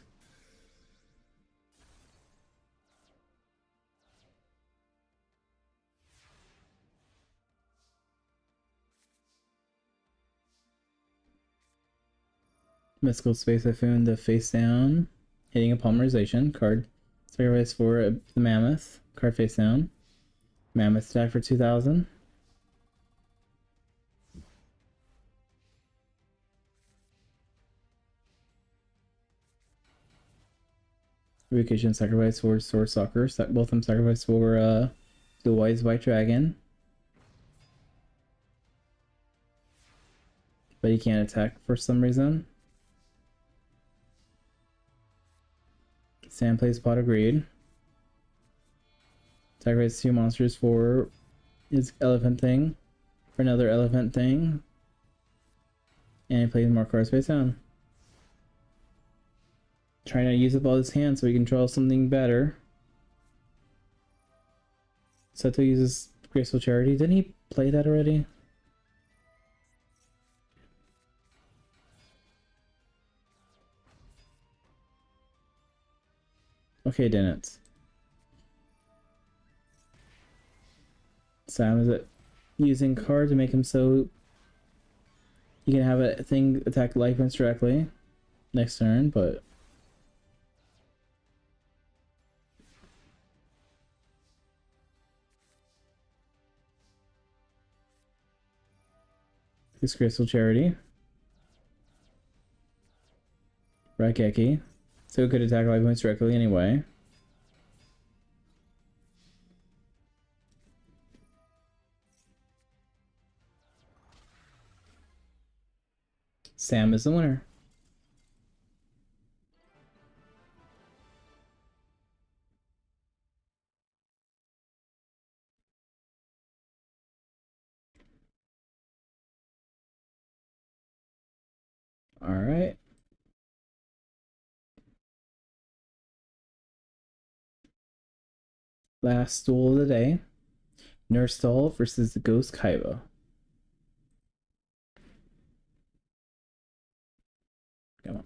Mystical Space Typhoon the face down. Hitting a polymerization. Card. Sacrifice for the Mammoth. Card face down. Mammoth attack for 2000. Vacation sacrifice for Sword Soccer. Both of them sacrifice for the Wise White Dragon. But he can't attack for some reason. Sam plays Pot of Greed. Sacrifice 2 monsters for his elephant thing. For another elephant thing. And he plays more cards face down. Trying to use up all his hands so he can draw something better. Seto uses Graceful Charity. Didn't he play that already? Okay, didn't. Sam is it using card to make him so you can have a thing attack life points directly next turn, but his Crystal Charity. Raigeki. So it could attack life points directly anyway. Sam is the winner. All right. Last duel of the day. Nurse Doll versus the Ghost Kaiba. Come on.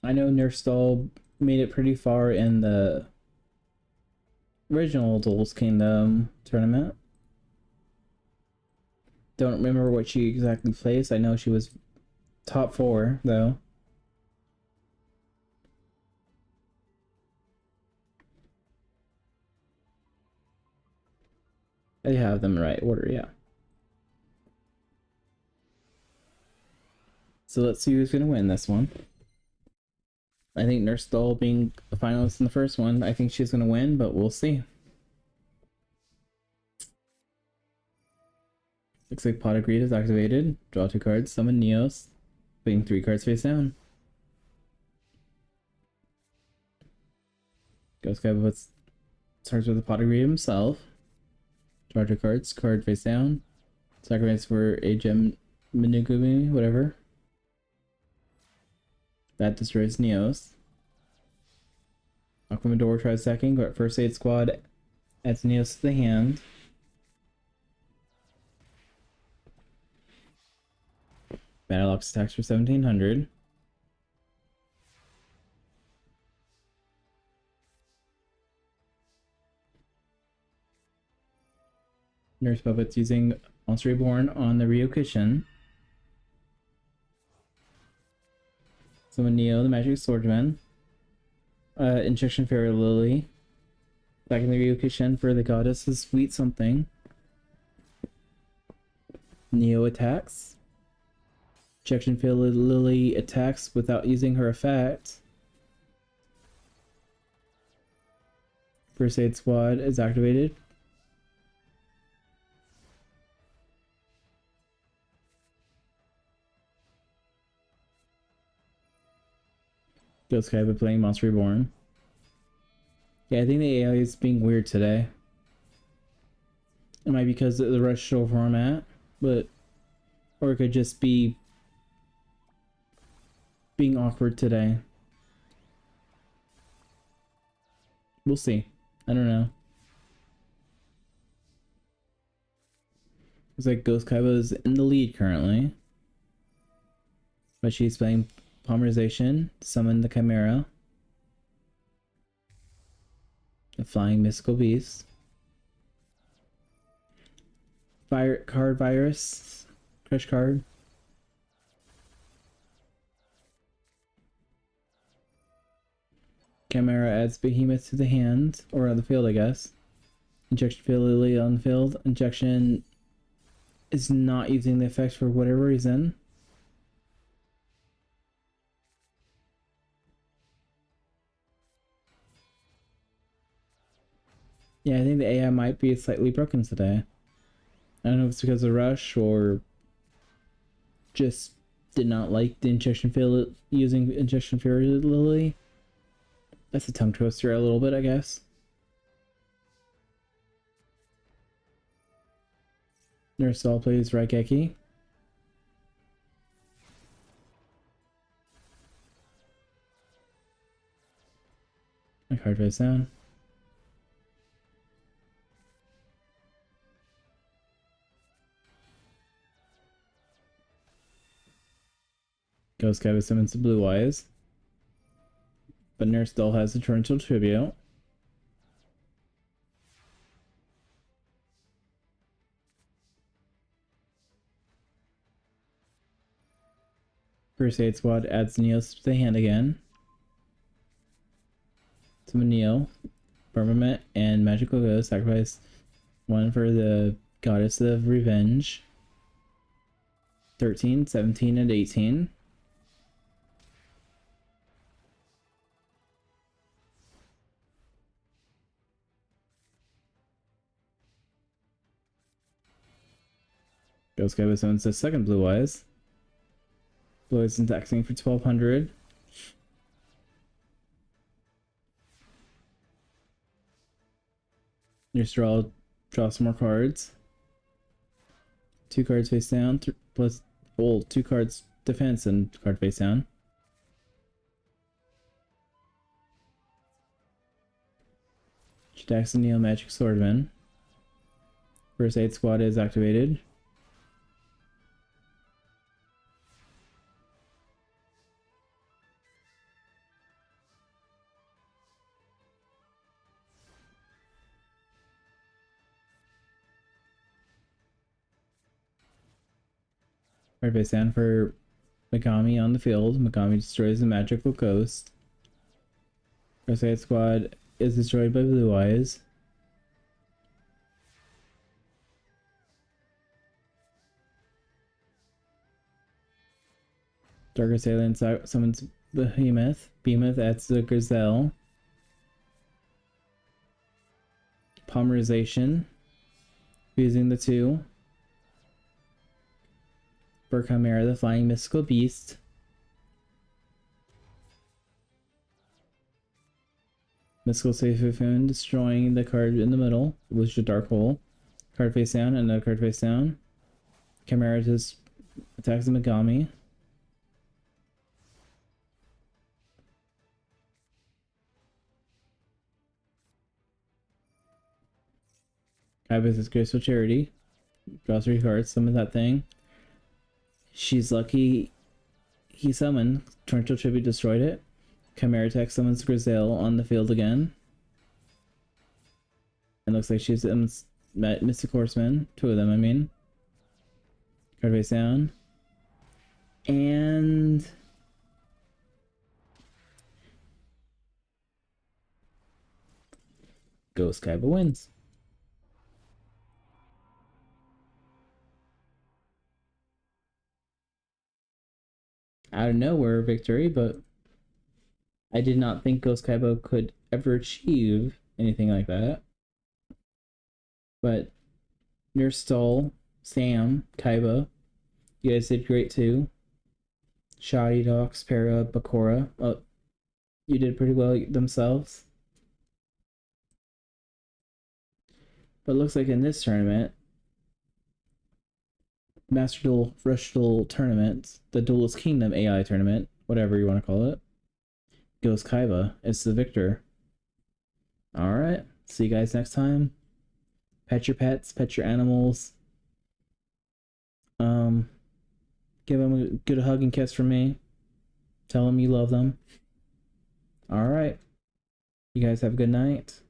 I know Nurse Doll made it pretty far in the original Duels Kingdom tournament. Don't remember what she exactly placed. I know she was top 4, though. I have them in the right order, yeah. So let's see who's gonna win this one. I think Nurse Doll being a finalist in the first one, I think she's gonna win, but we'll see. Looks like Pot of Greed is activated. Draw 2 cards, summon Neos, putting 3 cards face down. Ghost Kaiba starts with a Pot of Greed himself. Draw 2 cards, card face down. Sacrifice for a gem Minigumi, whatever. That destroys Neos. Aquamador tries attacking, but First Aid Squad adds Neos to the hand. Battleox attacks for 1700. Nurse Puppets using Monster Reborn on the Ryokishin. Summon Neo, the Magic Swordsman. Injection Fairy Lily. Back in the Ryokishin for the Goddess's Sweet Something. Neo attacks. Injection Fairy Lily attacks without using her effect. First Aid Squad is activated. Ghost Kaiba playing Monster Reborn. Yeah, I think the AI is being weird today. It might be because of the rush show format, but or it could just be being awkward today. We'll see. I don't know. Looks like Ghost Kaiba is in the lead currently. But she's playing Polymerization, Summon the Chimera. The Flying Mystical Beast. Fire card virus. Crush card. Chimera adds Behemoth to the hand, or on the field, I guess. Injection Field Lily on the field. Injection is not using the effects for whatever reason. Yeah, I think the AI might be slightly broken today. I don't know if it's because of Rush or just did not like the Injection Field using Injection Fury Lily. That's a tongue twister a little bit, I guess. Nurse Doll plays Raigeki. My card face down. Ghost Kaiba summons the Blue Eyes. But Nurse Doll has a Torrential Tribute. First Aid Squad adds Neos to the hand again. Summon Neo, Firmament, and Magical Ghost. Sacrifice one for the Goddess of Revenge. 13, 17, and 18. Ghost Kaiba summons the second Blue Eyes. Blue Eyes is taxing for 1200. Your draw some more cards. 2 cards face down, plus 2 cards defense and card face down. Jackson Neo Magic Swordman. First Aid Squad is activated. Card face down for Megami on the field. Megami destroys the magical ghost. First Aid Squad is destroyed by Blue Eyes. Dark Assailant summons Behemoth. Behemoth adds the Gazelle. Polymerization. Fusing the two. For Chimera, the Flying Mystical Beast. Mystical Seifufen destroying the card in the middle, which is a Dark Hole. Card face down, and another card face down. Chimera just attacks the Megami. Kaiba says Graceful Charity. Draws 3 cards, summon that thing. She's lucky he summoned. Torrential Tribute destroyed it. Chimera Tech summons Grizel on the field again. It looks like she's met Mystic Horseman. 2 of them, I mean. Card face down. And Ghost Kaiba wins. Out of nowhere victory, but I did not think Ghost Kaiba could ever achieve anything like that. But Nurse Stall, Sam, Kaiba, you guys did great too. Shoddy, Dox, Para, Bakura, you did pretty well themselves. But it looks like in this tournament, Master Duel Rush Duel Tournament, the Duelist Kingdom AI tournament, whatever you want to call it, Ghost Kaiba is the victor. Alright, see you guys next time. Pet your pets, pet your animals. Give them a good hug and kiss from me. Tell them you love them. Alright. You guys have a good night.